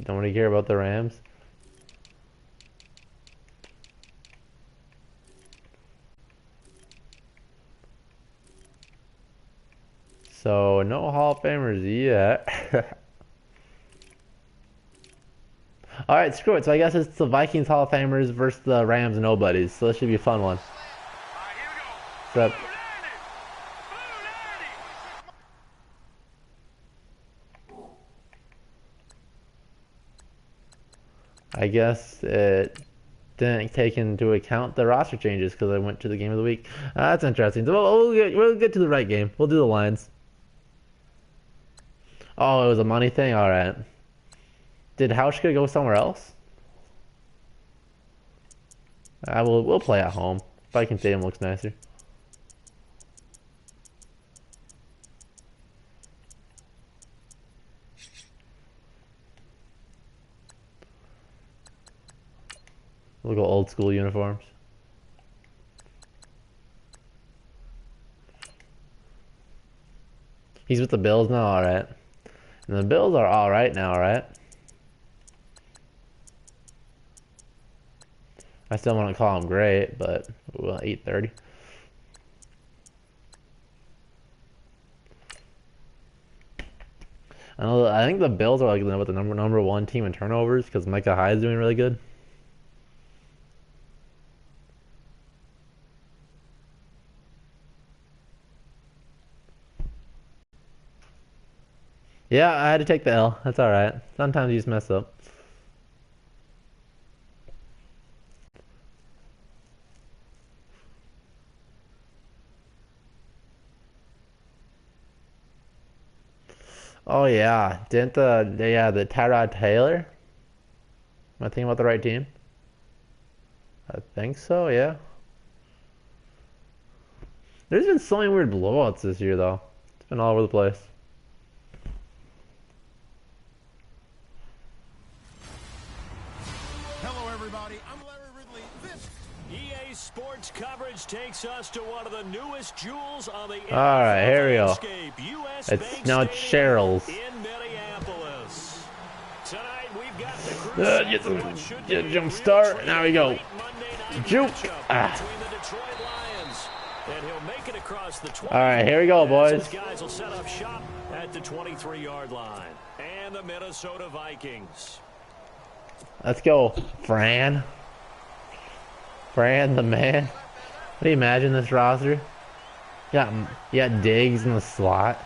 Don't really care about the Rams. So no Hall of Famers yet. Alright, screw it. So I guess it's the Vikings Hall of Famers versus the Rams nobodies. So this should be a fun one. So, I guess it didn't take into account the roster changes because I went to the game of the week. That's interesting. So we'll get to the right game. We'll do the lines. Oh, it was a money thing? Alright. Did Hauschka go somewhere else? We'll play at home. Viking Stadium looks nicer. Look at old school uniforms. He's with the Bills now, alright. And the Bills are alright now, right? I still wouldn't call them great, but well, 8:30. I think the Bills are like the number one team in turnovers because Micah Hyde's doing really good. Yeah, I had to take the L. That's alright. Sometimes you just mess up. Oh yeah, didn't the Tyrod Taylor? Am I thinking about the right team? I think so, yeah. There's been so many weird blowouts this year though. It's been all over the place. Hello, everybody. I'm Larry Ridley. This EA Sports coverage takes us to one of the newest jewels on the Alright, here we go. landscape. It's now Cheryl's. In Minneapolis. Tonight we've got the Get a jump start. Now we go. Juke. And he'll make it across the 20. All right, here we go, boys. These guys will set up shop at the 23-yard line. And the Minnesota Vikings. Let's go, Fran. Fran, the man. Can you imagine this roster? You got Diggs in the slot.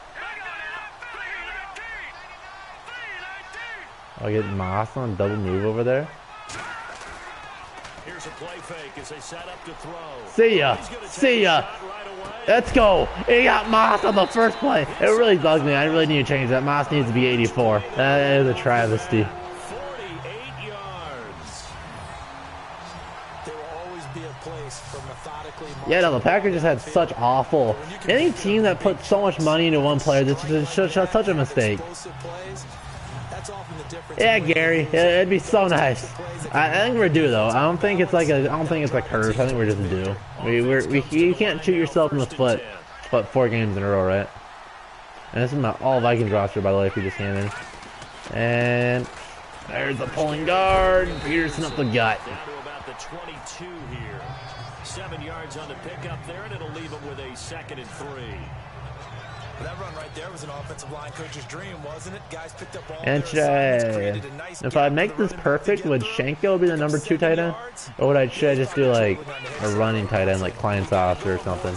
Oh, get Moss on a double move over there. Here's a play fake as they set up to throw. See ya. See ya. Let's go. He got Moss on the first play. It really bugs me. I really need to change that. Moss needs to be 84. That is a travesty. 48 yards. There will always be a place for methodically. Yeah, no, the Packers just had such awful. Any team that puts so much money into one player, this is such a mistake. Yeah, Gary, it'd be so nice. I think we're due though. I don't think it's like a curse. I think we're just due. You can't shoot yourself in the foot, 4 games in a row, right? And this is my all Vikings roster, by the way, if you just came in. And there's the pulling guard, Peterson up the gut. Down to about the 22 here. 7 yards on the pickup there, and it'll leave him with a 2nd and 3. That run right there was an offensive line coach's dream, wasn't it? Guys picked up all And if I make this perfect, would Shanko be the number 2 tight end? Or should I just do like a running tight end like Klein Sauce or something?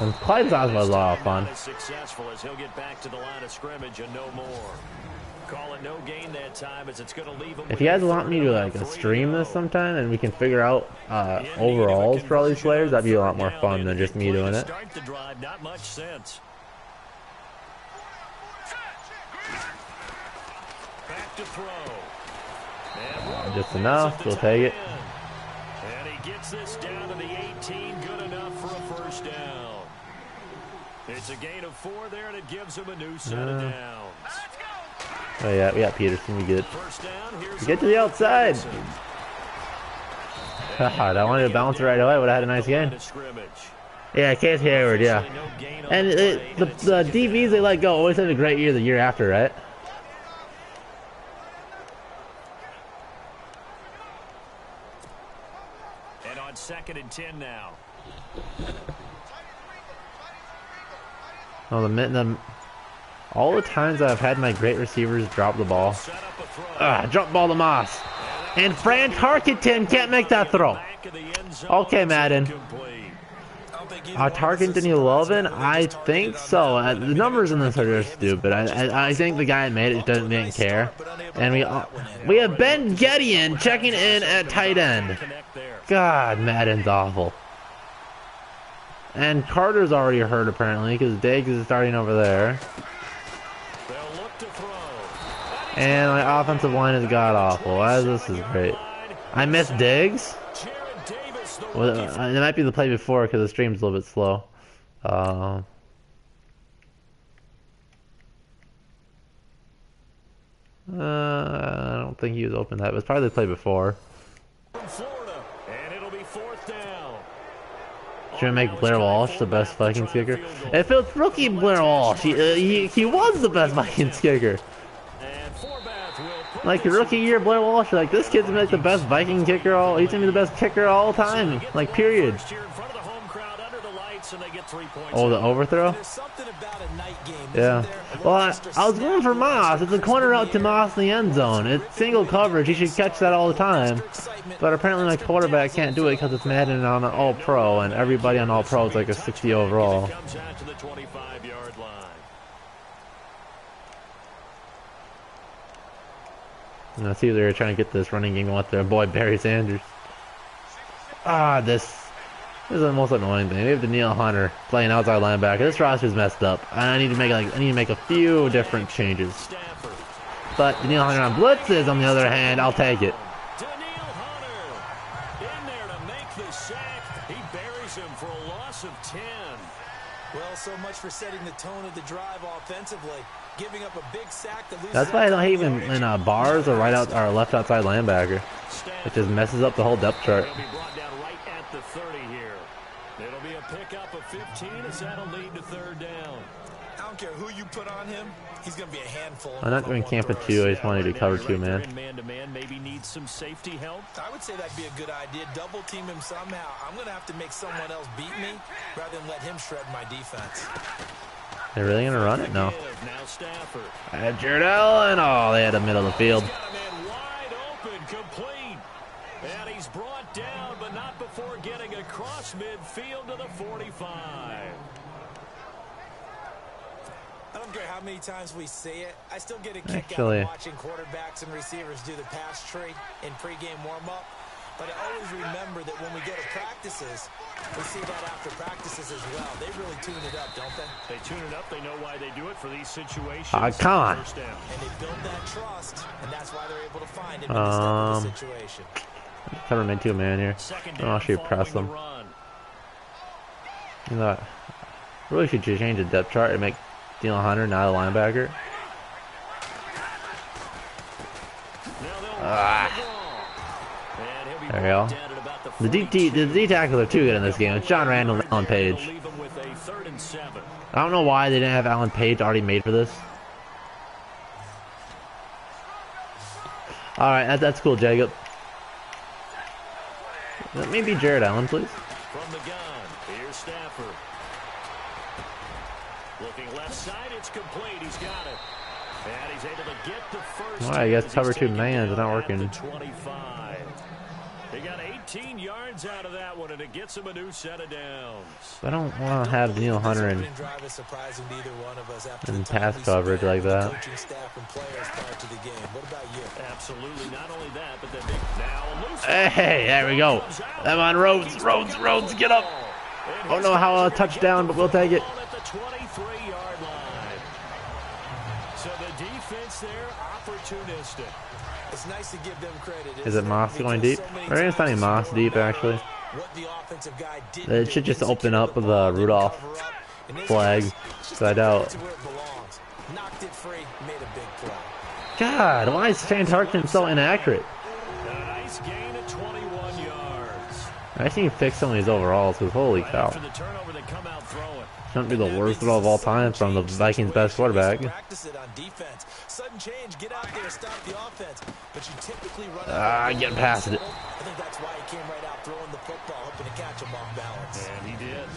And Klein Sauce was a lot of fun. Successful as he'll get back to the line of scrimmage and no more. Call it no gain that time as it's going to leave him. If you guys want me to like stream this sometime and we can figure out overalls for all these players, that'd be a lot more fun than just me doing it. Start the drive, not much sense. Back to throw. Just enough. We'll take it. And he gets this down to the 18. Good enough for a first down. It's a gain of 4 there, and it gives him a new set of downs. Oh yeah, we got Peterson. We good. First down, We get to the outside. I wanted to bounce it right away. Would have had a nice game. Yeah, Case Hayward. Yeah. And the DBs they let go always had a great year the year after, right? And on 2nd and 10 now. Oh, all the times I've had my great receivers drop the ball. Jump ball to Moss. And Fran Tarkenton can't make that throw. Okay, Madden. Tarkenton 11? I think so. The numbers in this are just stupid. I think the guy that made it didn't care. And we have Ben Gedeon checking in at tight end. God, Madden's awful. And Carter's already hurt apparently because Diggs is starting over there. And my offensive line is god awful. This is great. I missed Diggs. Well, it might be the play before because the stream's a little bit slow. I don't think he was open. That was probably the play before. Should we make Blair Walsh the best Vikings kicker? If it's rookie Blair Walsh, he was the best Vikings kicker. Like rookie year Blair Walsh, like this kid's like the best Viking kicker he's gonna be the best kicker all time. Like period. Oh, the overthrow? Yeah. Well, I was going for Moss. It's a corner out to Moss in the end zone. It's single coverage. He should catch that all the time. But apparently my quarterback can't do it because it's Madden on an All-Pro, and everybody on All-Pro is like a 60 overall. And let's see if they're trying to get this running game with their boy Barry Sanders. This is the most annoying thing. We have Danielle Hunter playing outside linebacker. This roster's messed up. I need to make a few different changes. But Danielle Hunter on blitzes, on the other hand, I'll take it. Danielle Hunter in there to make the sack. He buries him for a loss of 10. Well, so much for setting the tone of the drive offensively. Giving up a big sack to lose. That's why I don't hate him in bars or left outside linebacker. It just messes up the whole depth chart. He'll be brought down right at the 30 here. It'll be a pickup of 15 as that'll lead to third down. I don't care who you put on him. He's going to be a handful. I'm not doing camp at 2. I just wanted to cover 2, man. Man-to-man, maybe needs some safety help. I would say that'd be a good idea. Double team him somehow. I'm going to have to make someone else beat me rather than let him shred my defense. They're really going to run it? No. Now Stafford. I had Jared Allen. Oh, they had the middle of the field. He's got a man wide open, complete. And he's brought down, but not before getting across midfield to the 45. I don't care how many times we say it. I still get a kick out of watching quarterbacks and receivers do the pass tree in pregame warm-up. But I always remember that when we go to practices, we see that after practices as well. They really tune it up, don't they? They tune it up. They know why they do it for these situations. Come on. And they build that trust, and that's why they're able to find it in this type of situation. Cover me 2 man here. I don't actually press them. You know, really should change the depth chart and make Danielle Hunter not a linebacker. There we go. The D tackles are too good in this game. It's John Randall and Alan Page. I don't know why they didn't have Alan Page already made for this. Alright, that's cool, Jacob. Let me be Jared Allen, please. From the gun, here's Stafford. Looking left side, it's complete. He's got it. And he's able to get the first. Well, I guess cover 2 man is not working. 25. He got 18 yards out of that one, and it gets him a new set of downs. I don't want to have Danielle Hunter in pass coverage like that. Absolutely. Not only that, but the big now. Hey, there we go. Come on, Rhodes, get up. I don't know how a touchdown, but we'll take it. At the 23-yard line. So the defense there, opportunistic. It's nice to give them credit. Is it Moss going deep? Or it's not even Moss deep, actually. It should just open up with a Rudolph flag. So I doubt. God, why is Shane Tarkin so inaccurate? A nice gain of 21 yards. I just need to fix some of these overalls, because holy cow. After the turnover, they come out throwing. Shouldn't be the worst throw of all time from the Vikings' best quarterback. Sudden change, get out there, stop the offense, but you typically run get past it. I think that's why he came right out throwing the football, hoping to catch him off balance. And he did.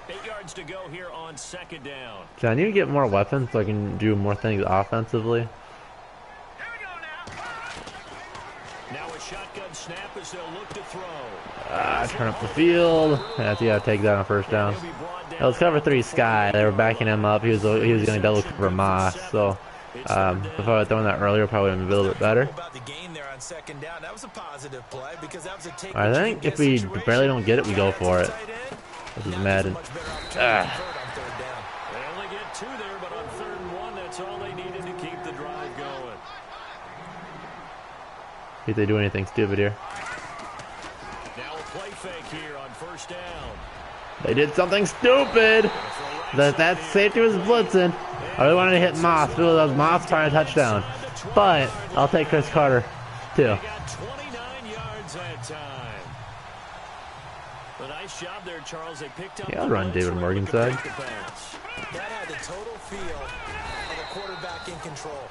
8 yards to go here on second down. I need to get more weapons so I can do more things offensively. Now a shotgun snap as they'll look to throw. Turn up the field. Yeah, so you gotta take that on first down. It was cover 3 Sky. They were backing him up. He was going to double cover Moss. So if I had thrown that earlier, probably would have been a little bit better. I think if we barely don't get it, we go for it. This is Madden. They only get 2 there, but on 3rd and 1, that's all they needed to keep the drive going. See if they do anything stupid here. Now a play fake here on 1st down. They did something stupid. That safety was blitzing. I really wanted to hit Moss. Because that was Moss trying a touchdown. But I'll take Chris Carter too. Got 29 yards job there, Charles. They picked up Yeah, I'll run David Morgan's side. That had the total feel of a quarterback in control.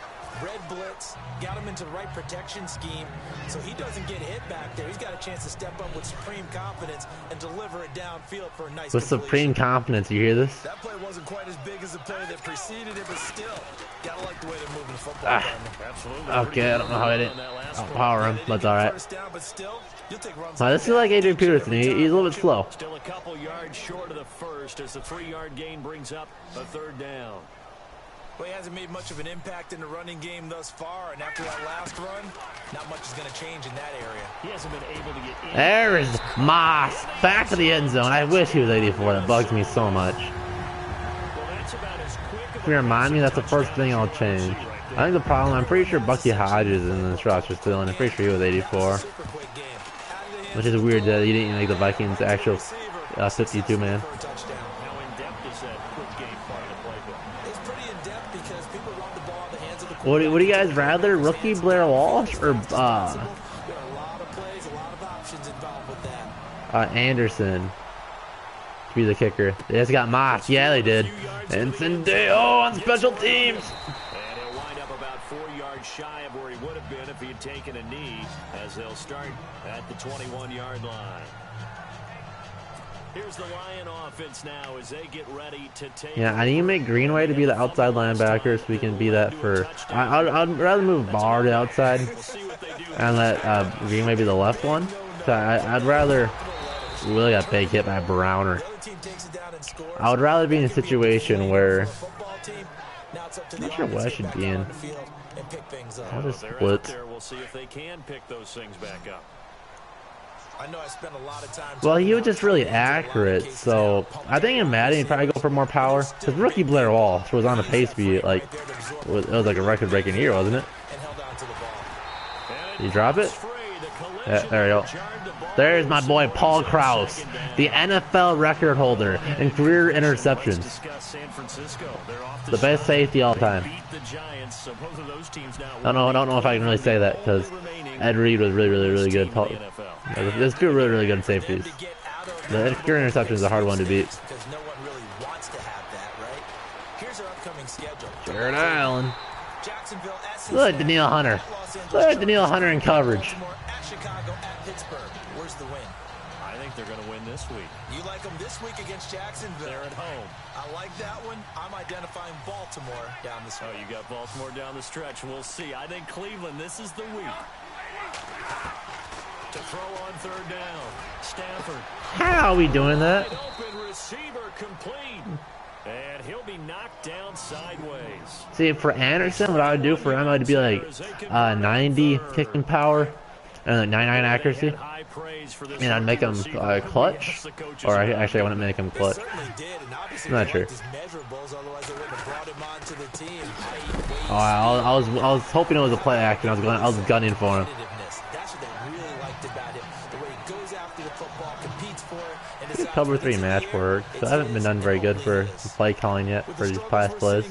Red blitz, got him into the right protection scheme, so he doesn't get hit back there. He's got a chance to step up with supreme confidence and deliver it downfield for a nice With completion. supreme confidence, you hear this? That play wasn't quite as big as the play that preceded it, but still, gotta like the way they're moving the football. Absolutely. Okay, I don't know how I did. I'll power him, but it's alright. But still, you'll take runs. This is like Adrian Peterson. He's a little bit slow. Still a couple yards short of the first as the 3-yard gain brings up a third down. Well, he hasn't made much of an impact in the running game thus far, and after that last run, not much is going to change in that area. He hasn't been able to get in. There is Moss back to the end zone. I wish he was 84. That bugs me so much. Well, that's about as quick of If you remind me, that's the first thing I'll change. I think the problem, I'm pretty sure Bucky Hodges in this roster still, and I'm pretty sure he was 84. Which is weird that he didn't make the Vikings actual 52 man. What do you guys rather, rookie Blair Walsh or Anderson to be the kicker? They just got Moss. Yeah, they did. And Sendeo on special teams. And he'll wind up about 4 yards shy of where he would have been if he had taken a knee, as they'll start at the 21-yard line. Here's the Lion offense now as they get ready to take. Yeah, I need to make Greenway to be the outside linebacker so we can be that for. I'd rather move Barr to outside and let Greenway be the left one. So I'd rather. We really got big hit by Browner. I would rather be in a situation where. I'm not sure what I should be in. I'll just split. We'll see if they can pick those things back up. I know I spent a lot of time. Well, he was just really accurate, so I think in Madden he'd probably go for more power. Because rookie Blair Walsh was on the pace to be like, it was like a record-breaking year, wasn't it? Did you drop it? Yeah, there we go. There's my boy Paul Krause, the NFL record holder in career interceptions. The best safety all time. I don't know if I can really say that because Ed Reed was really good. There's two really good safeties. The career interception is a hard one to beat. Jared Allen. Look at Danielle Hunter. Look at Danielle Hunter in coverage. Where's the win? I think they're going to win this week. You like them this week against Jacksonville? They're at home. I like that one. I'm identifying Baltimore down the stretch. Oh, you got Baltimore down the stretch. We'll see. I think Cleveland, this is the week. To throw on third down. Stafford. How are we doing that? Open receiver complete. And he'll be knocked down sideways. See, for Anderson, what I would do for him, I'd be like 90 kicking power and like 99 accuracy. And I'd make him clutch. Or actually, I wouldn't make him clutch. I'm not sure. Oh, I was hoping it was a play action. I was gunning for him. Cover 3 match work. So I haven't been done very good for play calling yet for these past plays.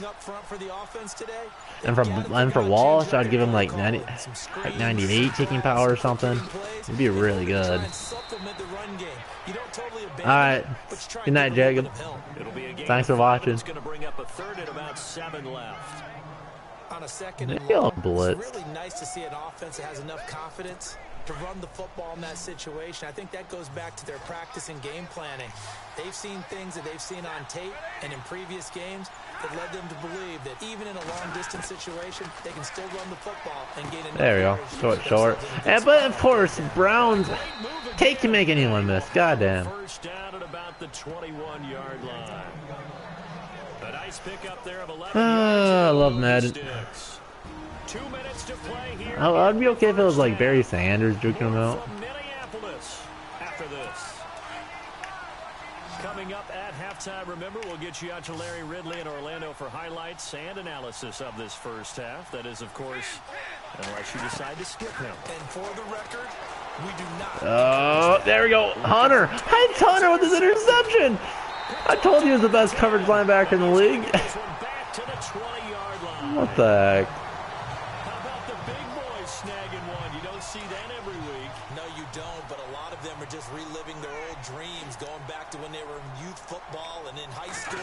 And for Walsh, I'd give him like 98 kicking power or something. It'd be really good. All right. Good night, Jacob. Thanks for watching. On a second and Maybe I'll long, blitz. it's really nice to see an offense that has enough confidence to run the football in that situation. I think that goes back to their practice and game planning. They've seen things that they've seen on tape and in previous games that led them to believe that even in a long-distance situation, they can still run the football and gain enough. There we go. Short. And, but of course, Browns can make anyone miss. Goddamn. First down at about the 21-yard line. A nice pickup there of 11 I love Madden. 2 minutes to play here. I'd be okay if it was like Barry Sanders juking him out. Minneapolis after this. Coming up at halftime, remember, we'll get you out to Larry Ridley in Orlando for highlights and analysis of this first half. That is, of course, unless you decide to skip him. And for the record, we do not. Oh, there we go. Hunter. It's Hunter with his interception. I told you he was the best coverage linebacker in the league. What the heck? How about the big boys snagging one? You don't see that every week. No, you don't, but a lot of them are just reliving their old dreams, going back football and in high school,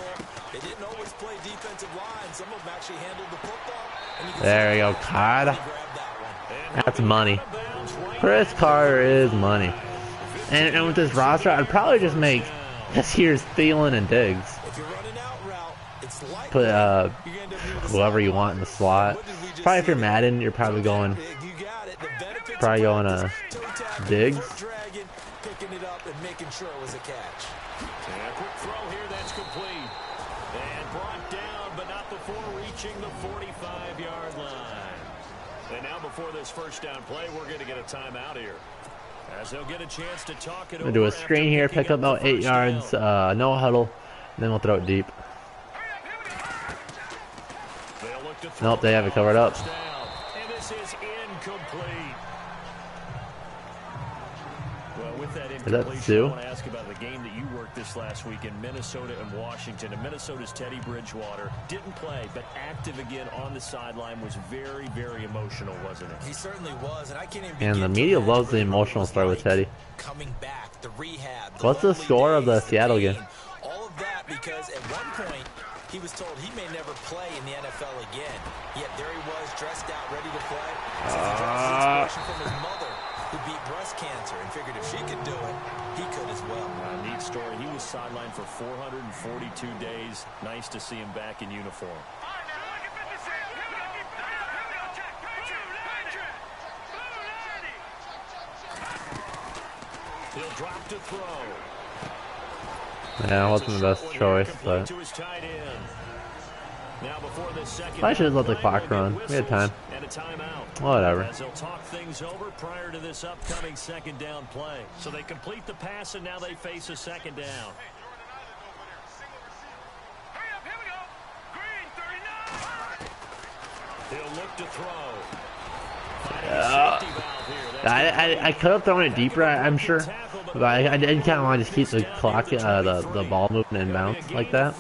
they didn't always play defensive line. Some of them actually handled the football. And you can There we go, Carter. That's money. Chris Carter is money. And with this roster, I'd probably just make this year's Thielen and Diggs. If you're running out route, it's likely Put you're gonna end up near the whoever you sideline. want in the slot. What did we just Probably if you're see? Madden, you're probably going You got it. The benefits probably of going practice, toe tapping, Diggs. foot dragging, picking it up and making sure it was a catch. And a quick throw here, that's complete. And brought down, but not before reaching the 45-yard line. And now before this first down play, we're going to get a timeout here. As they'll get a chance to talk it over. We'll do a screen here, pick up about 8 yards, no huddle, then we'll throw it deep. Nope, they have it covered up. And this is incomplete. Well, with that incompletion, Sue? I want to ask about the game that you worked this last week in Minnesota and Washington. And Minnesota's Teddy Bridgewater didn't play, but active again on the sideline, was very, very emotional, wasn't it? He certainly was, and I can't even And the begin to media imagine loves the what it emotional was start with like Teddy. coming back, the rehab, What's the lonely score of the days, Seattle pain, game? all of that because at one point he was told he may never play in the NFL again. Yet there he was, dressed out, ready to play. Says he draws his inspiration from his mother, who beat breast cancer, and figured if she could do it, he could as well. Neat story. He was sidelined for 442 days. Nice to see him back in uniform. He'll drop to throw. Yeah, it wasn't the best choice, but I should have let the clock run. We had time. Whatever. As they'll talk things over prior to this upcoming second down play. So they complete the pass, and now they face a second down. He'll look to throw. I could have thrown it deeper, I'm sure, but I didn't kind of want to just keep the clock, the ball moving and bounce like that.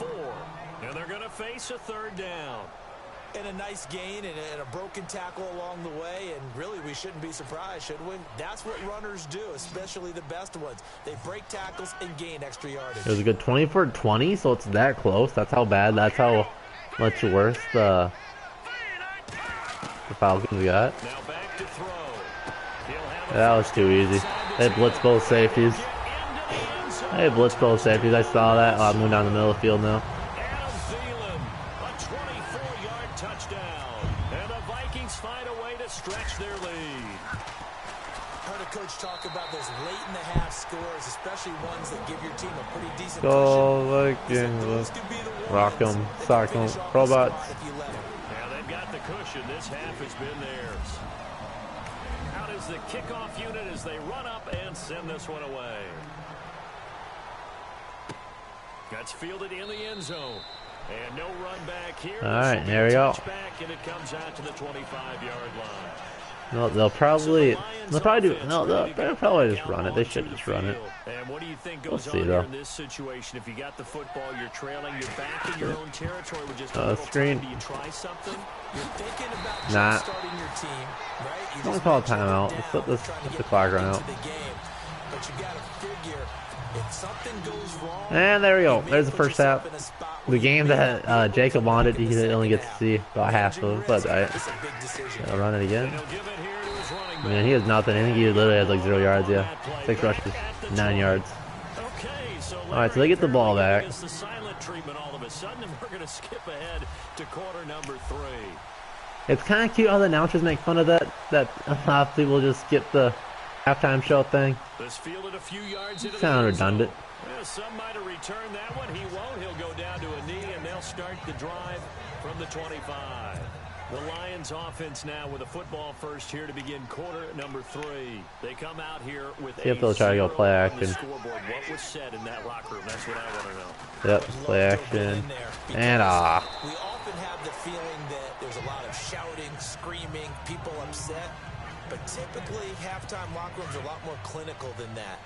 And they're going to face a third down. And a nice gain and a broken tackle along the way, and really we shouldn't be surprised, should we? That's what runners do, especially the best ones. They break tackles and gain extra yardage. It was a good 20-for-20, so it's that close. That's how bad. That's how much worse the Falcons got. Now back to throw. That was too easy. They blitzed both safeties. They blitzed both safeties. I saw that. I'm moving down the middle of the field now. A 24-yard touchdown. And the Vikings find a way to stretch their lead. Heard a coach talk about those late in the half scores, especially ones that give your team a pretty decent Go cushion. Vikings. Rock 'em, sock 'em, robots. Now they've got the cushion. This half has been theirs. Out is the kickoff unit as they run up and send this one away. That's fielded in the end zone. And no run back here. All right, there we go. And it comes out to the 25-yard line. No, they'll probably do. No, they'll probably just run it. They should just run it. And what do you think We'll goes see, on though. here in this situation? If you got the football, you're trailing, you're back in your own territory with just a little Screen. time. Do you try something? You're thinking about Nah. starting your team, right? You Don't just call a mentioned timeout. it Let's down, let this trying to let the get clock run into out. the game. But you got to figure if something goes wrong. And there we go. you may There's the put first yourself half. in a spot The where you game may that not be Jacob able to wanted, make he the only gets to see about half of it. But It's a big decision. I'll run it again. He'll give it here to his running back. Man, he has nothing. I think he literally has like 0 yards. Yeah, 6 rushes, 9 yards. Okay, so All right, so they get the ball back. It's the silent treatment all of a sudden, and we're going to skip ahead to quarter number 3. It's kind of cute how the announcers make fun of that. That a lot of people just skip the halftime show thing. This fielded a few yards into Sound the end zone. redundant. Well, some might have returned that one. He won't. He'll go down to a knee, and they'll start the drive from the 25. The Lions offense now with a football first here to begin quarter number 3. They come out here with See if they'll try to go play action. Scoreboard. What was said in that locker room? That's what I want to know. Yep, play action. And We often have the feeling that there's a lot of shouting, screaming, people upset. But typically, halftime locker rooms are a lot more clinical than that.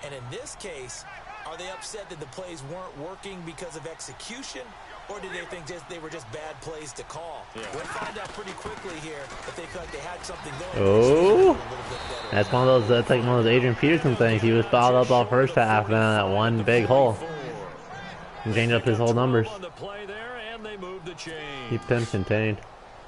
And in this case, are they upset that the plays weren't working because of execution? Or did they think they were just bad plays to call? Yeah. We'll find out pretty quickly here if they felt they had something going. Oh, that's one of those. That's like one of those Adrian Peterson things. He was fouled up all first half, and that one big hole. and change up his whole numbers. On the play there, and they move the chain. Keep him contained.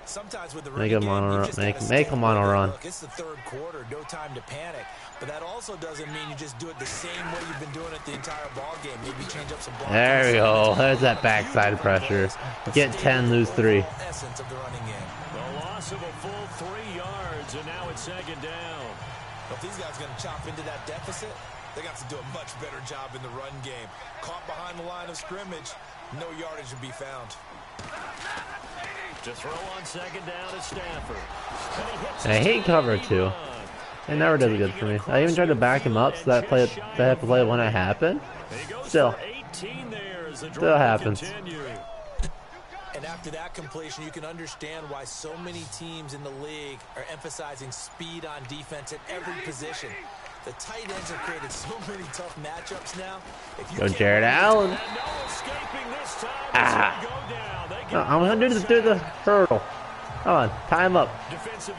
Sometimes with the Make him on a run. Make him on a run. Look, it's the third quarter, no time to panic. But that also doesn't mean you just do it the same way you've been doing it the entire ball game. Maybe change up some blocking. There we go. There's that backside pressure. Get 10, lose 3. Essence of the running game. The loss of a full 3 yards, and now it's second down. If these guys are going to chop into that deficit, they got to do a much better job in the run game. Caught behind the line of scrimmage, no yardage to be found. To throw on second down is Stafford. I hate cover 2. It never does it good for me. I even tried to back him up so that play they have to play when it happened. Still happens. And after that completion, you can understand why so many teams in the league are emphasizing speed on defense at every position. The tight ends have created so many tough matchups now. Go Jared Allen. I'm going to do the hurdle. Come on, tie him up.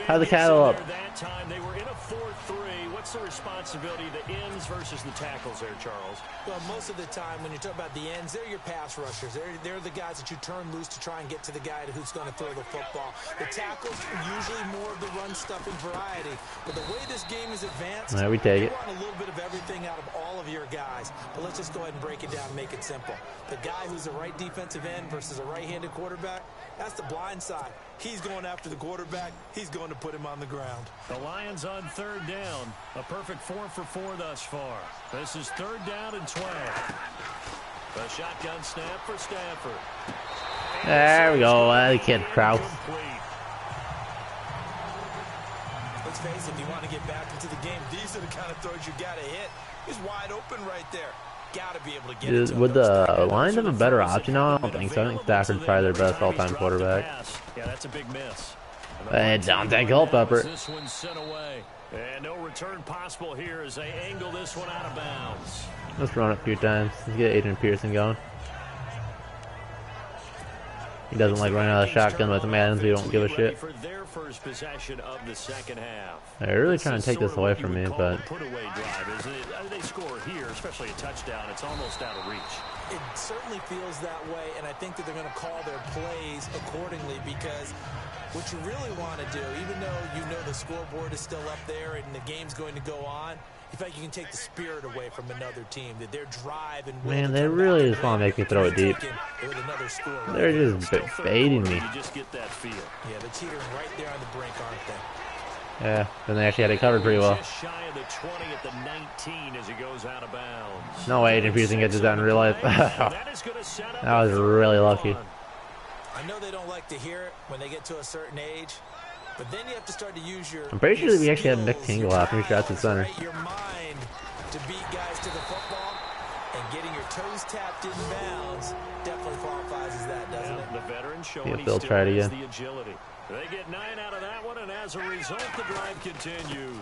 Tie the cattle up. That time they were in a 4-3. What's the responsibility of the ends versus the tackles there, Charles? Well, most of the time when you talk about the ends, they're your pass rushers. They're the guys that you turn loose to try and get to the guy who's going to throw the football. The tackles are usually more of the run-stuffing variety. But the way this game is advanced, we take it. You want a little bit of everything out of all of your guys. But let's just go ahead and break it down and make it simple. The guy who's a right defensive end versus a right-handed quarterback, that's the blind side. He's going after the quarterback. He's going to put him on the ground. The Lions on third down. A perfect 4 for 4 thus far. This is third down and 12. A shotgun snap for Stafford. There we go. The kid Kraus. Let's face it, if you want to get back into the game, these are the kind of throws you got to hit. He's wide open right there. Got to be able to get it. Would the Lions have a better option now? I don't think so. I think Stafford's probably their best all-time quarterback. Yeah, that's a big miss. And Dante Culpepper. This one's sent away. And no return possible here as they angle this one out of bounds. Let's run it a few times. Let's get Adrian Peterson going. He doesn't like running out of the shotgun with the Madden, so he don't give a shit. For their first possession of the second half. They're really trying to take this away from me, but Put-away drive, isn't it? They score here, especially a touchdown. It's almost out of reach. It certainly feels that way, and I think that they're going to call their plays accordingly because what you really want to do, even though you know the scoreboard is still up there and the game's going to go on, in fact, you can take the spirit away from another team, that their drive and man, they really just want to make me throw it deep. They're just baiting me. You just get that feel. Yeah, they're teetering right there on the brink, aren't they? Yeah, then they actually had it covered pretty well. Just shy of the 20 at the 19 as he goes out of bounds. No way Adrian Peterson gets it done in real life. That was really lucky. I know they don't like to hear it when they get to a certain age, but then you have to start to use your I'm pretty sure that we actually had Nick Tingle out for shots at center. Your mind to beat guys to the football and getting your toes tapped in bounds definitely qualifies as that, doesn't it? The veteran showing Yeah, he Bill still tried has again. the agility. They get 9 out of that one, and as a result, the drive continues.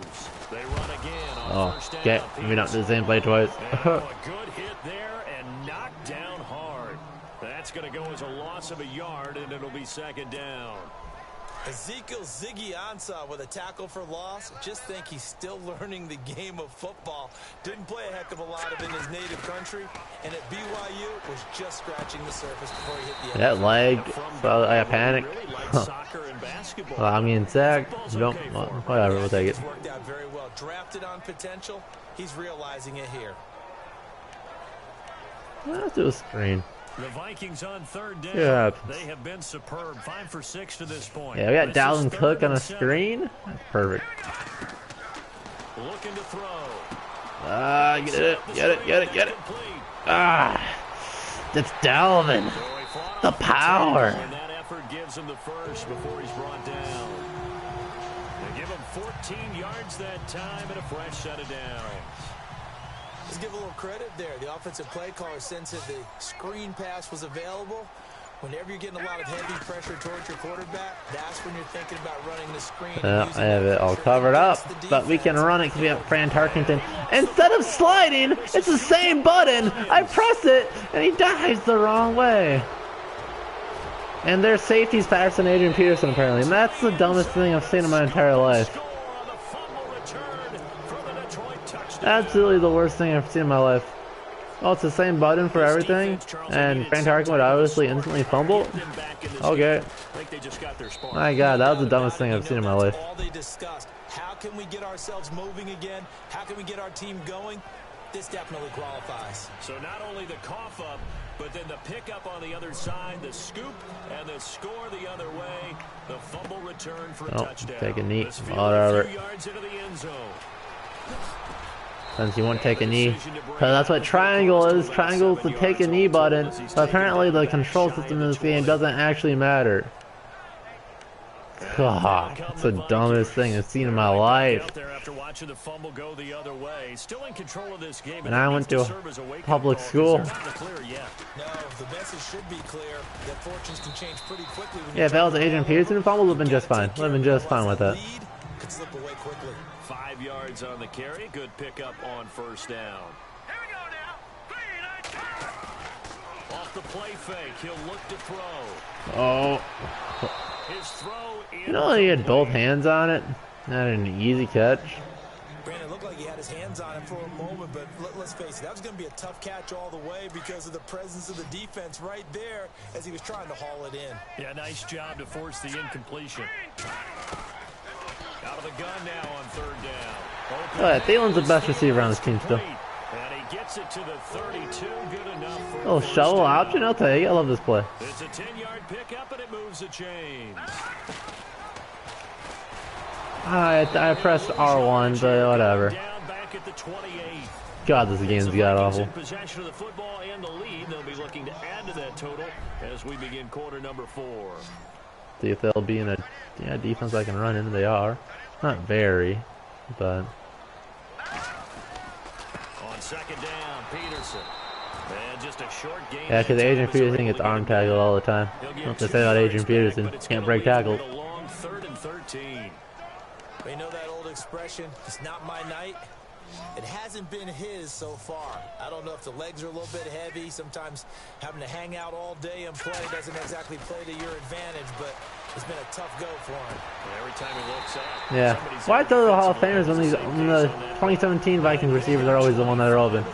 They run again on first down. We don't do the same play twice. A good hit there and knocked down hard. That's going to go as a loss of a yard, and it'll be second down. Ezekiel Ziggy Ansah with a tackle for loss. Just think he's still learning the game of football. Didn't play a heck of a lot of it in his native country, and at BYU was just scratching the surface before he hit the end. That leg, so I got panicked. Well, I'm getting sacked. Don't, whatever, we'll take it. It's worked out very well. Drafted on potential. He's realizing it here. Let's do a screen. The Vikings on third down. Yeah. They have been superb. 5 for 6 to this point. Yeah, we got Dalvin Cook on a screen. That's perfect. Looking to throw. Get it. That's Dalvin. The power. And that effort gives him the first before he's brought down. They give him 14 yards that time and a fresh set of downs. Let's give a little credit there. The offensive play caller said the screen pass was available. Whenever you're getting a lot of heavy pressure towards your quarterback, that's when you're thinking about running the screen. I have it all covered up, but we can run it because we have Fran Tarkenton. Instead of sliding, it's the same button. I press it, and he dives the wrong way. And their safety's faster than Adrian Peterson, apparently. And that's the dumbest thing I've seen in my entire life. Absolutely the worst thing I've seen in my life. Oh, it's the same button for everything, and Frank Tarkin would obviously instantly fumble. Okay. My God, that was the dumbest thing I've seen in my life. All they discussed. How can we get ourselves moving again? How can we get our team going? This definitely qualifies. So not only the cough up, but then the pickup on the other side, the scoop, and the score the other way. The fumble return for a touchdown. Take a knee. This field Whatever. a few yards into the end zone. Since you won't take a knee. So that's what triangle is. Triangle is the take a knee button. But apparently the control system in this game doesn't actually matter. God, that's the dumbest thing I've seen in my life. And I went to public school. No, the message should be clear that fortunes can change pretty quickly. Yeah, if that was Adrian Peterson, fumble would have been just fine. Would have been just fine with that. Could slip away quickly. 5 yards on the carry. Good pickup on first down. Here we go now. Off the play fake, he'll look to throw. Oh. His throw in. You know he had both hands on it? Not an easy catch. Brandon, looked like he had his hands on it for a moment, but let's face it, that was going to be a tough catch all the way because of the presence of the defense right there as he was trying to haul it in. Yeah, nice job to force the incompletion. Out of the gun now on third down. Thielen's the best receiver on this team still. And he gets it to the 32. Good enough for Oh, shovel option? I'll take it. I love this play. It's a 10-yard pickup, and it moves the chains. I pressed R1, but whatever. Down back at the 28. God, this game's god awful. Possession of the football and the lead. They'll be looking to add to that total as we begin quarter number 4. See if they'll be in a defense I can run into. They are. Not very, but. On second down, Peterson. And just a short game. Yeah, because Adrian Peterson gets arm tackled all the time. What to say about Adrian Peterson? Can't break tackles. A long 3rd and 13. We know that old expression, it's not my night. It hasn't been his so far. I don't know if the legs are a little bit heavy. Sometimes having to hang out all day and play doesn't exactly play to your advantage, but it's been a tough go for him. Every time he looks up, Yeah. Why tell the Hall of Famers when the 2017 Vikings receivers are always the one that are open?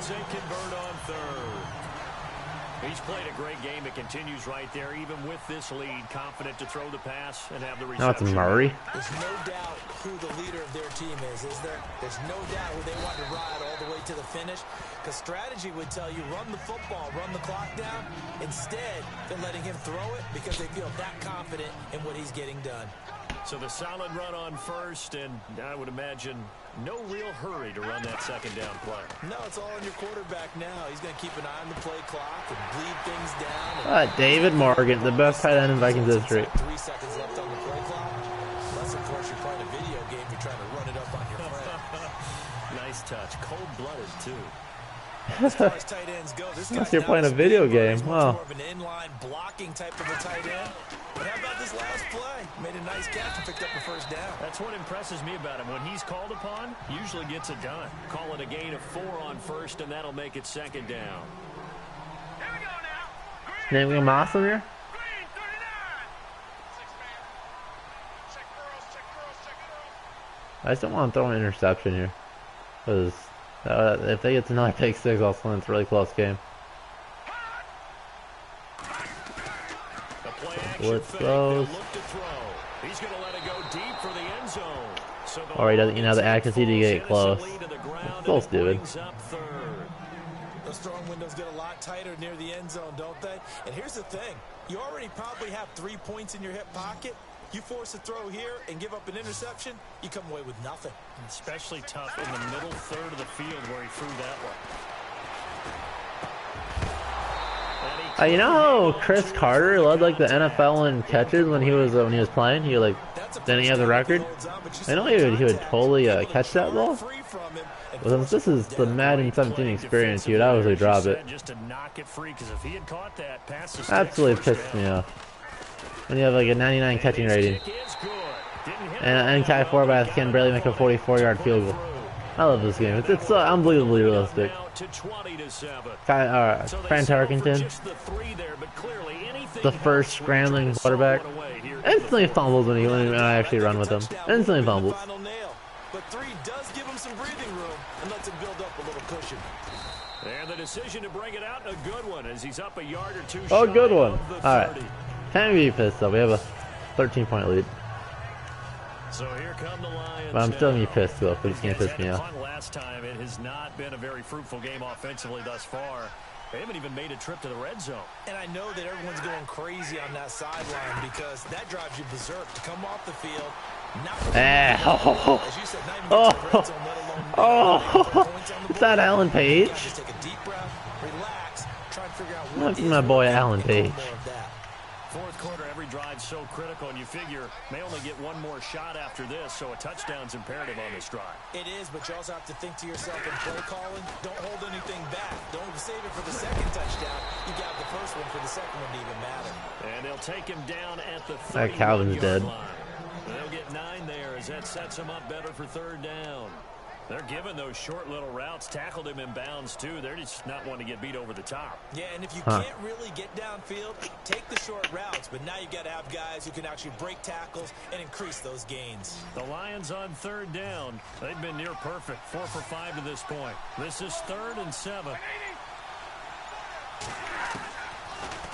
He's played a great game. It continues right there, even with this lead. Confident to throw the pass and have the reception. Now it's Murray. There's no doubt who the leader of their team is there? There's no doubt who they want to ride all the way to the finish. Because strategy would tell you, run the football, run the clock down. Instead, they're letting him throw it because they feel that confident in what he's getting done. So the solid run on first, and I would imagine no real hurry to run that second down play. No, it's all on your quarterback now. He's going to keep an eye on the play clock and bleed things down. David Morgan, the best tight end in Vikings history. 3 seconds left on the play clock. Unless, of course, you're playing a video game, you're trying to run it up on your friend. Nice touch. Cold-blooded, too. As far as tight ends go, this Unless you're playing a video game. Wow. More of an inline blocking type of a tight end. But how about this last play? Made a nice catch and picked up a first down. That's what impresses me about him. When he's called upon, usually gets it done. Call it a gain of 4 on first, and that'll make it second down. Here we go now. Green, Naming him awesome here? green, 39. 6-man. Check girls, check girls, check girls. I just don't want to throw an interception here. Because if they get to another pick 6, all of a sudden it's a really close game. Blitz throws. Or he doesn't, the accuracy to get close. Full stupid. Those throwing windows get a lot tighter near the end zone, don't they? And here's the thing. You already probably have 3 points in your hip pocket. You force a throw here and give up an interception, you come away with nothing. Especially tough in the middle third of the field where he threw that one. You know how Chris Carter led like the NFL in catches when he was playing? He didn't he have the record? I know he would totally catch that ball. But since this is the Madden 17 experience, he would obviously drop it. Absolutely pissed me off when you have like a 99 catching rating and Kai Forbath can barely make a 44-yard field goal. I love this game. It's unbelievably realistic. Fran Tarkenton, the first scrambling quarterback, instantly fumbles when I actually run with him. Instantly fumbles. But 3 does give him some breathing room and lets him build up a little cushion. And the decision to break as he's up a yard or two Oh, shy good one. of the All right. 30. Can't be pissed though. We have a 13-point lead. So here come the Lions. But I'm still gonna be now. pissed though. But it's gonna Guys piss had me to off. punt last time. It has not been a very fruitful game offensively thus far. They haven't even made a trip to the red zone. And I know that everyone's going crazy on that sideline because that drives you berserk to come off the field. Not as you said, not even get to the red zone, let alone put points on the Is that board. Alan You gotta Page? just take a deep breath, relax, try and figure out Look what at is my boy working, Alan and go Page. more of that. Fourth quarter, every drive so critical, and you figure may only get one more shot after this, so a touchdown's imperative on this drive. It is, but you also have to think to yourself in play calling, don't hold anything back. Don't save it for the second touchdown. You got the first one for the second one to even matter. And they'll take him down at the That Calvin's 31-yard dead. line. They'll get 9 there as that sets him up better for third down. They're giving those short little routes, tackled him in bounds too. They're just not wanting to get beat over the top. Yeah, and if you can't really get downfield, take the short routes. But now you got to have guys who can actually break tackles and increase those gains. The Lions on third down. They've been near perfect, 4 for 5 to this point. This is 3rd and 7.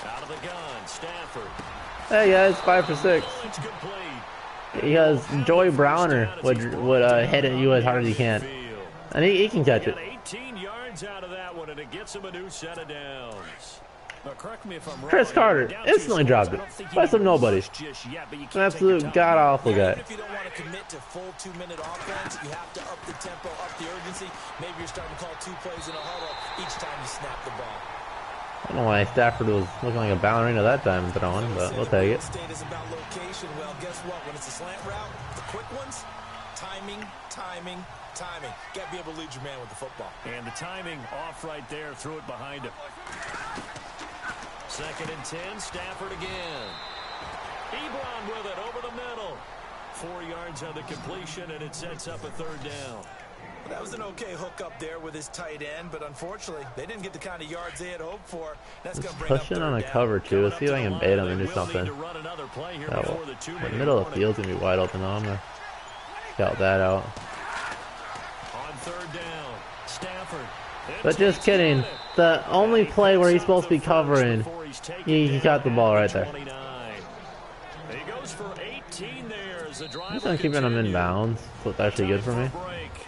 Out of the gun, Stafford. Hey guys, 5 for 6. It's complete. Because Joey Browner would hit at you as hard as he can, and he can catch it. Got 18 yards out of that one, and it gets him a new set of downs. Now, correct me if I'm wrong. Chris Carter Down instantly 2 dropped scores. it I don't think he by some needed nobody. much just yet, but you An can't take absolute your time. god awful Yeah, guy. even if you don't want to commit to full 2-minute offense, you have to up the tempo, up the urgency. Maybe you're starting to call 2 plays in a huddle each time you snap the ball. I don't know why Stafford was looking like a ballerina that time throwing, but we'll take it. State is about location. Well, guess what? When it's a slant route, the quick ones, timing, timing, timing. Got to be able to lead your man with the football. And the timing off right there, threw it behind him. 2nd and 10, Stafford again. Ebron with it over the middle. 4 yards on the completion, and it sets up a third down. That was an okay hook up there with his tight end, but unfortunately, they didn't get the kind of yards they had hoped for. That's going to bring up Pushing third on a down. cover too. Let's see if I can bait him into They will something. need to run another play here Oh, before the the 2-minute middle of the warning. field's gonna be wide open though. I'm gonna scout that out. On third down, Stafford. But just kidding. The only play where he's supposed to be covering, he caught the ball right there. He goes for 18 there as the drive. I'm just gonna keep him in bounds. So it's actually good for me.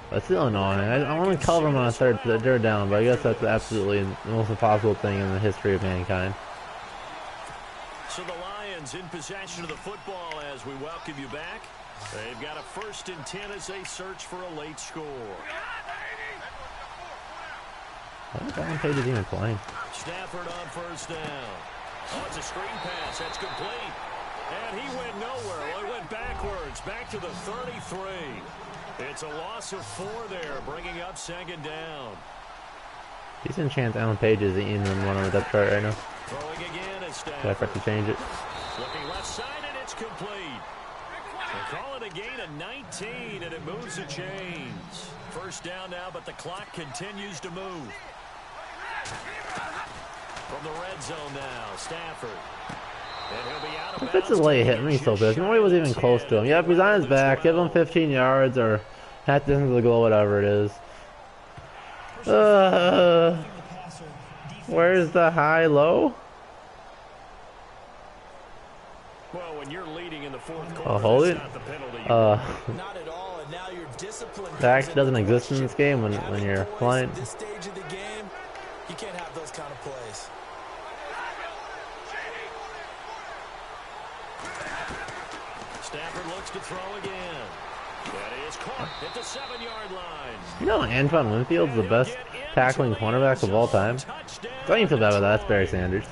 But still annoying. I want to cover him on a third down, but I guess that's absolutely the most impossible thing in the history of mankind. So the Lions in possession of the football as we welcome you back. They've got a 1st and 10 as they search for a late score. I think Alan Page is even playing. Stafford on 1st down. Oh, it's a screen pass. That's complete. And he went nowhere. Well, he went backwards. Back to the 33. It's a loss of 4 there, bringing up 2nd down. Decent chance Alan Page is in one on the depth chart right now. Throwing again is So I Stafford. forgot to change it. Looking left side, and it's complete. They call it a gain of 19, and it moves the chains. 1st down now, but the clock continues to move. From the red zone now, Stafford. And he'll be out of If it's a bounds. late hit, me so pissed. Nobody was even close to him. Yep, he's on his back. Give him 15 yards or half distance of the goal, whatever it is. Where's the high-low? Well, when you're leading in the 4th quarter, Oh, hold that's it. not the penalty. Not at all, and now your discipline. That actually doesn't exist in this game when you're playing. At this stage of the game, you can't have those kind of plays. Stafford looks to throw again. That is caught at the 7-yard line. You know Antoine Winfield's the best tackling cornerback of all time? Don't even feel bad about that. That's Barry Sanders.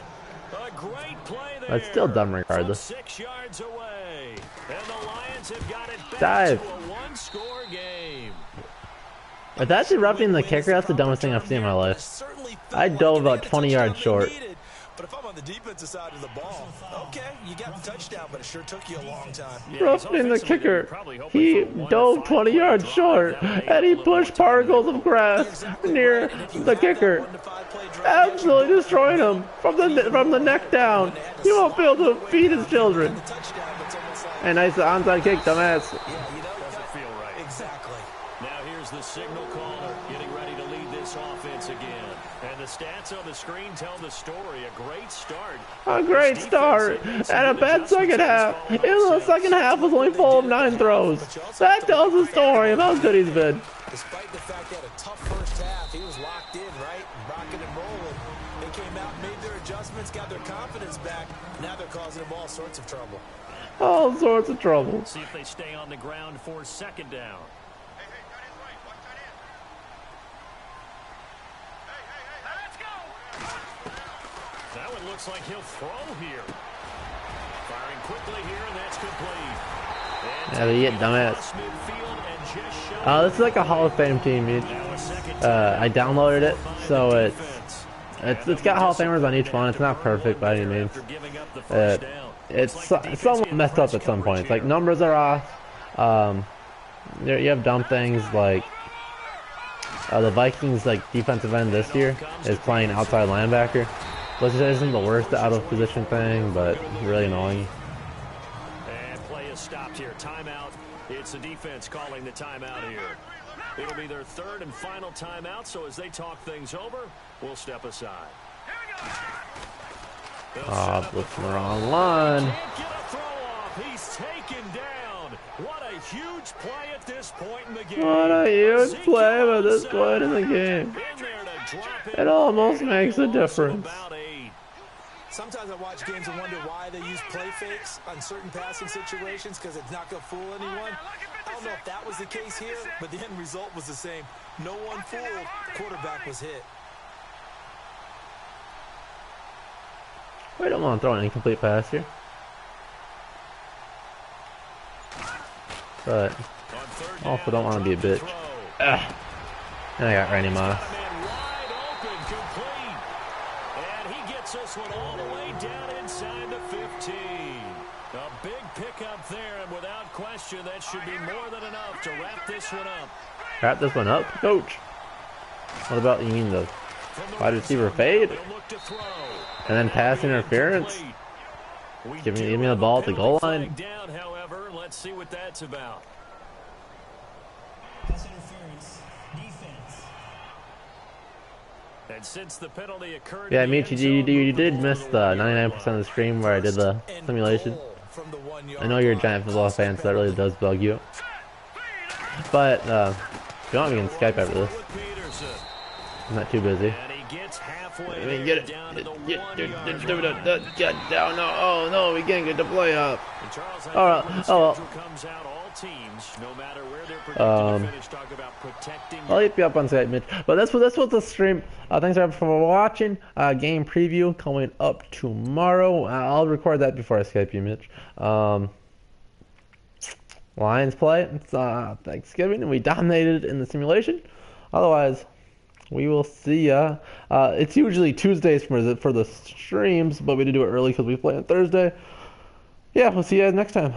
A great play there. But it's still dumb regardless. 6 yards away. And the Lions have got it back Dive. to a 1-score game. If that's erupting the kicker, that's the dumbest thing I've seen in my life. I dove about 20 yards short. But if I'm on the defensive side of the ball, okay, you got the touchdown, but it sure took you a long time. Roughing the kicker. He dove 20 yards short, and he pushed particles of grass near the kicker, absolutely destroying him from the neck down. He won't be able to feed his children. And nice onside kick, dumbass. Yeah, you know, Doesn't feel right. exactly. Now here's the signal caller getting ready to lead this offense again. And the the stats on the screen tell the story. A great start. A great start and a bad second half. Even though the second half was only full of 9 throws. That tells the story of how good he's been. Despite the fact he had a tough first half, he was locked in, right? Rocking and rolling. They came out, made their adjustments, got their confidence back. Now they're causing him all sorts of trouble. All sorts of trouble. See if they stay on the ground for second down. Hey, hey, got his right. Watch that in. Hey, let's go. That one looks like he'll throw here. Firing quickly here, and that's complete. Yeah, they get dumbass. This is like a Hall of Fame team, dude. I downloaded it, so it's got Hall of Famers on each one. It's not perfect by any means. It's somewhat messed up at some points. Like, numbers are off. You have dumb things like the Vikings like defensive end this year is playing outside linebacker, which isn't the worst out of position thing, but really annoying. And play is stopped here. Timeout. It's the defense calling the timeout here. It'll be their third and final timeout, so as they talk things over, we'll step aside. Oh, looks the wrong line. Can't get a throw off. He's taken down. What a huge play at this point in the game. What a huge play at this point in the game. It almost makes a difference. Sometimes I watch games and wonder why they use play fakes on certain passing situations because it's not going to fool anyone. I don't know if that was the case here, but the end result was the same. No one fooled. The quarterback was hit. We don't want to throw an incomplete pass here. But also don't want to be a bitch. And I got Randy Moss. And he gets this one all the way down inside the 15. A big pickup there, and without question, that should be more than enough to wrap this one up. Wrap this one up, coach. What about, you mean the wide receiver fade? And then pass interference? Give me the ball at the goal line. Down, however, let's see what that's about. Pass interference, defense. And since the penalty occurred, Yeah, Michi, you did miss the 99% of the stream where I did the simulation. I know you're a giant football fan, so that really does bug you. But if you want, we can Skype after this. I'm not too busy. I mean, get down. No, oh no, we can't get the play up. All right, oh well. I'll hit you up on Skype, Mitch. But this was the stream. Thanks everyone for watching. Game preview coming up tomorrow. I'll record that before I Skype you, Mitch. Lions play. It's Thanksgiving, and we dominated in the simulation. Otherwise, we will see ya. It's usually Tuesdays for the streams, but we did do it early because we play on Thursday. Yeah, we'll see you guys next time.